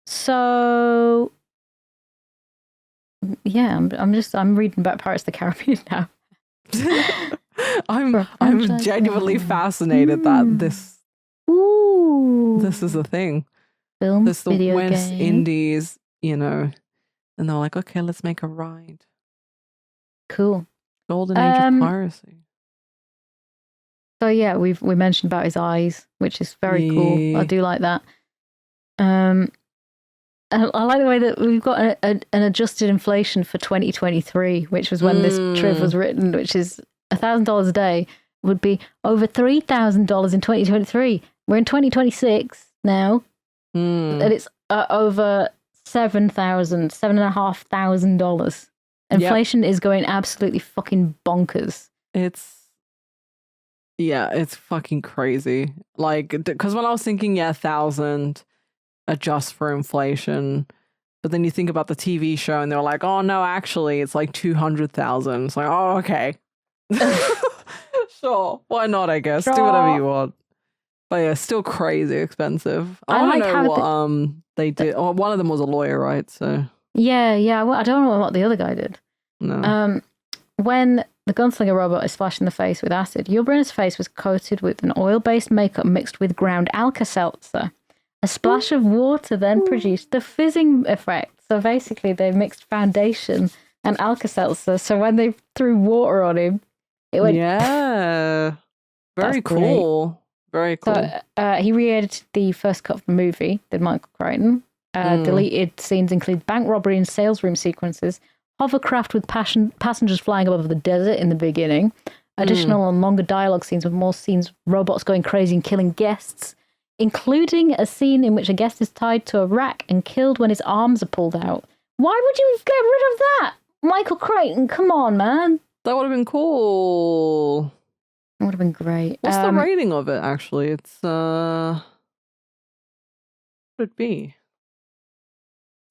So yeah, I'm reading about Pirates of the Caribbean now. I'm genuinely fascinated that this is a thing. Film, this the video West game. Indies, you know, and they're like, okay, let's make a ride. Cool. Golden age of piracy. So yeah, we mentioned about his eyes, which is very cool. I do like that. And I like the way that we've got an adjusted inflation for 2023, which was when this triv was written, which is $1,000 a day would be over $3,000 in 2023. We're in 2026 now, and it's over $7,500. Inflation is going absolutely fucking bonkers. It's fucking crazy. Like, because when I was thinking, 1,000 adjust for inflation, but then you think about the TV show and they're like, oh no, actually it's like 200,000. It's like, oh, okay. Sure, why not? I guess do whatever you want. But yeah, still crazy expensive. I I want like to know how what they did. Oh, one of them was a lawyer, right? So yeah. Well, I don't know what the other guy did. no. When the gunslinger robot is splashed in the face with acid, Yul face was coated with an oil-based makeup mixed with ground Alka-Seltzer. A splash of water then produced the fizzing effect. So basically, they mixed foundation and Alka-Seltzer. So when they threw water on him, it went. Yeah. Very That's great. cool. Very cool. So he re-edited the first cut of the movie, did Michael Crichton. Deleted scenes include bank robbery and sales room sequences, hovercraft with passengers flying above the desert in the beginning, additional and longer dialogue scenes with more scenes, robots going crazy and killing guests, including a scene in which a guest is tied to a rack and killed when his arms are pulled out. Why would you get rid of that? Michael Crichton, come on, man. That would have been cool. It would have been great. What's the rating of it, actually? It's, what would it be?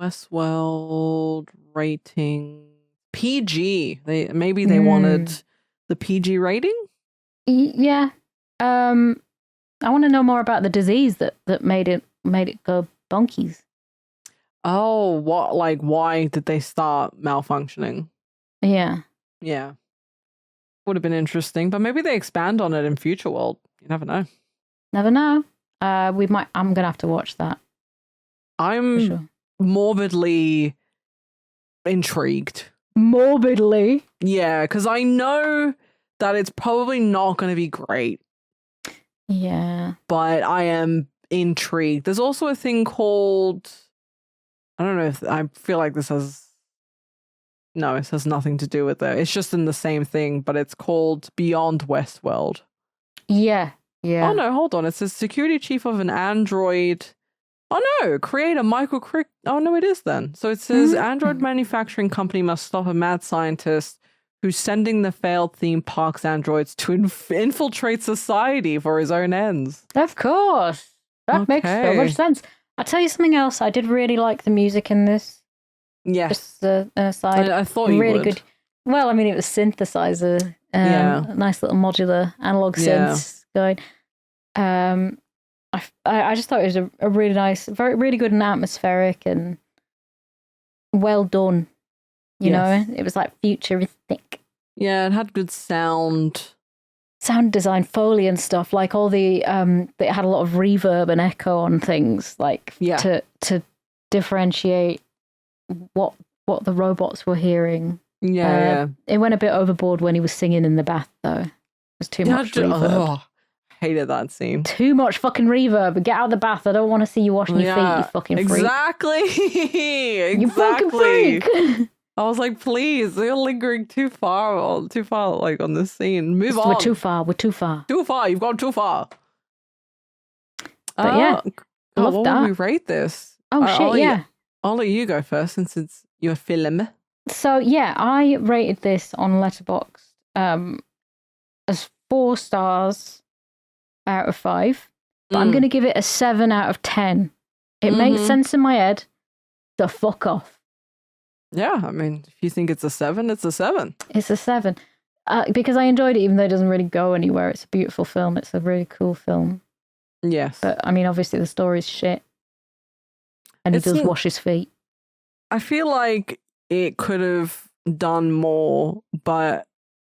Westworld rating PG. They wanted the PG rating? Yeah. I want to know more about the disease that made it go bonkies. Oh, what? Like, why did they start malfunctioning? Yeah. Yeah. Would have been interesting, but maybe they expand on it in future world. You never know. Never know. I'm gonna have to watch that. I'm morbidly intrigued. Morbidly? Yeah, because I know that it's probably not going to be great. Yeah. But I am intrigued. There's also a thing called, I don't know if, I feel like this has nothing to do with it. It's just in the same thing, but it's called Beyond Westworld. Yeah. Yeah. Oh no, hold on. It says security chief of an android. Oh no, creator Michael Crichton. Oh no, it is then. So it says android manufacturing company must stop a mad scientist who's sending the failed theme park's androids to infiltrate society for his own ends. Of course. That makes so much sense. I'll tell you something else. I did really like the music in this. Yeah. Just an aside. I thought you really would. Good. Well, I mean, it was synthesizer. A nice little modular analog synths going. I just thought it was a really nice, really good and atmospheric and well done. You know, it was like futuristic. Yeah, it had good sound design, Foley and stuff. Like all the it had a lot of reverb and echo on things, like to differentiate what the robots were hearing. Yeah, It went a bit overboard when he was singing in the bath, though. It was too much reverb. Hated that scene. Too much fucking reverb. Get out of the bath. I don't want to see you washing your feet, you fucking freak. Exactly. You fucking freak. I was like, please, you're lingering too far, like on this scene. Move on. We're too far. Too far. You've gone too far. But yeah, love what that. would we rate this? Oh shit, yeah. I'll let you go first since it's your film. So yeah, I rated this on Letterboxd as 4 stars out of 5. But I'm going to give it a 7 out of 10. It makes sense in my head. So fuck off. Yeah, I mean, if you think it's a 7, it's a 7. It's a 7. Because I enjoyed it, even though it doesn't really go anywhere. It's a beautiful film. It's a really cool film. Yes. But, I mean, obviously the story's shit. And he does wash his feet. I feel like it could have done more, but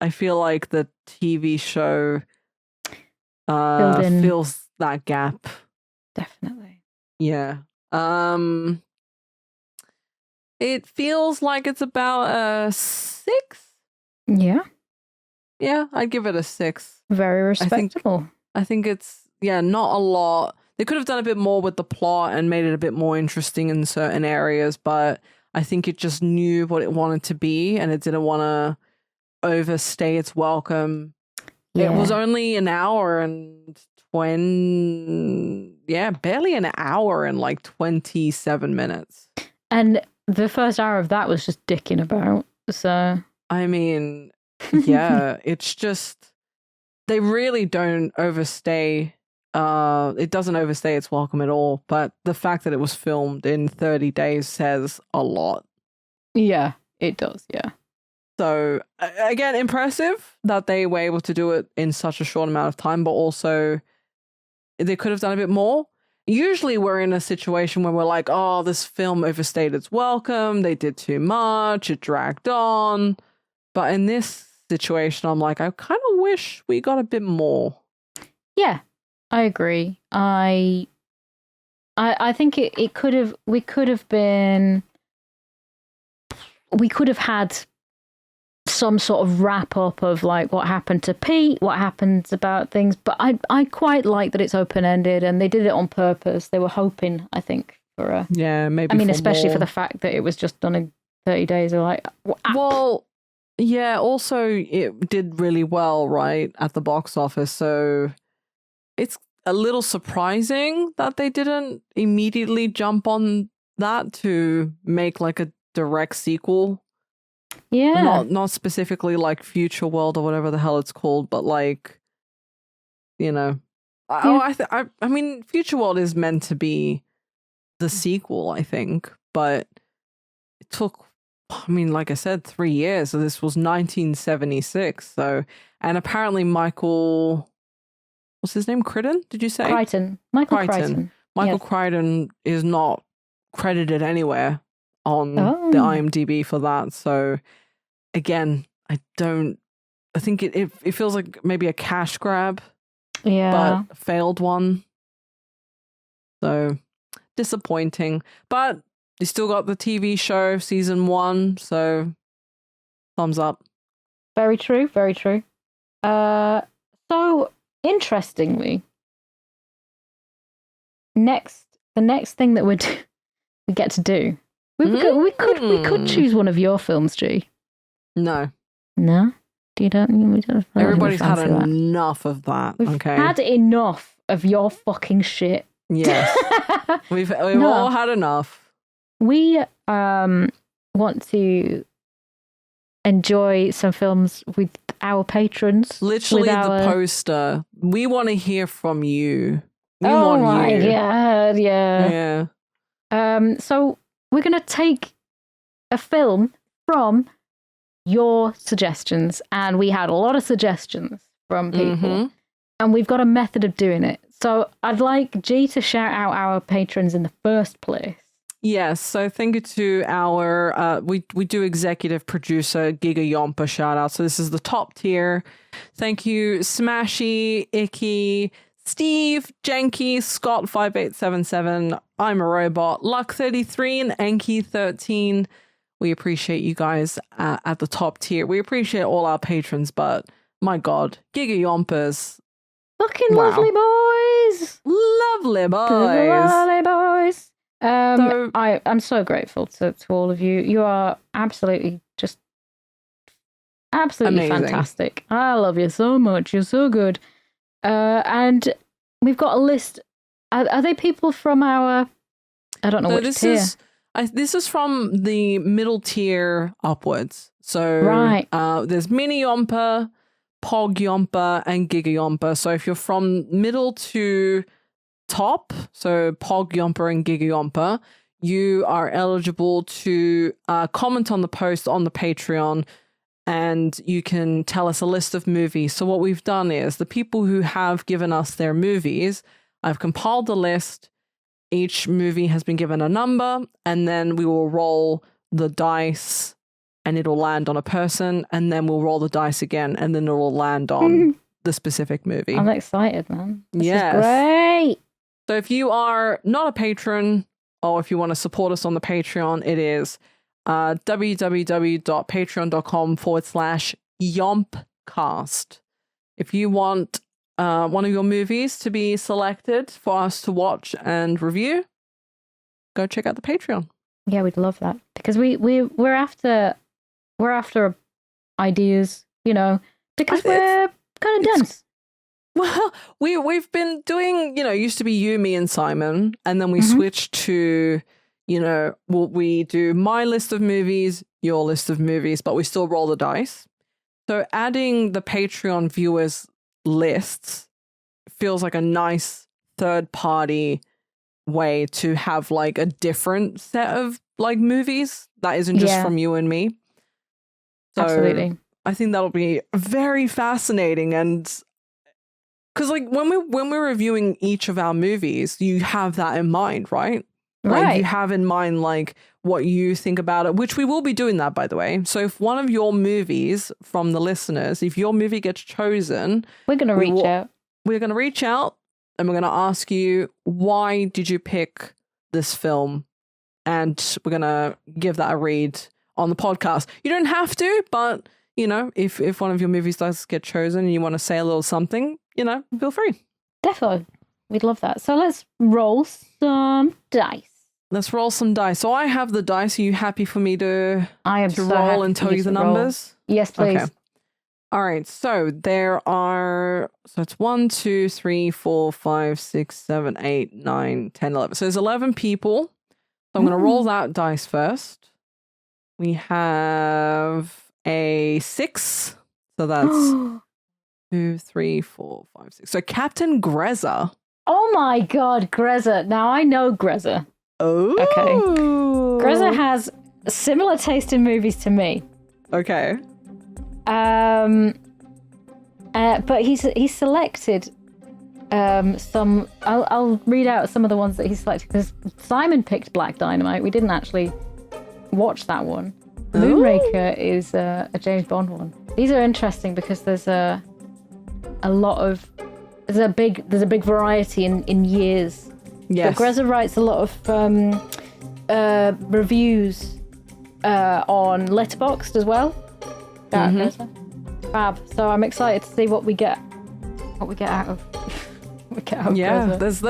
I feel like the TV show fills that gap. Definitely. Yeah. It feels like it's about a 6. Yeah. Yeah, I'd give it a 6. Very respectable. I think it's, not a lot. They could have done a bit more with the plot and made it a bit more interesting in certain areas, but I think it just knew what it wanted to be and it didn't want to overstay its welcome. Yeah. It was only an hour and barely an hour and like 27 minutes. And the first hour of that was just dicking about. So I mean, yeah, it's just they really don't overstay. It doesn't overstay its welcome at all. But the fact that it was filmed in 30 days says a lot. Yeah, it does. Yeah. So again, impressive that they were able to do it in such a short amount of time, but also they could have done a bit more. Usually we're in a situation where we're like, oh, this film overstayed its welcome. They did too much. It dragged on. But in this situation, I'm like, I kind of wish we got a bit more. Yeah, I agree. I think we could have had some sort of wrap up of like what happened to Pete, what happens about things. But I quite like that it's open ended, and they did it on purpose. They were hoping, I think, for a maybe. I mean, especially more. for the fact that it was just done in 30 days. They're like, well, yeah. Also, it did really well, right, at the box office. So it's a little surprising that they didn't immediately jump on that to make like a direct sequel. Yeah. Not specifically like Future World or whatever the hell it's called, but like, you know, I mean, Future World is meant to be the sequel, I think, but it took, I mean, like I said, 3 years. So this was 1976. So, and apparently Michael, what's his name? Crichton? Did you say? Crichton. Michael Crichton. Michael Crichton is not credited anywhere on the IMDb for that. So again, I think it feels like maybe a cash grab. Yeah. But a failed one. So disappointing. But you still got the TV show season 1, so thumbs up. Very true, very true. So interestingly, the next thing that we get to do. We could choose one of your films, G. No. No? We don't Everybody's had enough of that. We've had enough of your fucking shit. Yes. We've all had enough. We want to enjoy some films with our patrons. Literally the poster. We want to hear from you. We want my you. God, yeah. So we're going to take a film from your suggestions, and we had a lot of suggestions from people, and we've got a method of doing it. So I'd like G to shout out our patrons in the first place. Yes, so thank you to our, we do executive producer Giga Yompa shout out. So this is the top tier. Thank you, Smashy, Icky, Steve, Janky, Scott5877, I'm a Robot, Luck33, and Anki13. We appreciate you guys at the top tier. We appreciate all our patrons, but my God, Giga Yompas. Fucking lovely boys. Lovely boys. Lovely boys. I'm so grateful to all of you. You are absolutely amazing. Fantastic. I love you so much. You're so good. And we've got a list. Are they people from our? I don't know which tier. This is from the middle tier upwards. So right. There's Mini Yompa, Pog Yompa, and Giga Yompa. So if you're from middle to top, so Pog Yompa and Giga Yompa, you are eligible to comment on the post on the Patreon, and you can tell us a list of movies. So what we've done is the people who have given us their movies, I've compiled the list. Each movie has been given a number, and then we will roll the dice, and it'll land on a person, and then we'll roll the dice again, and then it will land on the specific movie. I'm excited, man. This is great. So if you are not a patron, or if you want to support us on the Patreon, it is www.patreon.com/yompcast. If you want one of your movies to be selected for us to watch and review, go check out the Patreon. Yeah, we'd love that, because we're after ideas, because we're kind of dense. Well, we've been doing, used to be you, me, and Simon, and then we switched to, we do my list of movies, your list of movies, but we still roll the dice. So adding the Patreon viewers lists feels like a nice third party way to have like a different set of like movies that isn't just from you and me. So absolutely. I think that'll be very fascinating, and because like when we're reviewing each of our movies, you have that in mind, right? Like Right. you have in mind like what you think about it, which we will be doing that, by the way. So if one of your movies from the listeners, if your movie gets chosen, We're going to reach out. we're going to reach out and we're going to ask you, why did you pick this film? And we're going to give that a read on the podcast. You don't have to, but, you know, if one of your movies does get chosen and you want to say a little something, you know, feel free. Definitely. We'd love that. So let's roll some dice. Let's roll some dice. So I have the dice. Are you happy for me to I am to so roll happy and for tell you the to roll. numbers? Yes, please. Okay. All right. So there are, so it's 1, 2, 3, 4, 5, 6, 7, 8, 9, 10, 11. So there's 11 people. So I'm going to roll that dice first. We have a 6. So that's 2, 3, 4, 5, 6. So Captain Grezza. Oh my God, Grezza. Now I know Grezza. Oh. Okay. Grezza has a similar taste in movies to me. Okay. But he's selected some. I'll read out some of the ones that he selected because Simon picked Black Dynamite. We didn't actually watch that one. Moonraker is a James Bond one. These are interesting because there's a big variety in years. Yes. So Grezza writes a lot of reviews on Letterboxd as well. Fab. So I'm excited to see what we get out of Yeah, Grezza. there's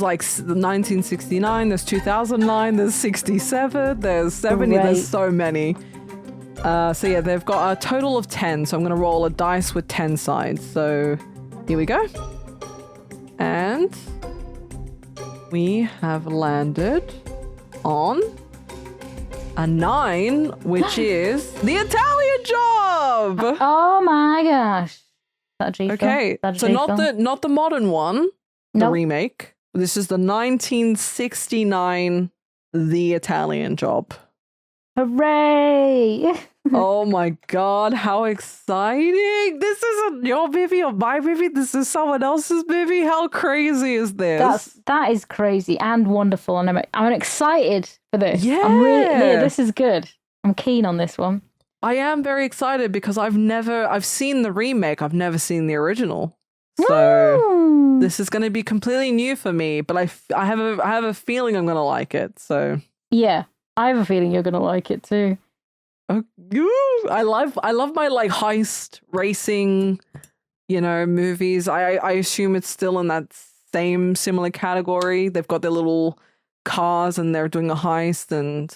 like 1969, there's 2009, there's 67, there's 70, Great. there's so many. So yeah, they've got a total of 10, so I'm going to roll a dice with 10 sides. So here we go. And we have landed on a 9, which is the Italian Job. Oh my gosh. Is that a G film? Okay, Is that a so G not film? the modern one, the Nope. remake. This is the 1969 The Italian Job. Hooray! Oh my god, how exciting! This isn't your movie or my movie. This is someone else's movie. How crazy is this? That is crazy and wonderful, and I'm excited for this. Yeah. This is good. I'm keen on this one. I am very excited because I've seen the remake. I've never seen the original. So Woo! this is going to be completely new for me, but I have a feeling I'm going to like it. So Yeah, I have a feeling you're gonna like it too. oh, I love my like heist racing, movies. I assume it's still in that same similar category. They've got their little cars and they're doing a heist. And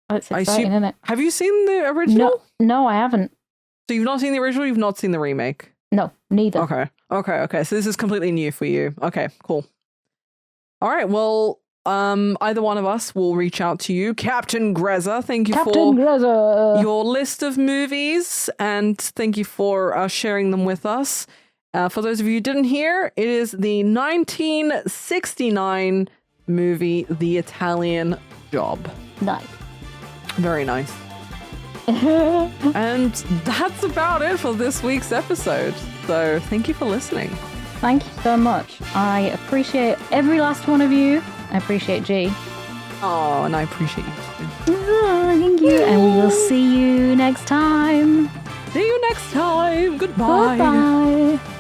It's exciting, isn't it? have you seen the original? No, I haven't. So you've not seen the original. You've not seen the remake. No, neither. Okay. So this is completely new for you. Okay, cool. All right. Well, either one of us will reach out to you, Captain Grezza. Thank you Captain for Grezza. your list of movies, and thank you for sharing them with us. For those of you who didn't hear, it is the 1969 movie, The Italian Job. Nice. Very nice. And that's about it for this week's episode. So thank you for listening. Thank you so much. I appreciate every last one of you. I appreciate G. Oh, and I appreciate you too. Thank you. And we will see you next time. See you next time. Goodbye. Bye-bye.